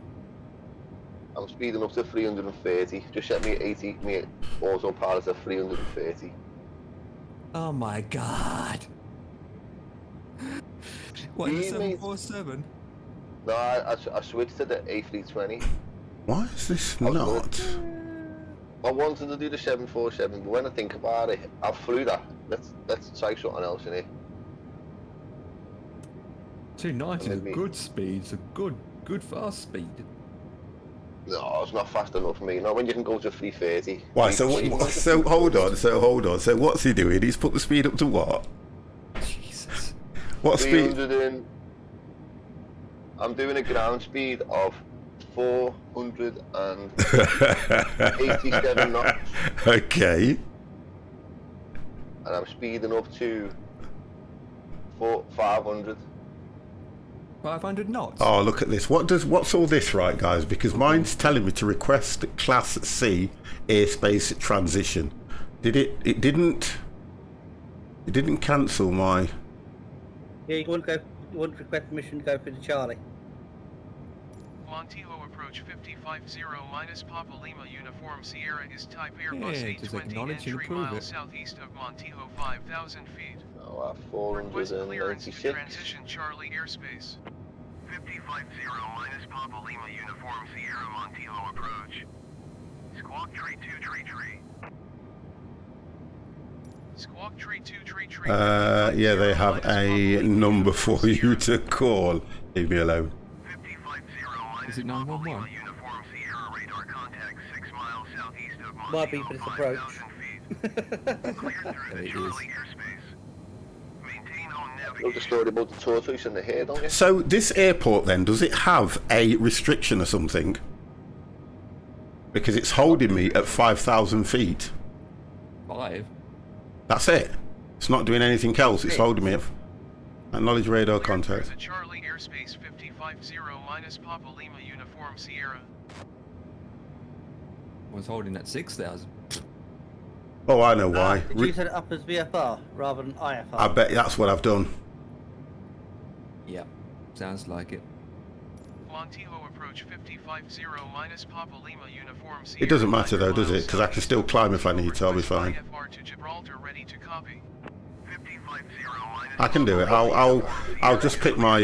I'm speeding up to 330. Just set me at 80. Me autopilot at 330. Oh my god. What, the 747? No, I switched to the A320. Why is this not? I wanted to do the 747, but when I think about it, I flew that. Let's try something else in here. 290 is a good speed. It's a good fast speed. No, it's not fast enough for me. Not when you can go to 330. Why? So hold on. So what's he doing? He's put the speed up to what? Jesus. What speed? I'm doing a ground speed of 487 knots. Okay. And I'm speeding up to 500. 500 knots? Oh, look at this. What's all this, right, guys? Because mine's telling me to request Class C airspace transition. It didn't cancel my... Yeah, you want to request permission to go for the Charlie. Montijo approach 550 minus Papa Lima Uniform Sierra is type Airbus Yeah, just 820 acknowledge and 3 approve miles it. southeast of Montijo 5,000 feet. Oh, Request clearance to 496. transition Charlie airspace. 550 minus Papa Lima Uniform Sierra Montijo approach. Squawk tree 2 tree tree. Squawk tree 2 tree tree. Yeah, they have a number for you to call. Leave me alone. Is it 911? Uniform Sierra radar contact 6 miles southeast of Montijo. Might be for this approach. Cleared through the It is. Charlie airspace. Maintain on net know the story about the tortoise and the hare, don't you? So this airport then, does it have a restriction or something? Because it's holding me at 5,000 feet. 5? That's it. It's not doing anything else. It's holding me at acknowledge radar contact. Charlie airspace 550 minus Papa Lima uniform Sierra. I was holding at 6,000. Oh, I know why. Did you set it up as VFR rather than IFR? I bet that's what I've done. Yeah, sounds like it. Montijo approach 550 minus Papa Lima uniform Sierra. It doesn't matter though, does it? Because I can still climb if I need to. I'll be fine. IFR to Gibraltar ready to copy. I can do it. I'll just pick my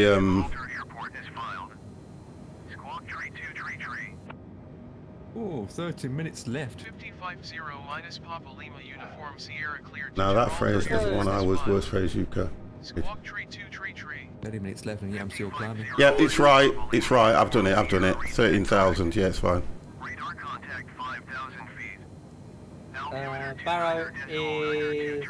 Oh, 30 minutes left. 550 minus Papa Lima uniform Sierra clear to Now that Gibraltar phrase is the one I was worst phrase you got. Squawk tree 2 tree tree. 30 minutes left and yeah, I'm still climbing. Yeah, it's right. It's right. I've done it. 13,000. Yeah, it's fine. Radar contact 5,000 feet. Barrow is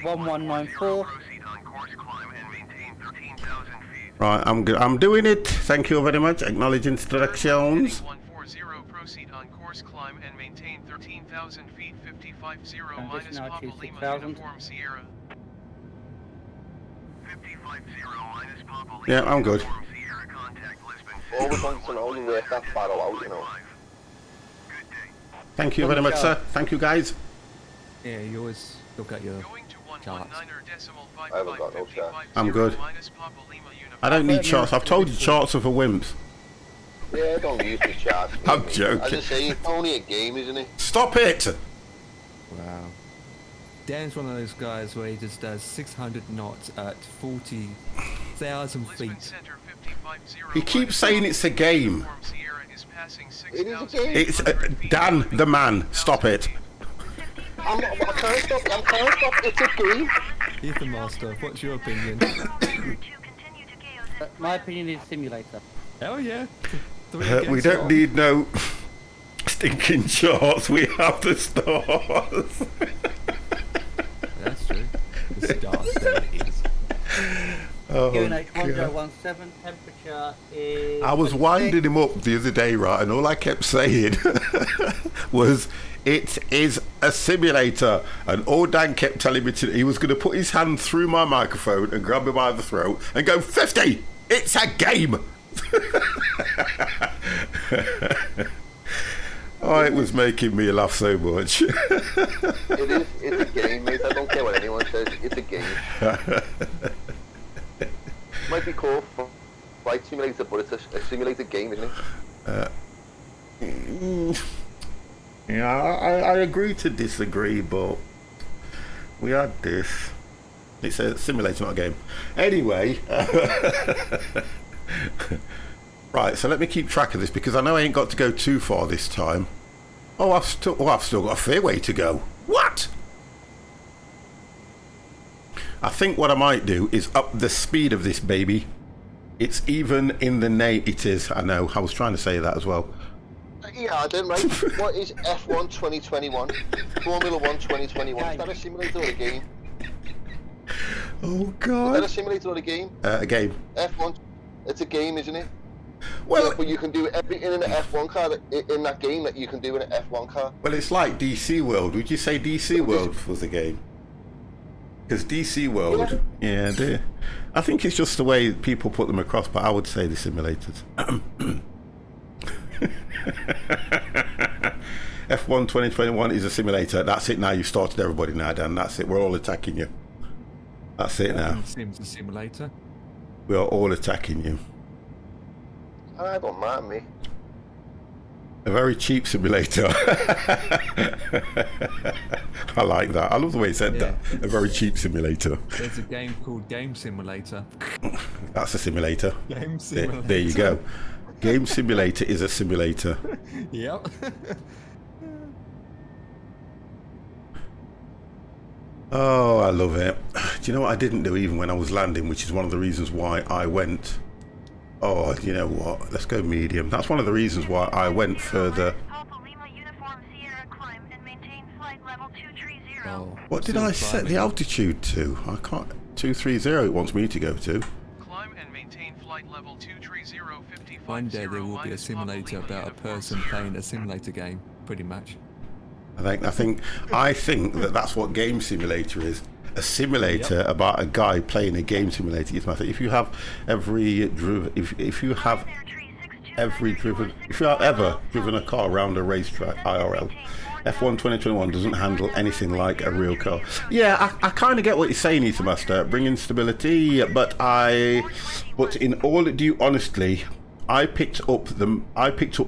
1194. Proceed on course climb and maintain 13,000 feet. Right, I'm good. I'm doing it. Thank you very much. Acknowledge instructions. 140 proceed on course climb and maintain 13,000 feet 550 And this minus now Papa to Lima 6,000. uniform Sierra. 550 minus Papa Lima Yeah, I'm good. uniform Sierra contact Lisbon. Always wants to know you work that far out, you know. Good day. Thank you very much, sir. Thank you, guys. Yeah, you always look at your Going to charts. 119.55 I haven't got no chart. I'm good. minus Papa Lima uniform. I don't need charts. I've told you charts are for wimps. Yeah, don't use the charts. I'm joking. As I say, it's only a game, isn't it? Stop it! Wow. Dan's one of those guys where he just does 600 knots at 40,000 Lisbon feet. Center 550 He keeps saying it's a game. uniform Sierra is passing It is a 6,000 game. It's Dan the man. Stop it. I can't stop. It's a game. Ethan Master, what's your opinion? My opinion is simulator. Hell yeah. We don't need no stinking charts. We have the stars. That's true. The stars, there it is. Oh, UNH God. 1017, temperature is... I was winding him up the other day, right, and all I kept saying was, it is a simulator. And all Dan kept telling me he was going to put his hand through my microphone and grab me by the throat and go, 50! It's a game! Oh, it was making me laugh so much. It's a game, mate. I don't care what anyone says. It's a game. Might be called Flight Simulator, but it's a simulated game, isn't it? Yeah, I agree to disagree, but we had this. It's a simulator, not a game. Anyway, right. So let me keep track of this because I know I ain't got to go too far this time. Oh, I've still got a fair way to go. What? I think what I might do is up the speed of this baby. It's even in the name. It is. I know. I was trying to say that as well. Yeah, I did, right. What is F1 2021? Formula 1 2021? Is that a simulator or a game? Oh Is God. that a simulator or a game? A game. F1, it's a game, isn't it? Well, Yeah, but you can do everything in an F1 car in that game that you can do in an F1 car. well, it's like DC World. Would you say DC World was a game? Because DC World, yeah, I think it's just the way people put them across, but I would say the simulators. F1 2021 is a simulator. That's it now. You've started everybody now, Dan. That's it. We're all attacking you. That's it now. Seems a simulator. We are all attacking you. I don't mind me. A very cheap simulator. I like that. I love the way he said that. A very cheap simulator. There's a game called Game Simulator. That's a simulator. Game Simulator. There you go. Game Simulator is a simulator. Yep. Oh, I love it. Do you know what I didn't do even when I was landing, which is one of the reasons why I went... Oh, you know what? Let's go medium. That's one of the reasons why I went further. Papa Lima uniform Sierra climb and maintain flight level 230. Oh, What did still I set climbing. the altitude to? I can't... 230 it wants me to go to. Climb and maintain flight level 230 One day there will be a simulator about a person playing a simulator game, pretty much. I think that's what Game Simulator is. A simulator about a guy playing a game simulator. If you have ever driven a car around a racetrack IRL, F1 2021 doesn't handle anything like a real car. Yeah, I kind of get what you're saying, Ether Master, bringing stability, but in all due honesty, I picked up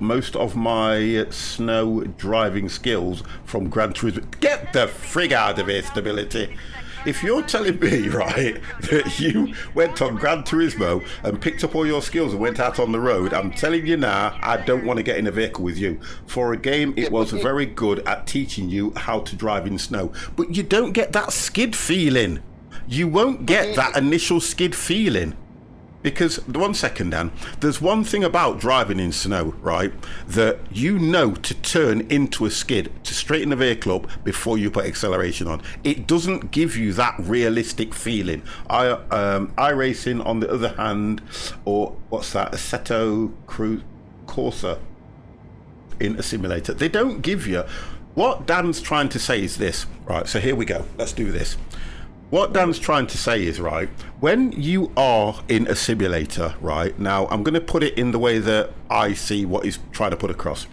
most of my snow driving skills from Gran Turismo. Get the frig out of here, stability. If you're telling me, right, that you went on Gran Turismo and picked up all your skills and went out on the road, I'm telling you now, I don't want to get in a vehicle with you. For a game, it was very good at teaching you how to drive in snow. But you don't get that skid feeling. You won't get that initial skid feeling. Because, one second, Dan, there's one thing about driving in snow, right, that you know to turn into a skid, to straighten the vehicle up before you put acceleration on. It doesn't give you that realistic feeling. iRacing, on the other hand, or what's that, Assetto Corsa in a simulator, they don't give you... What Dan's trying to say is this, right, so here we go, let's do this. What Dan's trying to say is, right, when you are in a simulator, right, now I'm going to put it in the way that I see what he's trying to put across.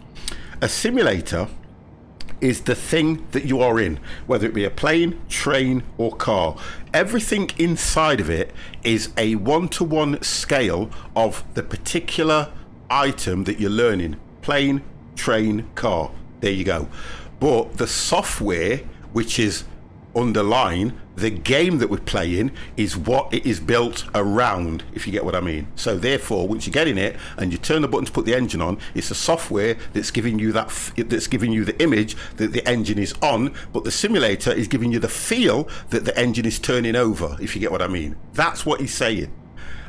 A simulator is the thing that you are in, whether it be a plane, train or car. Everything inside of it is a one-to-one scale of the particular item that you're learning. Plane, train, car. There you go. But the software, which is underlying the game that we're playing, is what it is built around, if you get what I mean. So therefore, once you get in it and you turn the button to put the engine on, it's the software that's giving you that's giving you the image that the engine is on, but the simulator is giving you the feel that the engine is turning over, if you get what I mean. That's what he's saying.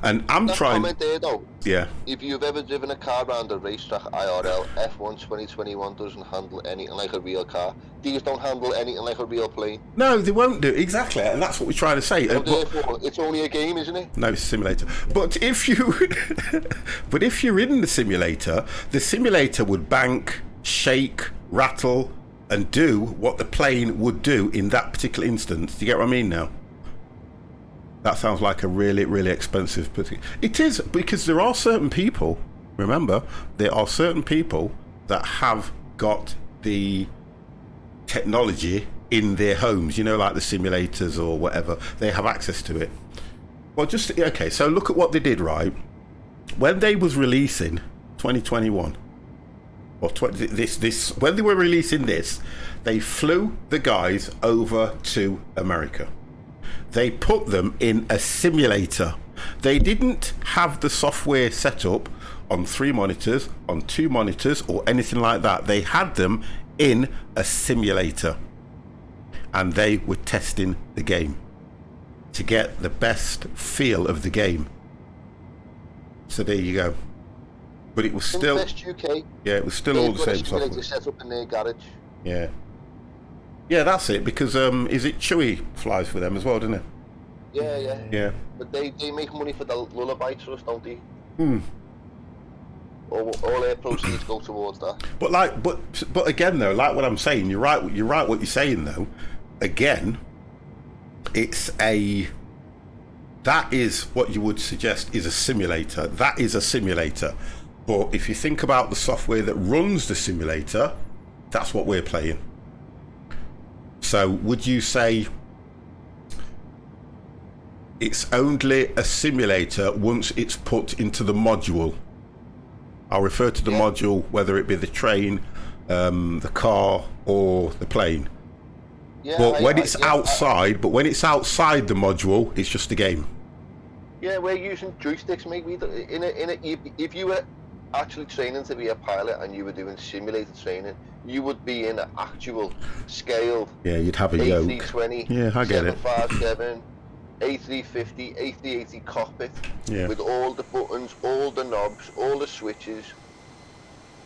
And I'm trying... Comment there, though. Yeah. If you've ever driven a car around a racetrack IRL, F1 2021 doesn't handle anything like a real car. These don't handle anything like a real plane. No, they won't do. Exactly, and that's what we're trying to say. So therefore, it's only a game, isn't it? No, it's a simulator. But if you're in the simulator would bank, shake, rattle, and do what the plane would do in that particular instance. Do you get what I mean now? That sounds like a really, really expensive... It is, because there are certain people, remember, there are certain people that have got the technology in their homes, you know, like the simulators or whatever. They have access to it. Well, okay, so look at what they did, right? When they was releasing 2021, or when they were releasing this, they flew the guys over to America. They put them in a simulator. They didn't have the software set up on 3 monitors, on 2 monitors, or anything like that. They had them in a simulator. And they were testing the game to get the best feel of the game. So there you go. But it was still... Best UK. Yeah, it was still all the same software. Set up in their garage. Yeah. Yeah, that's it, because is it Chewy flies for them as well, doesn't it? Yeah. But they make money for the Lullaby Trust, don't they? All their proceeds go towards that. But again though, like what I'm saying, you're right what you're saying though. Again, that is what you would suggest is a simulator. That is a simulator. But if you think about the software that runs the simulator, that's what we're playing. So would you say it's only a simulator once it's put into the module? I'll refer to the module, whether it be the train, the car, or the plane. Yeah, but when it's outside the module, it's just a game. Yeah, we're using joysticks, mate. If you were actually training to be a pilot and you were doing simulator training, you would be in an actual scaled. Yeah, you'd have a yoke. A320, yeah, I get 757, A350, A380 cockpit, with all the buttons, all the knobs, all the switches.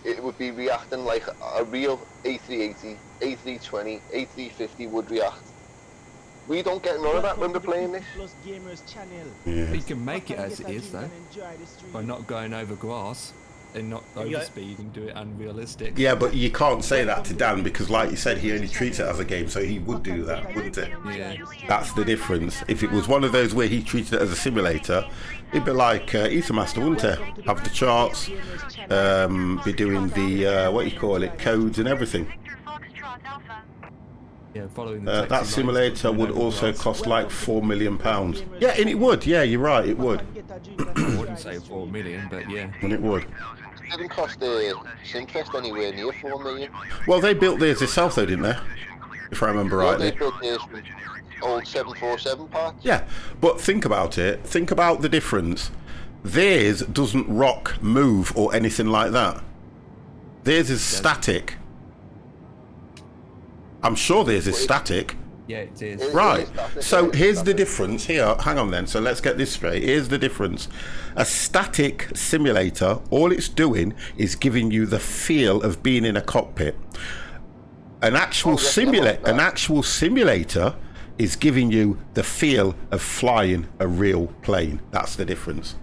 It would be reacting like a real A380, A320, A350 would react. We don't get none of that when we're playing this. Plus Gamers channel. Yeah. You can make it as it is, though, Enjoy the stream. by not going over grass and not overspeeding, do it unrealistic. Yeah, but you can't say that to Dan because, like you said, he only treats it as a game, so he would do that, wouldn't it? Yeah. That's the difference. If it was one of those where he treated it as a simulator, it'd be like Ether Master, wouldn't it? Have the charts, be doing the, what you call it, codes and everything. Yeah, following the That simulator would also cost like £4 million. Yeah, and it would. Yeah, you're right, it would. I wouldn't say 4 million, but yeah. And it would. It didn't cost Simfest anywhere near 4 million. Well, they built theirs themselves, though, didn't they? If I remember Well, rightly. they built theirs from old 747 parts. Yeah, but think about it. Think about the difference. Theirs doesn't rock, move, or anything like that. Theirs is static. I'm sure theirs is static. Yeah, it is. Right. So here's the difference here. Hang on then. So let's get this straight. Here's the difference. A static simulator, all it's doing is giving you the feel of being in a cockpit. An actual simulator is giving you the feel of flying a real plane. That's the difference.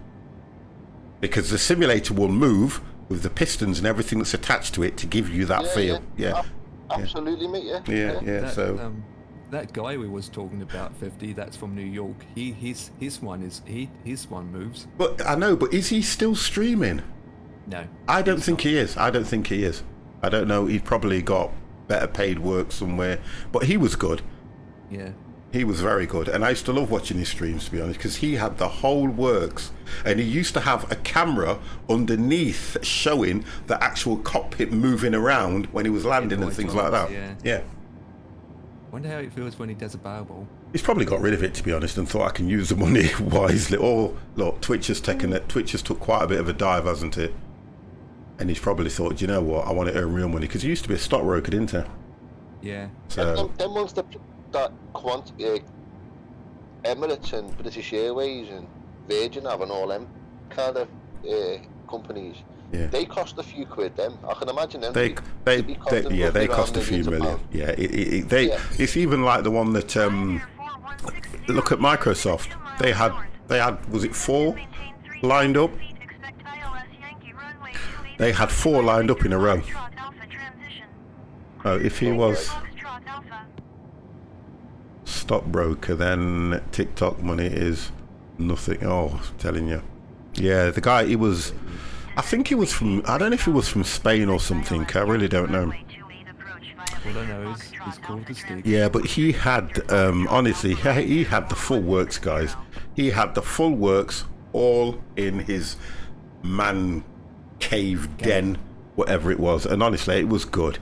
Because the simulator will move with the pistons and everything that's attached to it to give you that feel. Yeah. Absolutely, mate. Yeah. That, So that guy we was talking about, 50, that's from New York. His one moves. but I know, but is he still streaming? No. I don't think he is. I don't know. He's probably got better paid work somewhere. But he was good. Yeah. He was very good. And I used to love watching his streams, to be honest, because he had the whole works. And he used to have a camera underneath showing the actual cockpit moving around when he was landing and things like that. Yeah. Wonder how it feels when he does a barrel ball. He's probably got rid of it, to be honest, and thought I can use the money wisely. Oh, look, Twitch has took quite a bit of a dive, hasn't it? And he's probably thought, do you know what, I want to earn real money, because he used to be a stockbroker, didn't he? Yeah. So Them ones that Emirates and British Airways and Virgin have and all them kind of companies. Yeah. They cost a few quid. Them, I can imagine them. They cost a few million. Yeah, it's even like the one that look at Microsoft. They had was it 4 lined up? They had 4 lined up in a row. Oh, if he was stockbroker, then TikTok money is nothing. Oh, I'm telling you. Yeah, the guy, I think he was from, I don't know if he was from Spain or something. I really don't know. All I know is he's called the Steve. Yeah, but he had, honestly, he had the full works, guys. He had the full works all in his man cave den, whatever it was. And honestly, it was good.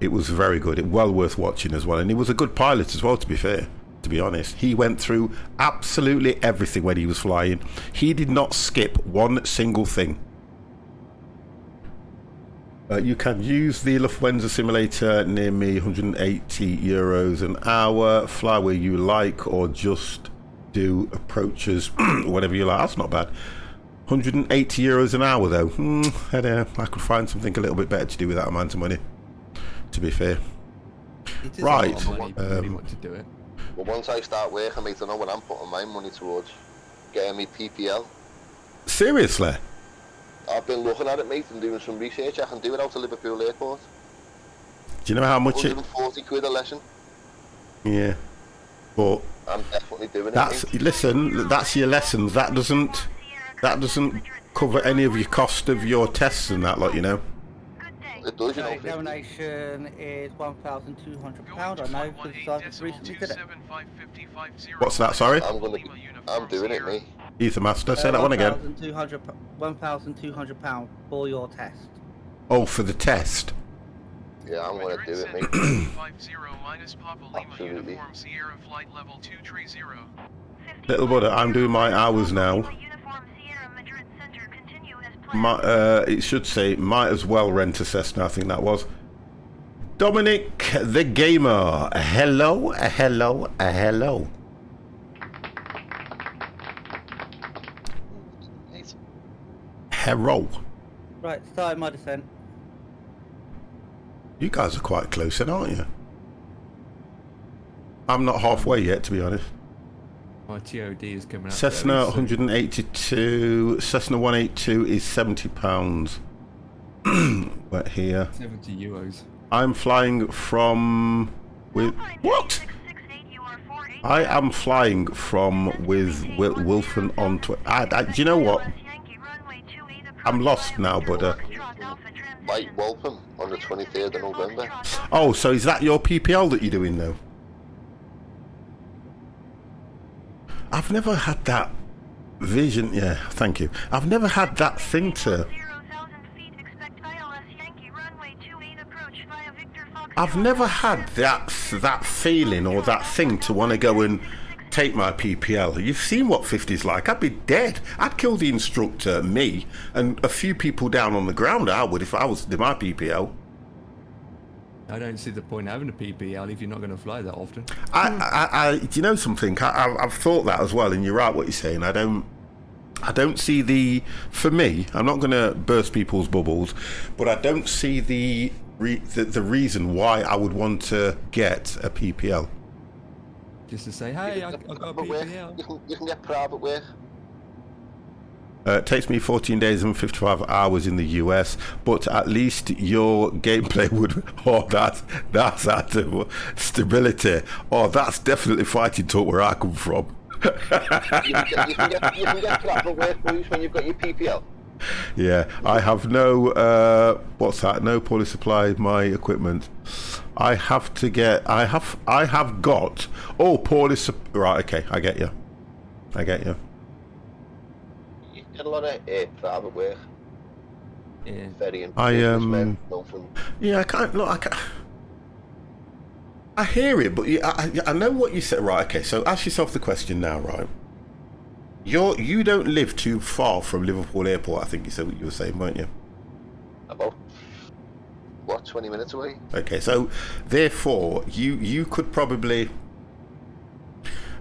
It was very good. It well worth watching as well. And he was a good pilot as well, to be fair. To be honest, he went through absolutely everything when he was flying. He did not skip one single thing. You can use the Lufthansa simulator near me, €180 an hour. Fly where you like, or just do approaches, whatever you like. That's not bad. €180 an hour though. I could find something a little bit better to do with that amount of money, to be fair. Right. To do it. But once I start working, mate, I know what I'm putting my money towards. Getting me PPL. Seriously? I've been looking at it, mate, and doing some research. I can do it out of Liverpool Airport. Do you know how much 140 quid a lesson. Yeah. But I'm definitely doing it. Listen, that's your lessons. That doesn't cover any of your cost of your tests and that lot, you know. It does, you know. The donation is £1,200. I know, because I've recently did it. What's that, sorry? I'm doing it, mate. Ether Master, say that one again. £1,200 for your test. Oh, for the test? Yeah, I'm going to do it, mate. Absolutely. Little brother, I'm doing my hours now. It should say, might as well rent a Cessna, I think that was. Dominic the Gamer, hello. Hello. Right, starting my descent. You guys are quite close then, aren't you? I'm not halfway yet, to be honest. My TOD is coming up. Cessna 182. Cessna 182 is £70. But here. 70 euros. I'm flying from with what? I am flying from with Wilson on. Do you know what? I'm lost now, but. Like Waltham on the 23rd of November. Oh, so is that your PPL that you're doing though? I've never had that vision. Yeah, thank you. I've never had that thing to. I've never had that feeling or that thing to want to go and take my PPL. You've seen what 50's like. I'd be dead. I'd kill the instructor, me, and a few people down on the ground. I would if I was my PPL. I don't see the point having a PPL if you're not going to fly that often. Do you know something? I've thought that as well, and you're right what you're saying. I don't see the. For me, I'm not going to burst people's bubbles, but I don't see the reason why I would want to get a PPL. Just to say, hey, I got a PPL. You can get private work. It takes me 14 days and 55 hours in the US, but at least your gameplay would. Oh, that's that stability. Oh, that's definitely fighting talk where I come from. You can get private work when you've got your PPL. Yeah, I have no. What's that? No poorly supplied my equipment. I have to get. I have got. Oh, poorly. Right. Okay. I get you. You get a lot of private work. Yeah. Very important. Yeah, I can't. Look, I can't. I hear it, but I know what you said. Right. Okay. So ask yourself the question now. Right. You don't live too far from Liverpool Airport, I think you said what you were saying, weren't you? About 20 minutes away. Okay, so therefore you could probably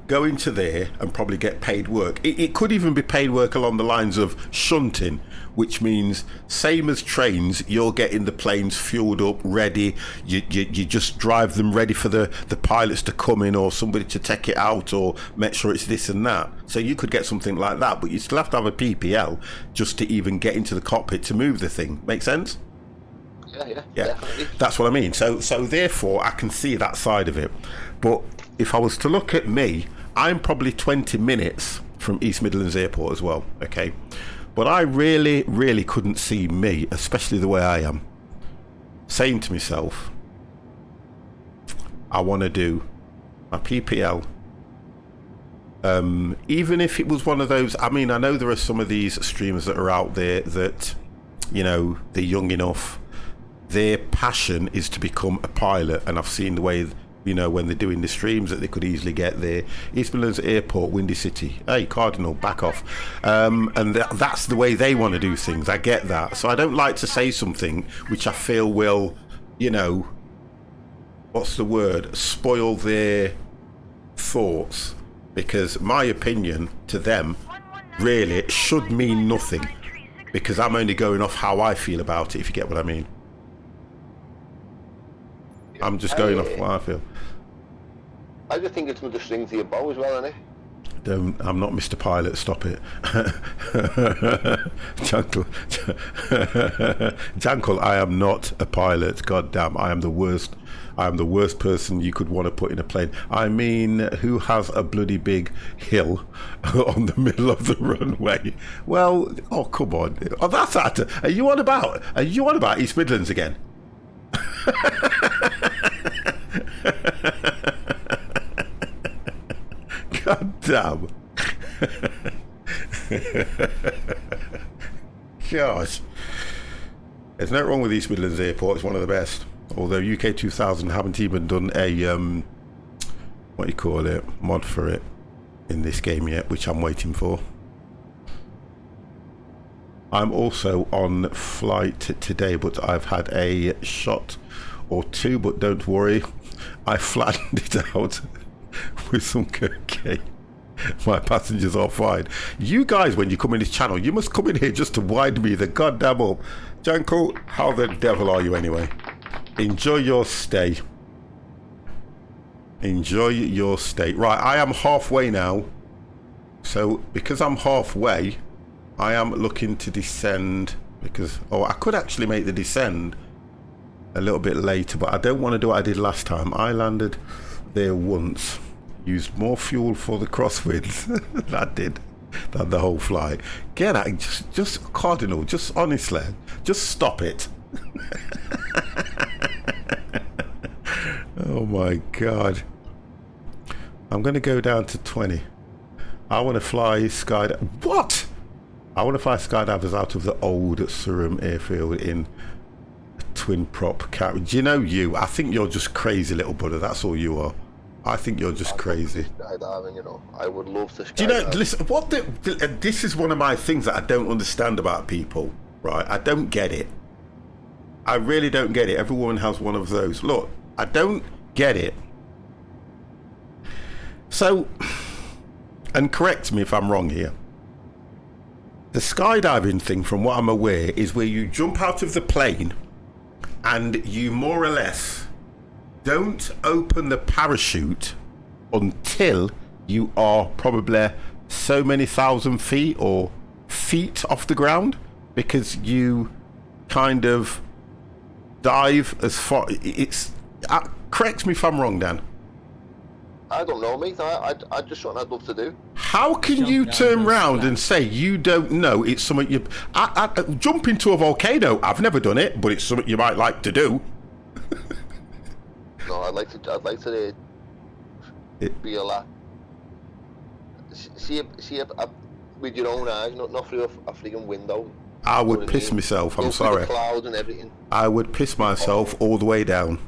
go into there and probably get paid work. It could even be paid work along the lines of shunting, which means same as trains, you're getting the planes fueled up, ready. You just drive them ready for the pilots to come in or somebody to take it out or make sure it's this and that. So you could get something like that, but you still have to have a PPL just to even get into the cockpit to move the thing. Make sense? Yeah, definitely. That's what I mean. So therefore I can see that side of it. But if I was to look at me, I'm probably 20 minutes from East Midlands Airport as well, okay? But I really, really couldn't see me, especially the way I am, saying to myself, I want to do my PPL. Even if it was one of those, I mean, I know there are some of these streamers that are out there that, you know, they're young enough. Their passion is to become a pilot, and I've seen the way, you know, when they're doing the streams that they could easily get there. East Midlands Airport, Windy City. Hey, Cardinal, back off. And that's the way they want to do things. I get that. So I don't like to say something which I feel will, you know, what's the word? Spoil their thoughts. Because my opinion to them really should mean nothing. Because I'm only going off how I feel about it, if you get what I mean. I'm just going off what I feel. I just think it's another string to your bow as well, isn't it? I'm not Mr. Pilot, stop it. Jankle, I am not a pilot. God damn, I am the worst. I am the worst person you could want to put in a plane. I mean, who has a bloody big hill on the middle of the runway? Well, oh, come on. Oh, that's that. Are you on about East Midlands again? God damn. Gosh. There's no wrong with East Midlands Airport, it's one of the best. Although UK 2000 haven't even done a what do you call it, mod for it in this game yet, which I'm waiting for. I'm also on flight today, but I've had a shot or two, but don't worry, I flattened it out with some cocaine. My passengers are fine. You guys, when you come in this channel, you must come in here just to wind me the goddamn up. Janko, how the devil are you anyway? Enjoy your stay. Enjoy your stay. Right, I am halfway now. So because I'm halfway, I am looking to descend because I could actually make the descend a little bit later, but I don't want to do what I did last time. I landed there once, used more fuel for the crosswinds than the whole flight. Get out, just Cardinal, just honestly, just stop it. Oh my god. I'm going to go down to 20. I want to fly what? I want to fly skydivers out of the old Surham airfield in a twin prop carrier. Do you know you? I think you're just crazy, little brother. That's all you are. I think you're just crazy. Skydiving, you know. I would love to skydive. Do you know, listen, this is one of my things that I don't understand about people, right? I don't get it. I really don't get it. Everyone has one of those. Look, I don't get it. So, and correct me if I'm wrong here. The skydiving thing, from what I'm aware, is where you jump out of the plane and you more or less don't open the parachute until you are probably so many thousand feet or feet off the ground, because you kind of dive as far. It's correct me if I'm wrong, Dan. I don't know, mate. I just something I'd love to do. How can you turn round and say you don't know? It's something you... I jump into a volcano. I've never done it, but it's something you might like to do. No, I'd like to be a lot. See with your own eyes, not through a freaking window. I would piss myself. I'm sorry. The clouds and everything. I would piss myself all the way down.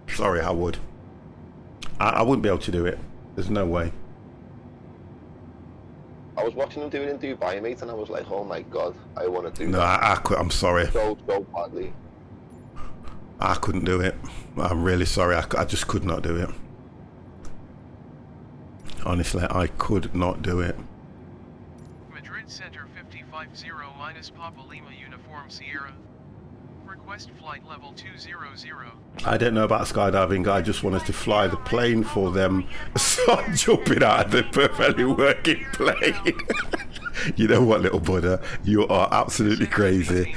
Sorry, I would. I wouldn't be able to do it. There's no way. I was watching them do it in Dubai, mate, and I was like, oh my god, I want to do that. No, I'm sorry. So badly. I couldn't do it. I'm really sorry. I just could not do it. Honestly, I could not do it. Madrid Center 550 minus Papa Lima Uniform Sierra. Request flight level 200. I don't know about skydiving. I just wanted to fly the plane for them. So I'm jumping out of the perfectly working plane. You know what, little brother? You are absolutely crazy.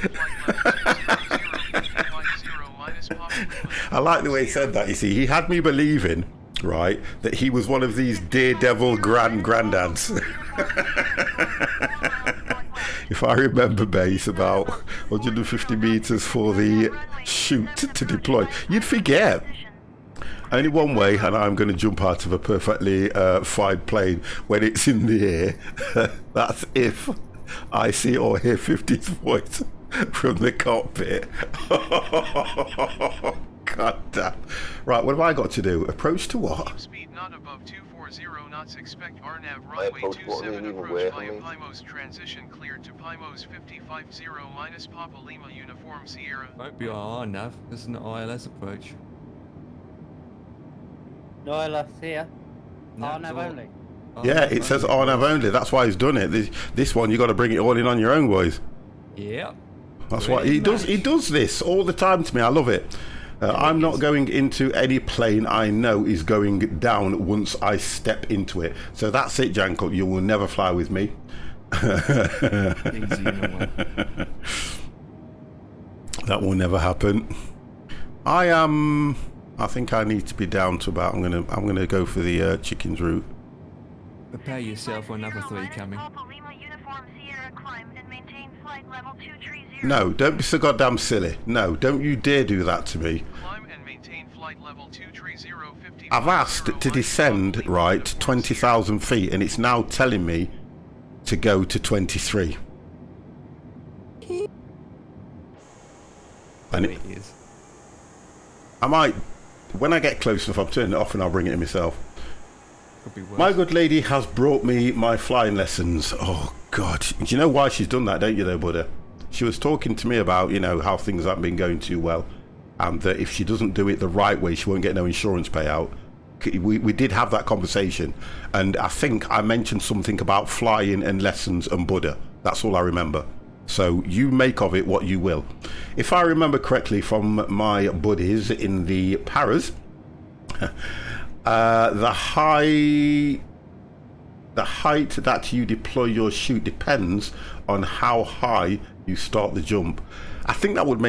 I like the way he said that. You see, he had me believing, right, that he was one of these daredevil granddads. If I remember, base about 150 meters for the chute to deploy. You'd forget. Only one way, and I'm going to jump out of a perfectly fine plane when it's in the air. That's if I see or hear 50's voice from the cockpit. God damn. Right, what have I got to do? Approach to what? Speed not above 240 knots. Expect RNAV runway 27 approach via Pymos. Transition cleared to Pymos 550 minus Papa Lima Uniform Sierra. Won't be our nav. This is an ILS approach. No ILS here. RNAV all- only. Yeah, it says RNAV only. That's why he's done it. This one, you got to bring it all in on your own, boys. Yeah. That's why he does. He does this all the time to me. I love it. I'm not going into any plane I know is going down once I step into it. So that's it, Jankel. You will never fly with me. Easy, no way. That will never happen. I think I need to be down to about. I'm gonna go for the chickens route. Prepare yourself for another 3 coming. Papa Lima Uniform Sierra climb and maintain flight level 230. No, don't be so goddamn silly. No, don't you dare do that to me. Climb and maintain flight level 230 50. I've asked to descend, right, 20,000 feet, and it's now telling me to go to 23. And It is. I might, when I get close enough, I'll turn it off and I'll bring it in myself. Could be worse. My good lady has brought me my flying lessons. Oh, God. Do you know why she's done that, don't you, though, Buddha? She was talking to me about, you know, how things haven't been going too well, and that if she doesn't do it the right way, she won't get no insurance payout. We did have that conversation, and I think I mentioned something about flying and lessons and Buddha. That's all I remember. So you make of it what you will. If I remember correctly from my buddies in the Paras, The height that you deploy your chute depends on how high you start the jump. I think that would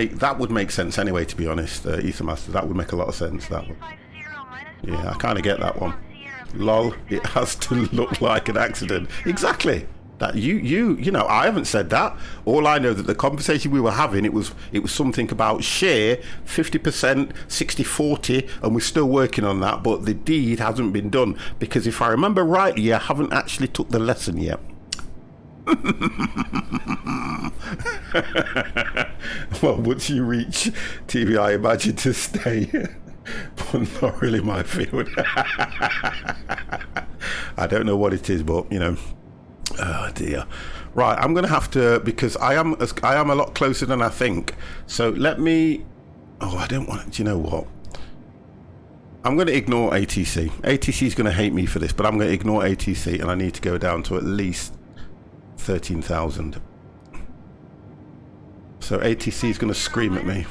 make sense anyway, to be honest, Ethermaster. That would make a lot of sense, that one. Yeah, I kind of get that one. Lol, it has to look like an accident. Exactly. That you know, I haven't said that. All I know that the conversation we were having, it was something about share 50%, 60-40, and we're still working on that, but the deed hasn't been done because if I remember rightly, I haven't actually took the lesson yet. Well, once you reach TV, I imagine to stay, but not really my field. I don't know what it is, but you know. Oh dear. Right, I'm gonna have to, because I am a lot closer than I think. So let me. Oh, I don't want. Do you know what? I'm gonna ignore ATC. ATC is gonna hate me for this, but I'm gonna ignore ATC, and I need to go down to at least 13,000. So ATC is gonna scream at me.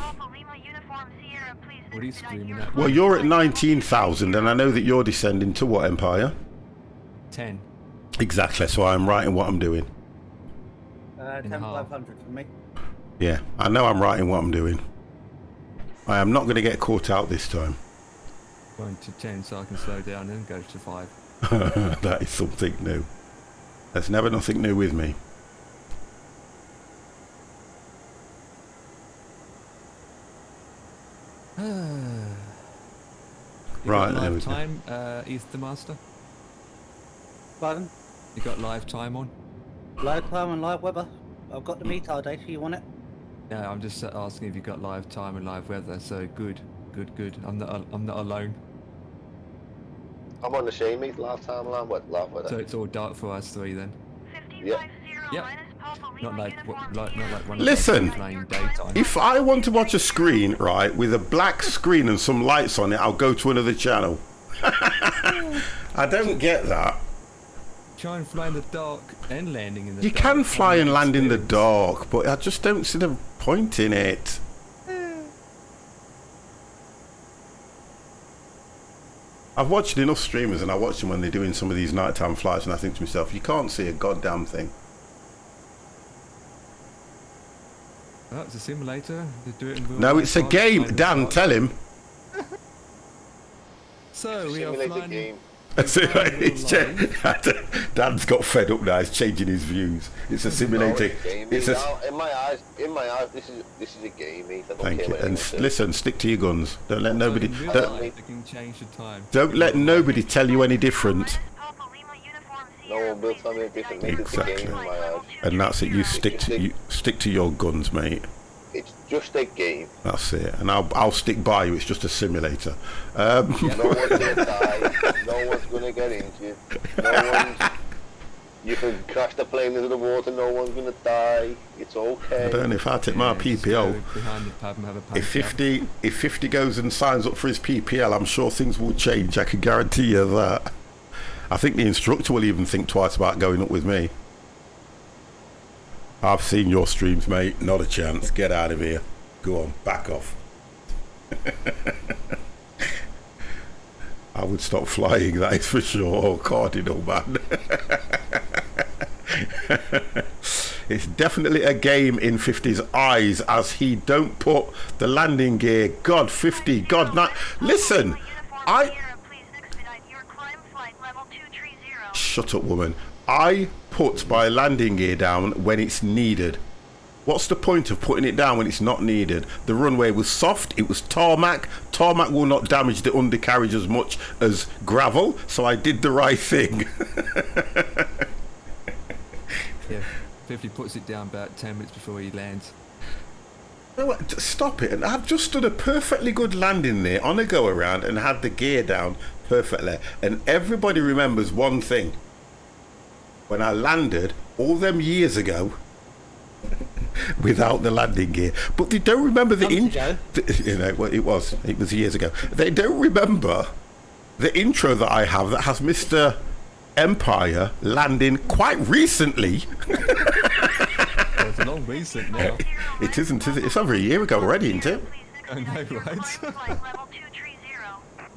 What are you screaming at? Well, you're at 19,000, and I know that you're descending to what empire? 10. Exactly, so I'm right in what I'm doing. 10,500 for me. Yeah, I know I'm right in what I'm doing. I am not going to get caught out this time. Going to 10 so I can slow down and go to 5. That is something new. There's never nothing new with me. Right, there we go. Time, Ethermaster? Pardon? You got live time on? Live time and live weather. I've got the meter data. You want it? Yeah, I'm just asking if you got live time and live weather. So good. I'm not alone. I'm on the same meet last time, live weather. So it's all dark for us three then. Yeah. Yep. Not like one Listen, of us playing daytime. if I want to watch a screen, right, with a black screen and some lights on it, I'll go to another channel. I don't get that. Try and fly in the dark and landing in the You dark. can fly and land in the dark, but I just don't see the point in it. I've watched enough streamers and I watch them when they're doing some of these nighttime flights and I think to myself, you can't see a goddamn thing. Oh, it's a simulator. They do it in real No, life it's a time, game. time Dan, apart. tell him. So we are Simulate the flying. game. Dan's got fed up now. He's changing his views. It's a simulator. It's a. In my eyes, this is a game, mate. I don't Thank care you. what And anyone says. listen, stick to your guns. Don't let nobody. In real Don't, life, they can change the time. don't let nobody tell you any different. No one will tell me different, mate. It's a Exactly. game in my eyes. And that's it. You stick to your guns, mate. It's just a game. That's it. And I'll stick by you. It's just a simulator. No one's gonna die. No one's gonna get injured. No one's. You can crash the plane into the water. No one's gonna die. It's okay. I don't know if I take my Just PPL. go behind the pub and have a If punch out. 50 goes and signs up for his PPL, I'm sure things will change. I can guarantee you that. I think the instructor will even think twice about going up with me. I've seen your streams, mate. Not a chance. Get out of here. Go on, back off. I would stop flying, that is for sure. Oh, Cardinal, man. It's definitely a game in 50's eyes as he don't put the landing gear. God, 50. God, not. Listen, Shut up, woman. I put my landing gear down when it's needed. What's the point of putting it down when it's not needed? The runway was soft, it was tarmac. Tarmac will not damage the undercarriage as much as gravel, so I did the right thing. Yeah, 50 puts it down about 10 minutes before he lands. No, stop it. And I've just done a perfectly good landing there on a go around and had the gear down perfectly. And everybody remembers one thing. When I landed all them years ago without the landing gear, but they don't remember it was years ago. They don't remember the intro that I have that has Mr. Empire landing quite recently. Oh, it's a long recent now. It isn't, is it? It's over a year ago already, isn't it? I know, right?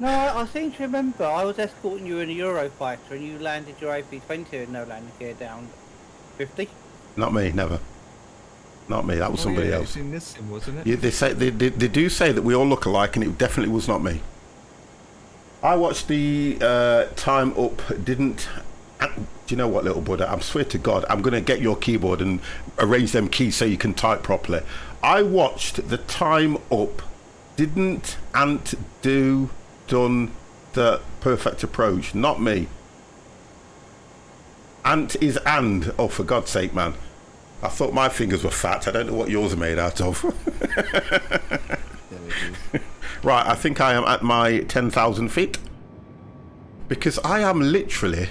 No, I seem to remember I was escorting you in a Eurofighter and you landed your AP-20 with no landing gear down 50. Not me, never. Not me, that was somebody yeah, else. It's in this sim, wasn't it? Yeah, they do say that we all look alike, and it definitely was not me. I watched the time up, didn't... Do you know what, little brother? I swear to God, I'm going to get your keyboard and arrange them keys so you can type properly. I watched the time up, didn't Ant done the perfect approach, not me. Ant is and. Oh, for God's sake, man. I thought my fingers were fat. I don't know what yours are made out of. Right, I think I am at my 10,000 feet. Because I am literally...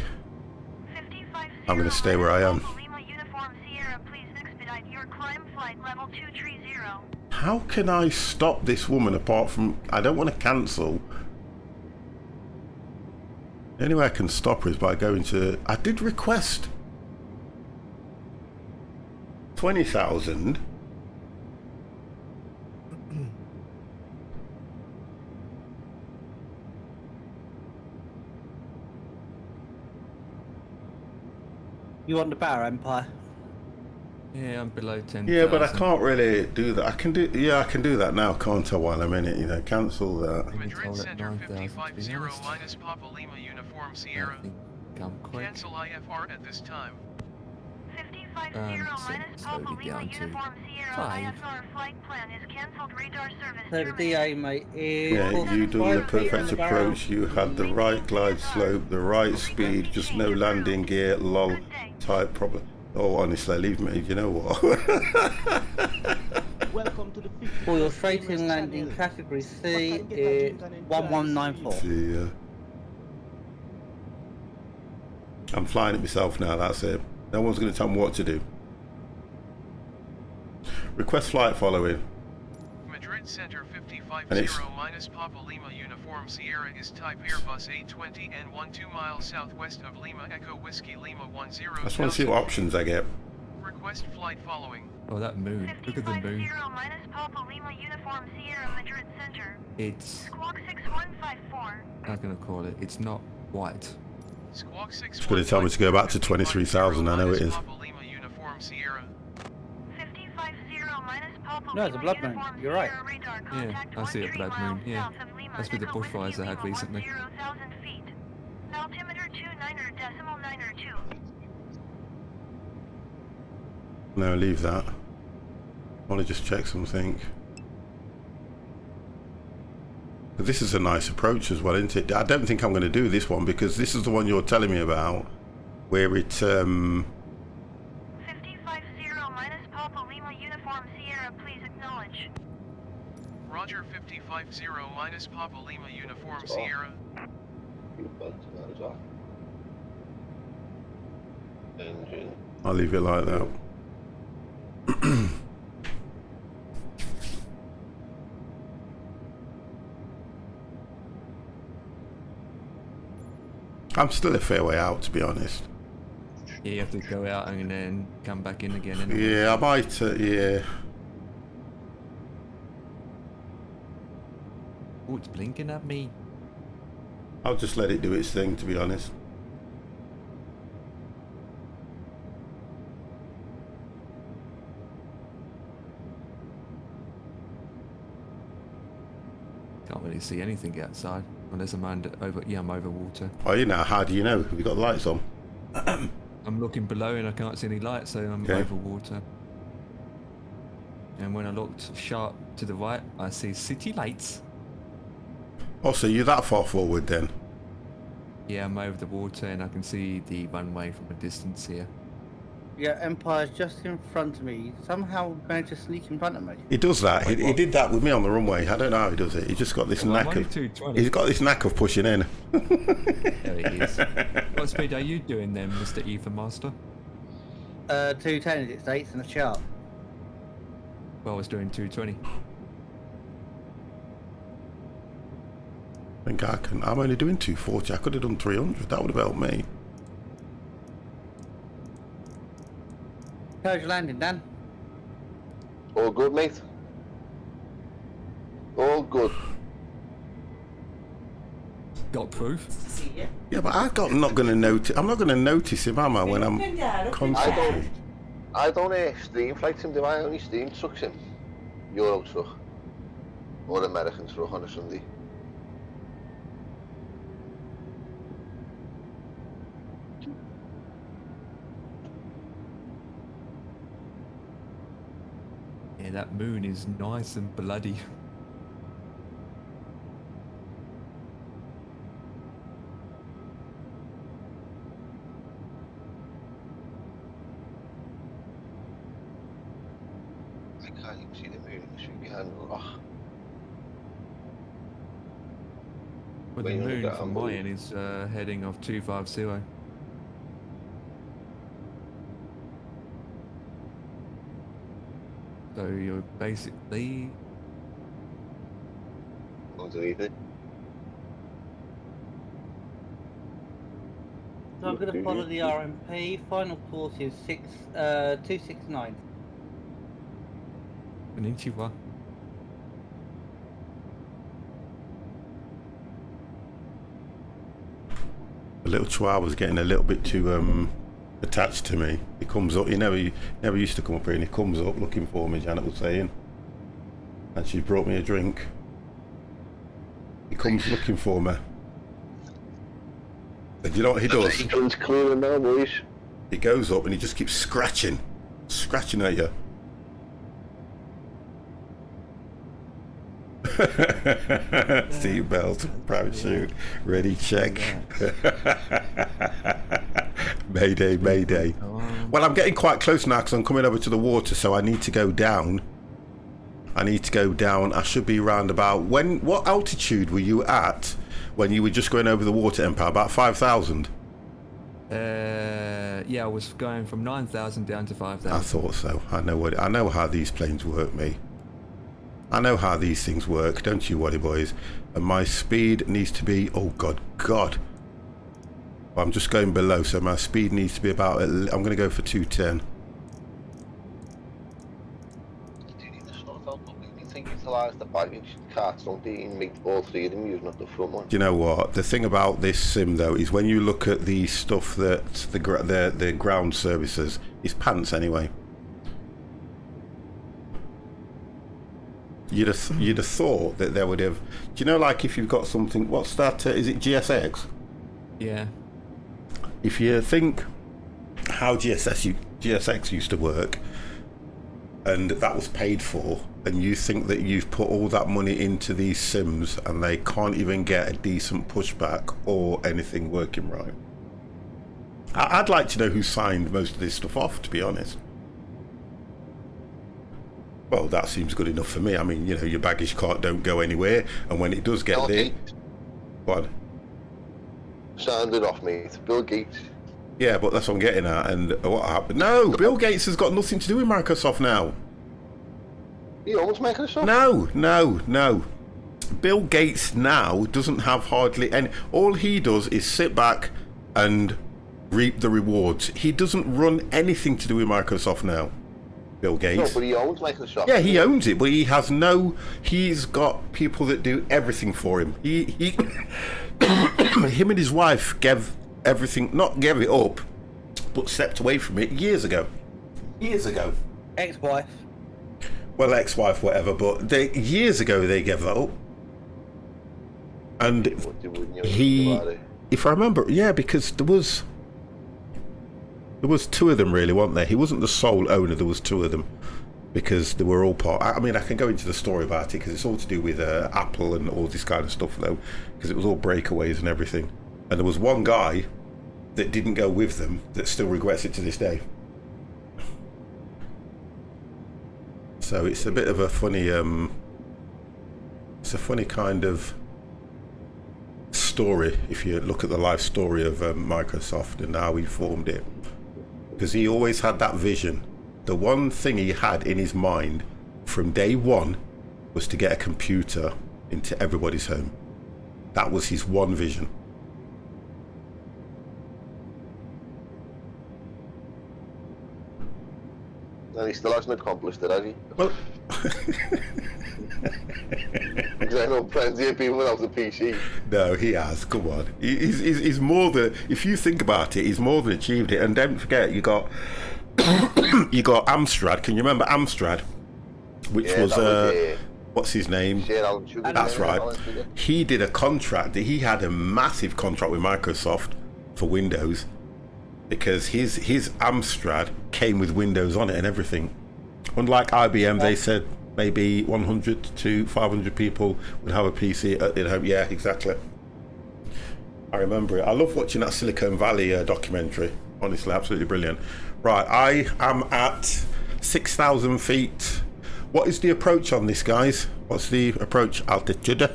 I'm going to stay where I am. How can I stop this woman apart from... I don't want to cancel. The only way I can stop her is by going to... I did request 20,000. You want the Power Empire? Yeah, I'm below 10,000. Yeah, but I can't really do that. I can do... Yeah, I can do that now, can't I, while I'm in it? You know, cancel that. Madrid Center 550 minus Papa Lima Uniform Sierra. Cancel IFR at this time. 550 minus Papa Lima Uniform Sierra. IFR flight plan is cancelled. Radar service So the DA, mate, is... Yeah, you doing the perfect approach. You had the right glide slope, the right speed, just no landing gear, lol, type problem. Oh, honestly, leave me. You know what? Welcome to the 50 For your Plus straight Gamers in landing channel. category C Back and get a is drink and enjoy 1194. See, I'm flying it myself now, that's it. No one's going to tell me what to do. Request flight following. Madrid Center 550 And it's- minus Papa Lima Uniform Sierra is type Airbus A20 and 12 miles southwest of Lima Echo Whiskey Lima 10. I just want to see what options I get. Request flight following. Oh, that moon. Look at the moon. 550 minus Papa Lima Uniform Sierra Madrid Center. It's... Squawk 6154. How can I call it? It's not white. Squawk 6. It's going to tell me to go back to 23,000. I know it is. Papa Lima Uniform Sierra. 550 minus Papa No, it's a Lima blood moon. Uniform You're right. Sierra radar Yeah, contact I see a 13 blood miles moon, yeah. south of Lima That's with the Echo Whiskey bushfires I had Lima recently. 10,000 feet. Altimeter 29.92. No, leave that. I want to just check something. But this is a nice approach as well, isn't it? I don't think I'm going to do this one because this is the one you're telling me about, where it 550 minus Papa Lima Uniform Sierra, please acknowledge. Roger 550 minus Papa Lima Uniform Sierra. Engine. I'll leave it like that. I'm still a fair way out, to be honest. Yeah, you have to go out and then come back in again. Innit? Yeah, I might, yeah. Oh, it's blinking at me. I'll just let it do its thing, to be honest. Can't really see anything outside unless I'm over. Yeah, I'm over water. Oh, you know, how do you know? Have you got the lights on? I'm looking below and I can't see any lights, so I'm Okay. over water. And when I looked sharp to the right, I see city lights. Oh, so you're that far forward then? Yeah, I'm over the water and I can see the runway from a distance here. Yeah, Empire's just in front of me. Somehow managed to sneak in front of me. He does that. He did that with me on the runway. I don't know how he does it. He's just got this Well, I'm knack only of. 220. He's got this knack of pushing in. There he is. What speed are you doing then, Mr. Ether Master? 210 it states in the chart. Well, I was doing 220. I think I can. I'm only doing 240. I could have done 300. That would have helped me. How's your landing, Dan? All good, mate. All good. Got proof? Yeah, but I'm not going to notice. I'm not going to notice him, am I? When I'm concentrating. I don't stream flight sim, do I? Only stream truck sim. Euro truck. Or American truck on a Sunday. Yeah, that moon is nice and bloody. I can't even see the moon behind the rock. Well, the moon from my end is heading off 250. So you're basically... Underneath it. So I'm going to follow the RMP. Final course is 269. Konnichiwa. The little chihuahua's getting a little bit too attached to me. He comes up. He never used to come up here, and he comes up looking for me. Janet was saying, and she brought me a drink. He comes looking for me. And you know what he does? He comes clearing now, boys. He goes up and he just keeps scratching at you. Seatbelt, parachute, ready, check. Mayday, mayday. Well, I'm getting quite close now because I'm coming over to the water, so I need to go down. I should be round about... What altitude were you at when you were just going over the water, Empire? About 5,000? Yeah, I was going from 9,000 down to 5,000. I thought so. I know how these planes work, me. I know how these things work, don't you, Waddy boys? And my speed needs to be... Oh, God. Well, I'm just going below, so my speed needs to be about... I'm going to go for 210. You think utilise the baggage carts, don't they? And make all three of them using up the front one. Do you know what? The thing about this sim, though, is when you look at the stuff that the ground services, it's pants anyway. You'd have thought that they would have... Do you know, like, if you've got something... What's that? Is it GSX? Yeah. If you think how GSX used to work, and that was paid for, and you think that you've put all that money into these sims and they can't even get a decent pushback or anything working right. I'd like to know who signed most of this stuff off, to be honest. Well, that seems good enough for me. I mean, you know, your baggage cart don't go anywhere, and when it does get there... What? Sounded off, mate. Bill Gates. Yeah, but that's what I'm getting at, and what happened? No, Bill Gates has got nothing to do with Microsoft now. He owns Microsoft? No. Bill Gates now doesn't have hardly any... All he does is sit back and reap the rewards. He doesn't run anything to do with Microsoft now. Bill Gates. No, but he owns Microsoft. Yeah, he owns it, but he has no... He's got people that do everything for him. He him and his wife gave everything... Not gave it up, but stepped away from it years ago. Ex-wife. Well, ex-wife, whatever, but years ago they gave that up. And if I remember... Yeah, because there was two of them, really, weren't there? He wasn't the sole owner. There was two of them, because they were all part... I mean, I can go into the story about it, because it's all to do with Apple and all this kind of stuff, though, because it was all breakaways and everything. And there was one guy that didn't go with them that still regrets it to this day. So it's a bit of a funny... it's a funny kind of story, if you look at the life story of Microsoft and how he formed it. Because he always had that vision. The one thing he had in his mind from day one was to get a computer into everybody's home. That was his one vision. And he still hasn't accomplished it, has he? Well, Because I know plenty of people without a PC. no, he has. Come on, he's more than. If you think about it, he's more than achieved it. And don't forget, you got you got Amstrad. Can you remember Amstrad? Which was what's his name? That's right. He did a contract. He had a massive contract with Microsoft for Windows because his Amstrad came with Windows on it and everything. Unlike IBM, they said maybe 100 to 500 people would have a PC at home. Yeah, exactly. I remember it. I love watching that Silicon Valley documentary. Honestly, absolutely brilliant. Right, I am at 6,000 feet. What is the approach on this, guys? What's the approach altitude?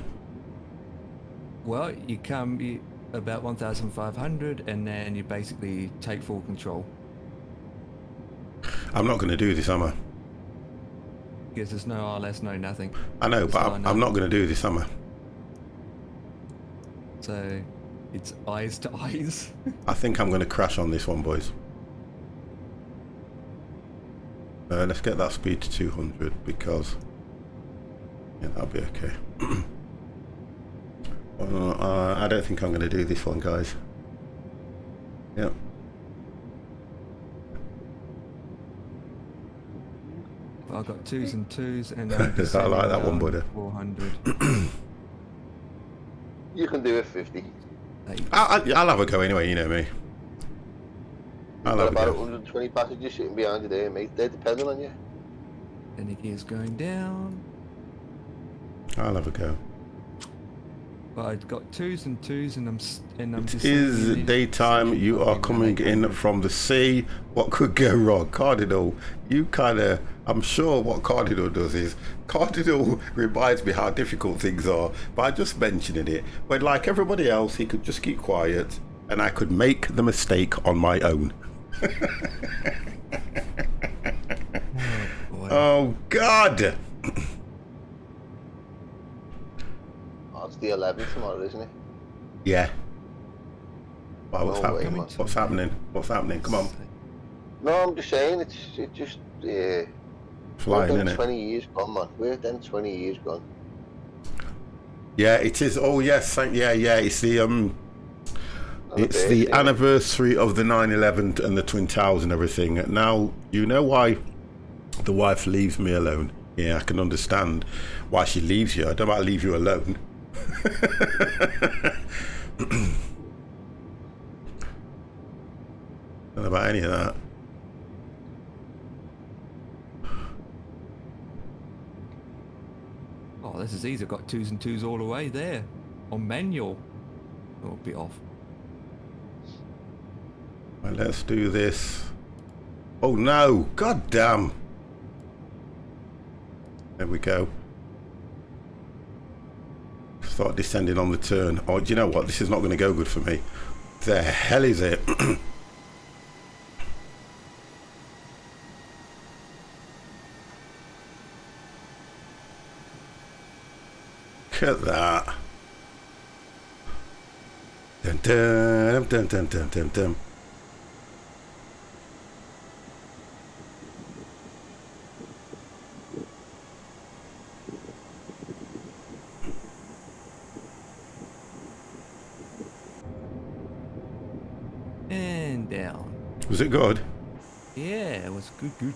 Well, you come about 1,500 and then you basically take full control. I'm not going to do this, am I? Because there's no RLS, no nothing. I know, but I'm not going to do this, am I? So, it's eyes to eyes. I think I'm going to crash on this one, boys. Let's get that speed to 200 because yeah, that'll be okay. I don't think I'm going to do this one, guys. Yep. I've got 2s and 2s and I like that one, buddy. 400. You can do it 50. I'll have a go anyway, you know me. I'll have about 120 passengers sitting behind you there, mate. They're depending on you. And the gear's going down. I'll have a go. But I've got 2s and 2s and I'm It is daytime. You are coming in from the sea. What could go wrong? Cardinal, you kind of... I'm sure what Cardinal does is... Cardinal reminds me how difficult things are by just mentioning it. When, like everybody else, he could just keep quiet and I could make the mistake on my own. Oh, God! It's the 11th tomorrow, isn't it? Yeah. Wow, what's happening? Way, What's happening? What's happening? Come on. No, I'm just saying, it's just... Flying, we're isn't it? 20 years gone, man. We're then 20 years gone. Yeah, it is. Oh, yes. Yeah. It's the it's the anniversary of the 9/11 and the Twin Towers and everything. Now, you know why the wife leaves me alone. Yeah, I can understand why she leaves you. I don't want to leave you alone. Don't know about any of that. Oh, this is easy. I've got 2s and 2s all the way there. On manual. Oh, a bit off. Right, let's do this. Oh no! God damn! There we go. Start descending on the turn. Oh, do you know what? This is not going to go good for me. The hell is it? Look at that. Dun dun dun dun dun dun dun. And down. Was it good? Yeah, it was good.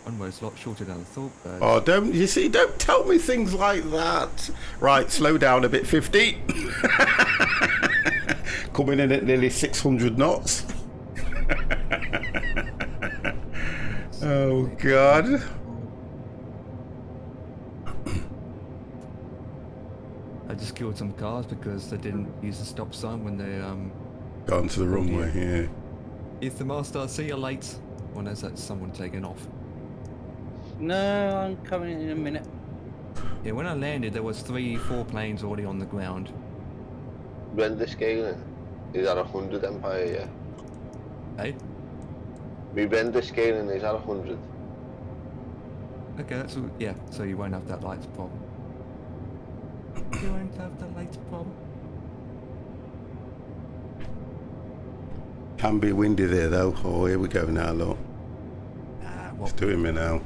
Almost a lot shorter than I thought. But Oh, don't tell me things like that. Right, slow down a bit, 50. Coming in at nearly 600 knots. Oh, God. I just killed some cars because they didn't use the stop sign when they Got onto the runway here. It's the master, see you late. When there's that someone taking off. No, I'm coming in a minute. Yeah, when I landed there was 3-4 planes already on the ground. Render scaling is at 100 Empire, yeah. Hey? My render scaling is at 100. Okay, that's all, yeah, so you won't have that lights problem. You won't have the lights problem. Can be windy there though. Oh, here we go now, look. What? It's doing me now.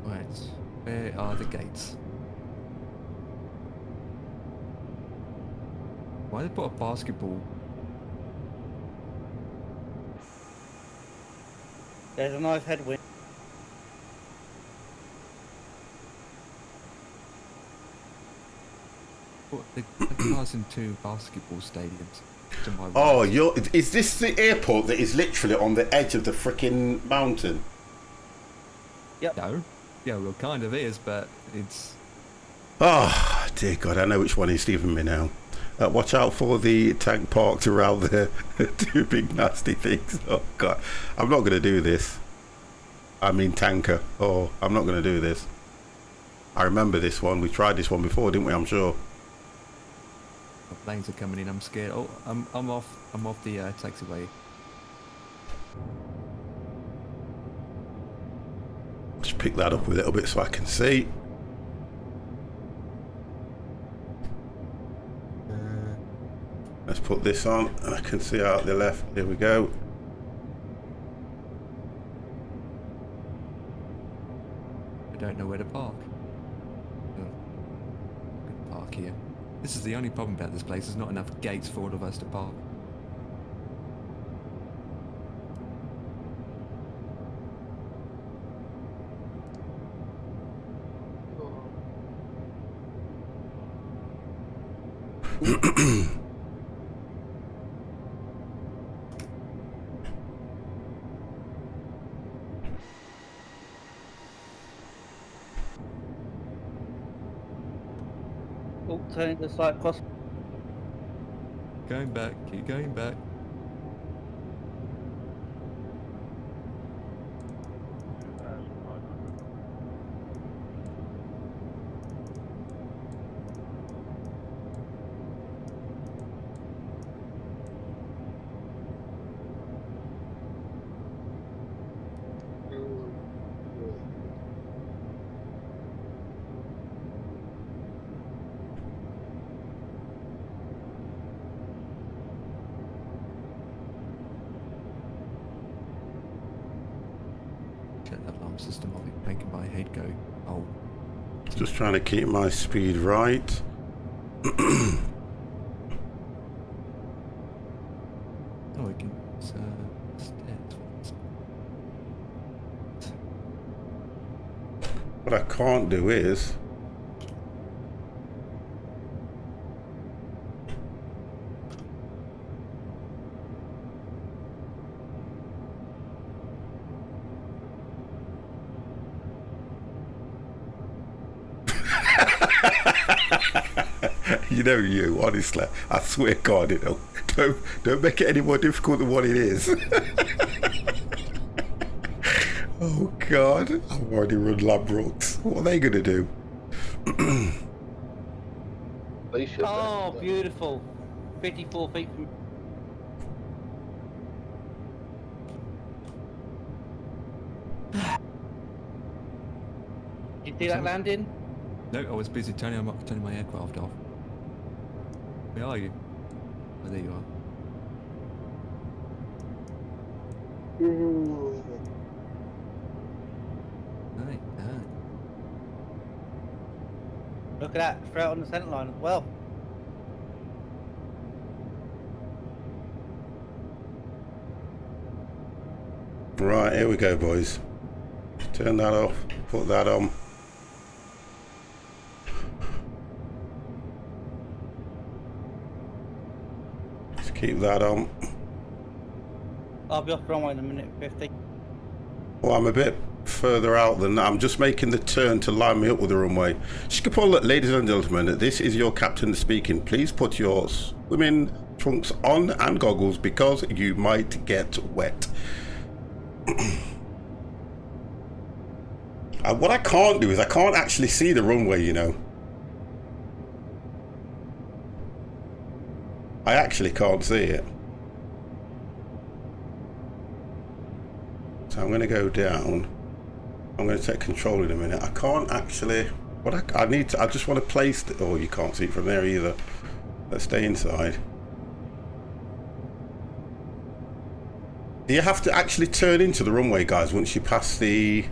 Right. Where are the gates? Why did they put a basketball? There's a nice headwind. What the cars in two basketball stadiums? To my Oh, right. is this the airport that is literally on the edge of the freaking mountain? Yep. No. Yeah, well, kind of is, but it's. Oh, dear God, I know which one is leaving me now. Watch out for the tank parked around the two big nasty things. Oh, God. I'm not going to do this. I mean tanker. Oh, I'm not going to do this. I remember this one. We tried this one before, didn't we? I'm sure. Planes are coming in. I'm scared. Oh, I'm off. I'm off the taxiway. Just pick that up a little bit so I can see. Let's put this on. I can see out the left. Here we go. I don't know where to park. Oh, good park here. This is the only problem about this place. There's not enough gates for all of us to park. Oh, turning the slight cross. Going back. Keep going back. Check that alarm system. I'll be making my head go. Oh. Just trying to keep my speed right. Oh, we can. What I can't do is. You know you, honestly. I swear God, you know. Don't make it any more difficult than what it is. Oh God, I've already run Lambrooks. What are they gonna do? Oh, beautiful. 54 feet from... You see that landing? No, I was busy turning my aircraft off. Where are you? Oh, there you are. Right, Look at that, straight on the centre line as well. Right, here we go, boys. Turn that off, put that on. Just keep that on. I'll be off runway in a minute 50. Well, I'm a bit further out than that. I'm just making the turn to line me up with the runway. Skipper, ladies and gentlemen, this is your captain speaking. Please put your swimming trunks on and goggles because you might get wet. What I can't do is I can't actually see the runway, you know. I actually can't see it. So I'm going to go down. I'm going to take control in a minute. I can't actually... What I need to... I just want to place... Oh, you can't see it from there either. Let's stay inside. Do you have to actually turn into the runway, guys, once you pass the...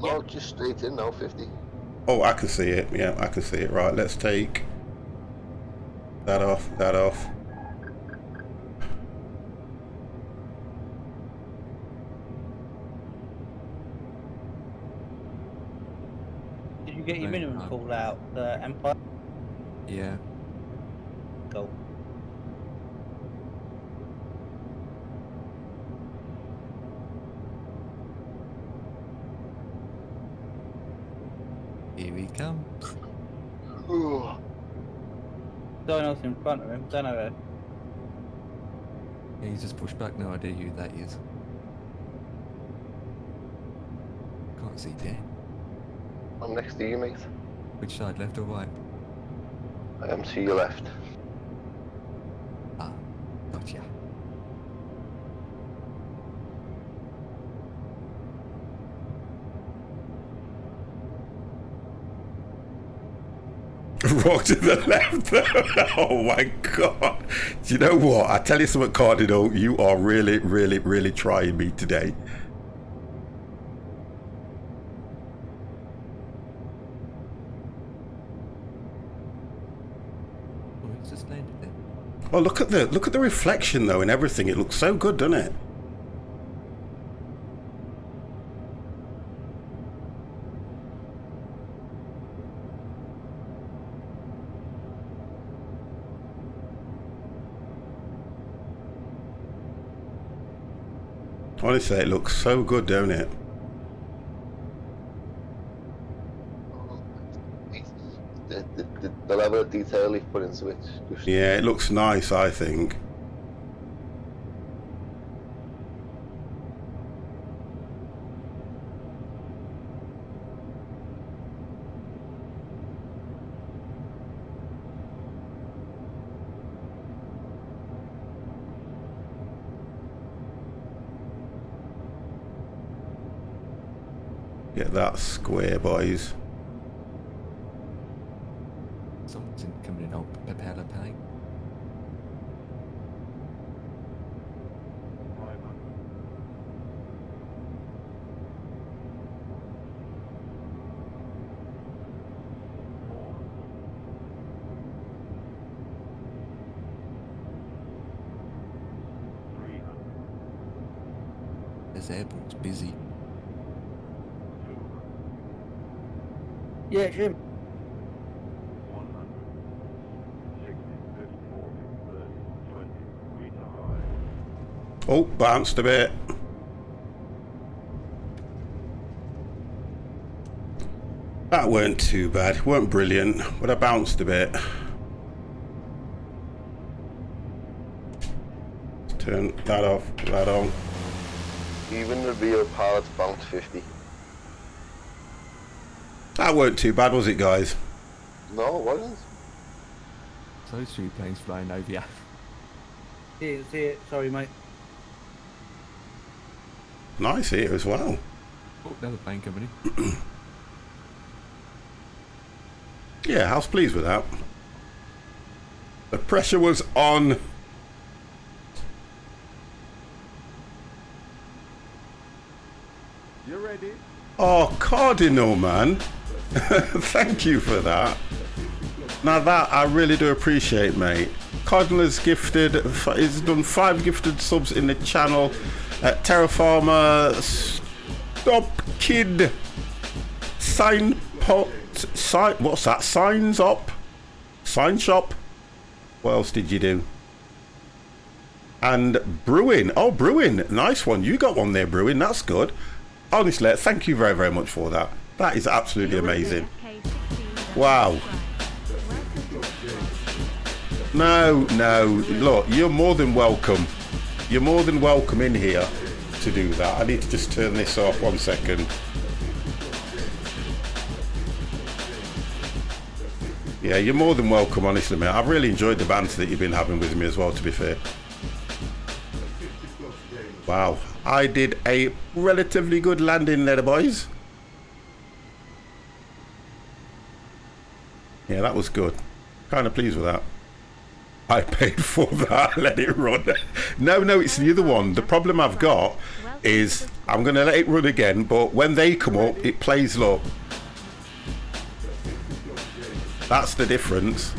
No, just straight in now, 50. Oh, I can see it. Yeah, I can see it. Right, let's take that off, that off. Did you get your minimum call out, the Empire? Yeah. Cool. Here he comes. Someone else in front of him, don't know. Yeah, he's just pushed back. No idea who that is. Can't see Dan. I'm next to you, mate. Which side, left or right? I am to your left. Ah, gotcha. Rock to the left. Oh my god. Do you know what? I tell you something, Cardinal, you are really, really, really trying me today. Oh, it's just landed there. Oh, look at the reflection though and everything. It looks so good, doesn't it? Honestly, it looks so good, don't it? The level of detail you've put into it. Yeah, it looks nice, I think. Get that square, boys. Someone's coming in on propeller paint. This airport's busy. Yeah, Jim. Oh, bounced a bit. That weren't too bad. Weren't brilliant, but I bounced a bit. Turn that off, that on. Even the real pilots bounced 50. That weren't too bad, was it, guys? No, it wasn't. So those 3 planes flying over you. See it. Sorry, mate. Nice here as well. Oh, another plane coming in. Yeah, I was pleased with that. The pressure was on. You ready? Oh, Cardinal, man. Thank you for that. Now that I really do appreciate, mate. Cardinal has gifted, he's done 5 gifted subs in the channel. Terraformer, Stop Kid, what's that? Signs Up, Sign Shop. What else did you do? And Brewing. Oh, Brewing, nice one. You got one there, Brewing. That's good. Honestly, thank you very, very much for that. That is absolutely amazing. Wow. No, look, you're more than welcome. You're more than welcome in here to do that. I need to just turn this off 1 second. Yeah, you're more than welcome, honestly, mate. I've really enjoyed the banter that you've been having with me as well, to be fair. Wow. I did a relatively good landing there, boys. Yeah, that was good. Kind of pleased with that. I paid for that. Let it run. No, it's the other one. The problem I've got is I'm going to let it run again, but when they come up, it plays low. That's the difference.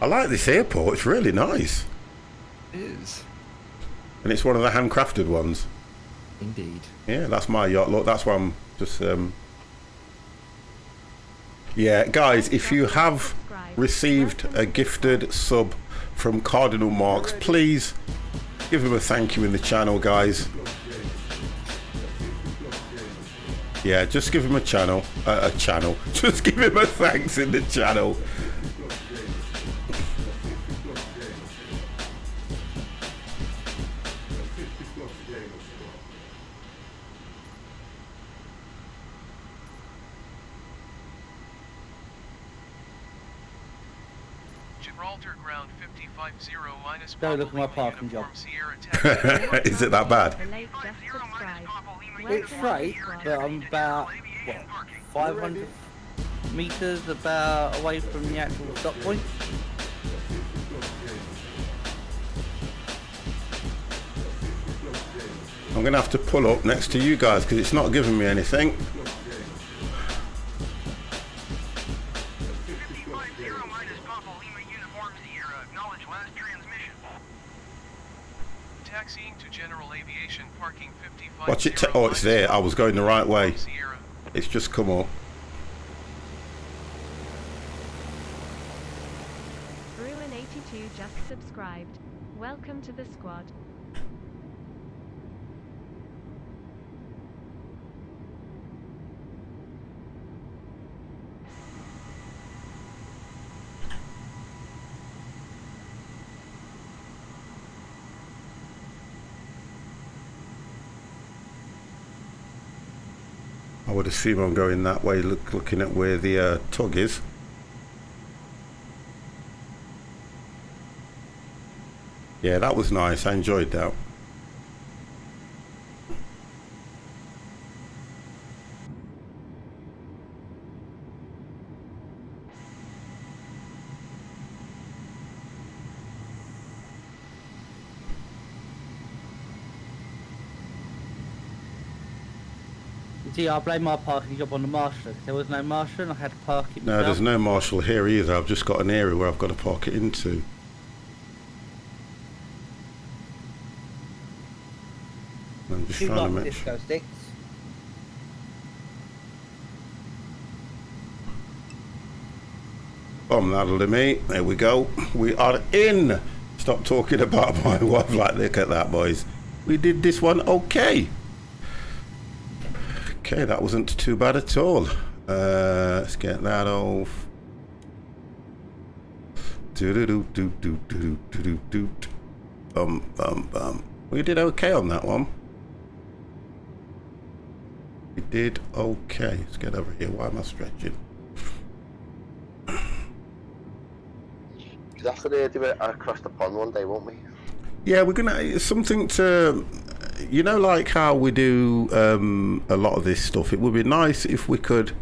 I like this airport. It's really nice. It is. And it's one of the handcrafted ones. Indeed. Yeah, that's my yacht. Look, that's why I'm just... Yeah, guys, if you have received a gifted sub from Cardinal Marks, please give him a thank you in the channel, guys. Yeah, just give him a channel. Just give him a thanks in the channel. Gibraltar ground 550 minus Don't look at my parking job. Is it that bad? It's straight, but I'm about, what, 500 metres about away from the actual stop point. I'm going to have to pull up next to you guys because it's not giving me anything. Taxiing to General Aviation parking 55. Watch it. Oh, it's there. I was going the right way. It's just come up. Bruin82 just subscribed. Welcome to the squad. I would assume I'm going that way, looking at where the tug is. Yeah, that was nice. I enjoyed that. See, I blame my parking job on the marshal. If there was no marshal and I had to park it myself. No, there's no marshal here either. I've just got an area where I've got to park it into. I'm just trying to make disco sticks. That'll do me. There we go. We are in. Stop talking about my wife like, look at that, boys. We did this one okay. Okay, that wasn't too bad at all. Let's get that off. We did okay on that one. We did okay. Let's get over here. Why am I stretching? That's the idea of it across the pond one day, won't we? Yeah, we're gonna something to, you know, like how we do a lot of this stuff. It would be nice if we could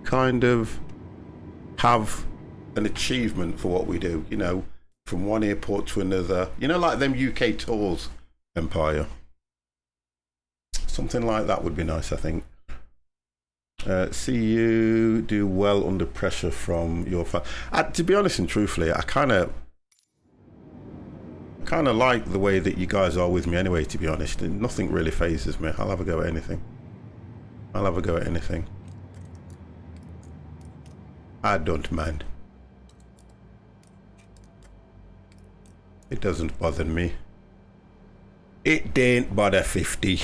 kind of have an achievement for what we do, you know, from one airport to another, you know, like them UK tours, Empire. Something like that would be nice, I think. See you do well under pressure from your to be honest and truthfully, I kind of like the way that you guys are with me anyway, to be honest. Nothing really phases me. I'll have a go at anything. I don't mind. It doesn't bother me. It didn't bother 50.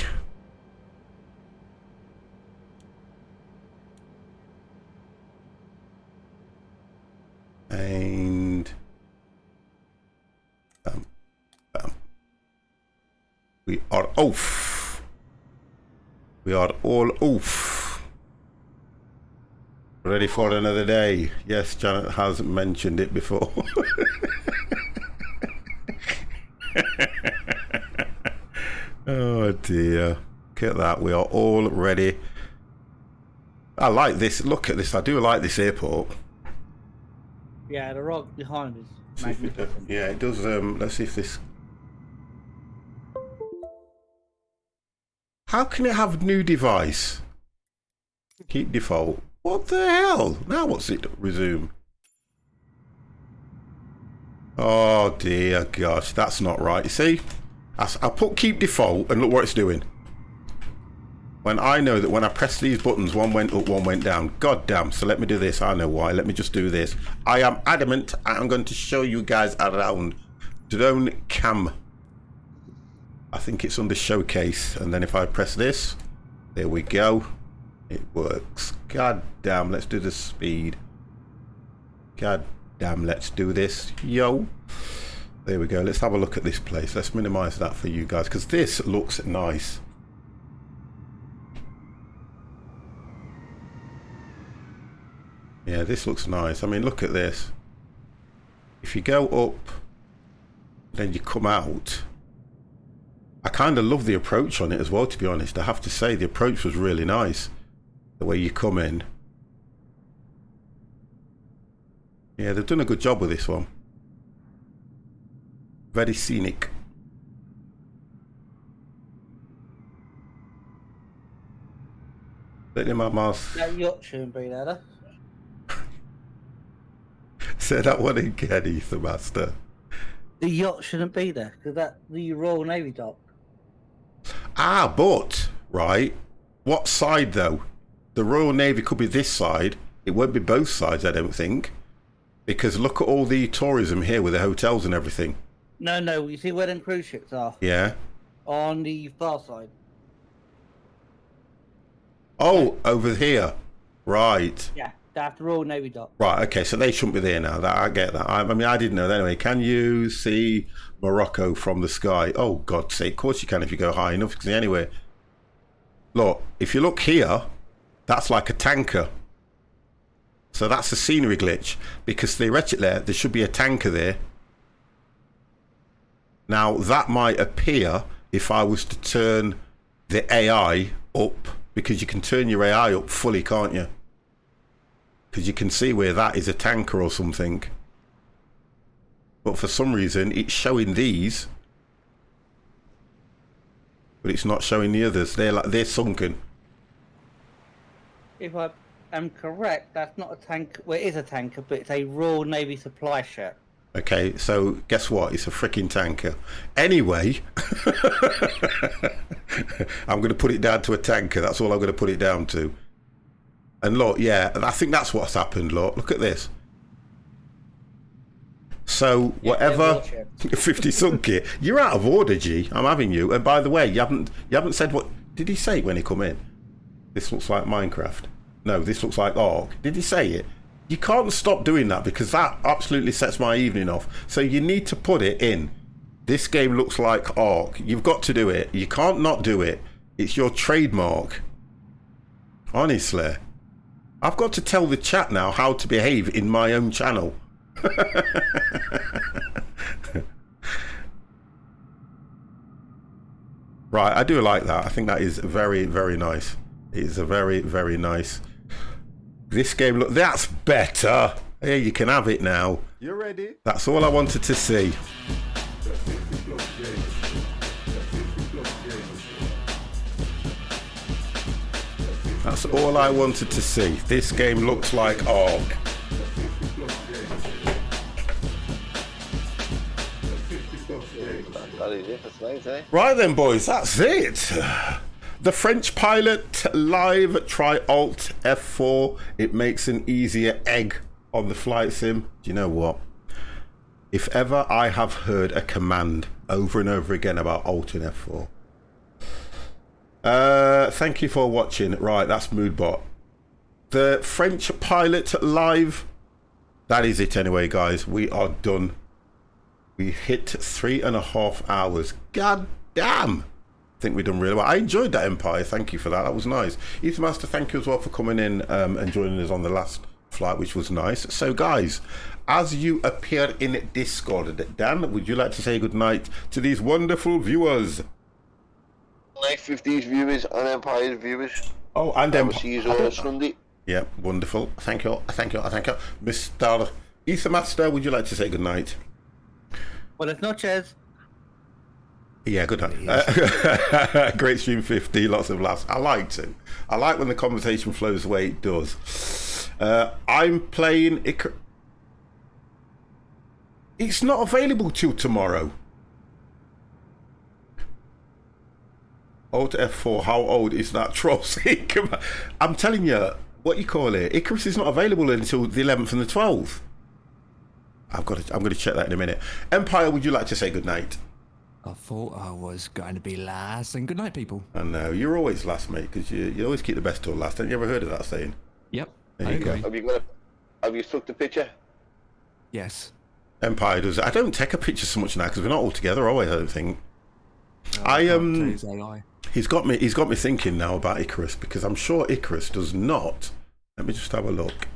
And we are off. We are all off. Ready for another day. Yes, Janet has mentioned it before. Oh dear. Look at that. We are all ready. I like this. Look at this. I do like this airport. Yeah, the rock behind is See if it, magnificent. yeah, it does. Let's see if this. How can it have new device? Keep default. What the hell? Now what's it? Resume. Oh dear gosh, that's not right. You see, I put keep default and look what it's doing. When I know that when I press these buttons, one went up, one went down. God damn, so let me do this. I know why. Let me just do this. I am adamant. I'm going to show you guys around. Drone cam. I think it's under showcase. And then if I press this, there we go. It works. God damn, let's do the speed. God damn, let's do this. Yo. There we go. Let's have a look at this place. Let's minimize that for you guys because this looks nice. Yeah, this looks nice. I mean, look at this. If you go up, then you come out. I kind of love the approach on it as well, to be honest. I have to say, the approach was really nice. The way you come in. Yeah, they've done a good job with this one. Very scenic. Let him out, mouth. That yacht shouldn't be there, though. Say that one again, Ethan Master. The yacht shouldn't be there because that's the Royal Navy dock. Ah, but right, what side though? The Royal Navy could be this side. It won't be both sides, I don't think, because look at all the tourism here with the hotels and everything. No, you see where them cruise ships are? Yeah. On the far side. Oh, over here. Right. Yeah, that's the Royal Navy dock. Right, okay, so they shouldn't be there now. That I get that. I mean, I didn't know that anyway. Can you see Morocco from the sky? Oh, God's sake. Of course you can if you go high enough. Because anyway, look, if you look here, that's like a tanker. So that's a scenery glitch. Because theoretically, there should be a tanker there. Now, that might appear if I was to turn the AI up. Because you can turn your AI up fully, can't you? Because you can see where that is a tanker or something. But for some reason, it's showing these. But it's not showing the others. They're sunken. If I am correct, that's not a tanker. Well, it is a tanker, but it's a Royal Navy supply ship. Okay, so guess what? It's a freaking tanker. Anyway, I'm going to put it down to a tanker. That's all I'm going to put it down to. And look, yeah, I think that's what's happened. Look at this. So whatever, 50 sunk it. You're out of order, G. I'm having you. And by the way, you haven't said what did he say when he come in? This looks like Minecraft. No, this looks like Ark. Did he say it? You can't stop doing that because that absolutely sets my evening off. So you need to put it in. This game looks like Ark. You've got to do it. You can't not do it. It's your trademark. Honestly. I've got to tell the chat now how to behave in my own channel. Right, I do like that. I think that is very, very nice. It is a very, very nice. This game, look, that's better. Here, you can have it now. You ready? That's all I wanted to see. That's all I wanted to see. This game looks like Ark. Right then, boys, that's it. The French pilot live, try Alt F4. It makes an easier egg on the flight sim. Do you know what? If ever I have heard a command over and over again about Alt and F4. Thank you for watching. Right, that's Moodbot. The French pilot live. That is it anyway, guys. We are done. We hit 3.5 hours. God damn. I think we've done really well. I enjoyed that Empire. Thank you for that. That was nice. Ethan Master, thank you as well for coming in and joining us on the last flight, which was nice. So, guys, as you appear in Discord, Dan, would you like to say good night to these wonderful viewers? Night 50's viewers and Empire's viewers. Oh, and I will see you on Sunday. Yeah, wonderful. Thank you. Mr. Ethermaster, would you like to say good night? Buenas noches. Yeah, good night. Great stream 50, lots of laughs. I like to. I like when the conversation flows the way it does. I'm playing It's not available till tomorrow. Alt F4, how old is that troll? I'm telling you, what you call it, Icarus is not available until the 11th and the 12th. I'm going to check that in a minute. Empire, would you like to say good night? I thought I was going to be last, and good night, people. I know, you're always last, mate, because you always keep the best till last. Have you ever heard of that saying? Yep. There you go. Have you took the picture? Yes. Empire does it. I don't take a picture so much now because we're not all together, are we? I don't think. He's got me thinking now about Icarus, because I'm sure Icarus does not. Let me just have a look.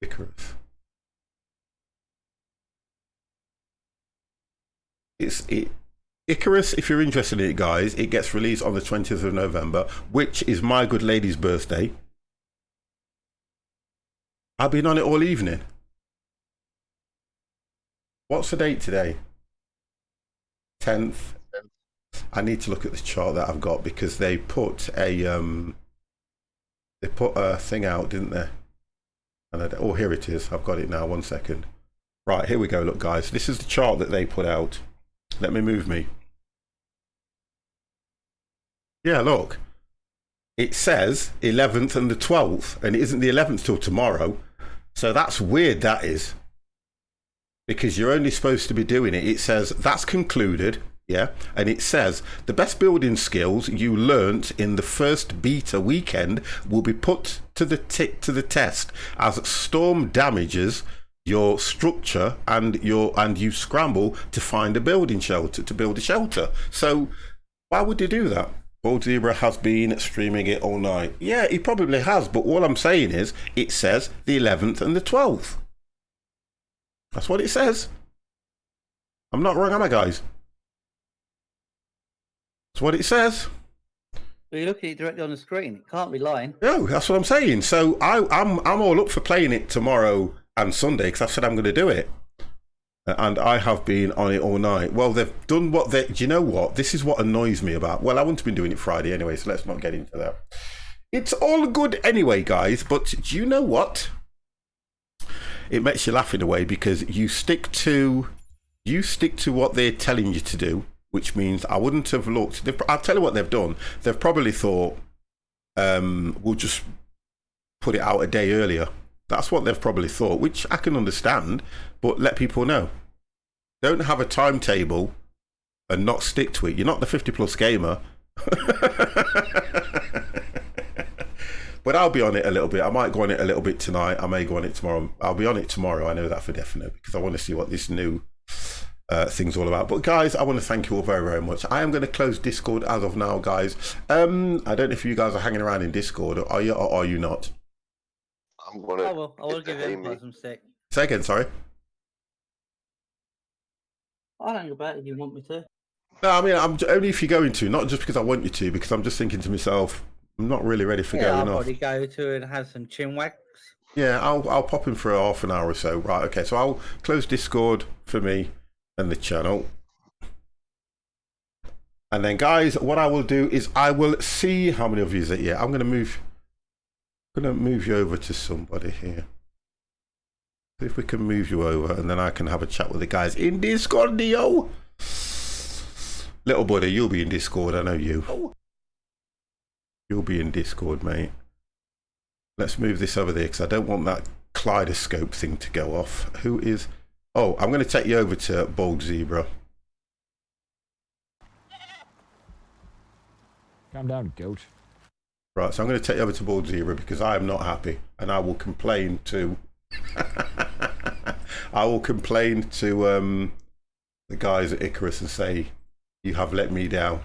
Icarus. Icarus, if you're interested in it, guys, it gets released on the 20th of November, which is my good lady's birthday. I've been on it all evening. What's the date today? 10th. I need to look at the chart that I've got, because they put a thing out, didn't they? And oh, here it is. I've got it now. 1 second. Right, here we go. Look, guys, this is the chart that they put out. Let me move me. Yeah, look. It says 11th and the 12th, and it isn't the 11th till tomorrow. So that's weird, that is. Because you're only supposed to be doing it. It says that's concluded, yeah, and it says the best building skills you learnt in the first beta weekend will be put to the test as storm damages your structure and you scramble to find a building shelter, to build a shelter. So why would they do that? Bold Zebra has been streaming it all night. Yeah, he probably has, but all I'm saying is it says the 11th and the 12th. That's what it says. I'm not wrong, am I, guys? That's what it says. Well, you look at it directly on the screen. It can't be lying. No, that's what I'm saying. So I'm all up for playing it tomorrow and Sunday, because I've said I'm going to do it. And I have been on it all night. Well, they've done what they... Do you know what? This is what annoys me about... Well, I wouldn't have been doing it Friday anyway, so let's not get into that. It's all good anyway, guys, but do you know what? It makes you laugh in a way, because you stick to what they're telling you to do, which means I wouldn't have looked. I'll tell you what they've done. They've probably thought, we'll just put it out a day earlier. That's what they've probably thought, which I can understand, but let people know. Don't have a timetable and not stick to it. You're not the 50 plus gamer. But I'll be on it a little bit. I might go on it a little bit tonight. I may go on it tomorrow. I'll be on it tomorrow. I know that for definite, because I want to see what this new thing's all about. But guys, I want to thank you all very, very much. I am going to close Discord as of now, guys. I don't know if you guys are hanging around in Discord, or are you not? I'm going to... I will give him some stick. Say again, sorry. I'll hang about if you want me to. No, I mean, I'm only if you're going to, not just because I want you to, because I'm just thinking to myself, I'm not really ready for going I'll off. probably go to and have some chin wags. Yeah, I'll pop in for half an hour or so. Right, okay, so I'll close Discord for me and the channel. And then, guys, what I will do is I will see how many of you is it. Yeah, I'm going to move you over to somebody here. See if we can move you over, and then I can have a chat with the guys in Discord, yo. Little buddy, you'll be in Discord, I know you. You'll be in Discord, mate. Let's move this over there, because I don't want that kaleidoscope thing to go off. Who is... Oh, I'm going to take you over to Bold Zebra. Calm down, goat. Right, so I'm going to take you over to Bold Zebra, because I am not happy, and I will complain to... I will complain to the guys at Icarus and say, you have let me down.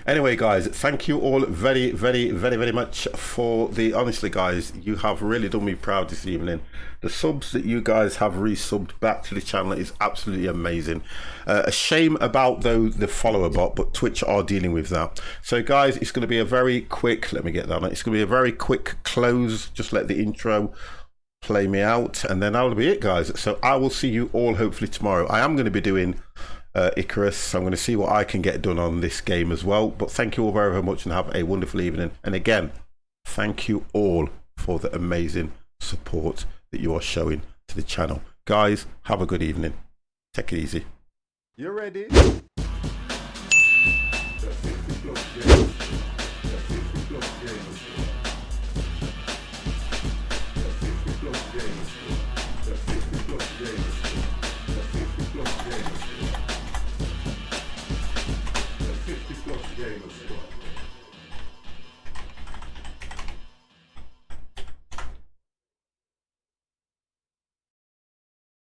Anyway, guys, thank you all very, very, very, very much for the... Honestly, guys, you have really done me proud this evening. The subs that you guys have resubbed back to the channel is absolutely amazing. A shame about, though, the follower bot, but Twitch are dealing with that. So, guys, it's going to be a very quick... Let me get that. It's going to be a very quick close. Just let the intro play me out, and then that'll be it, guys. So I will see you all hopefully tomorrow. I am going to be doing... Icarus. I'm going to see what I can get done on this game as well. But thank you all very, very much and have a wonderful evening. And again, thank you all for the amazing support that you are showing to the channel. Guys, have a good evening. Take it easy. You ready? Games.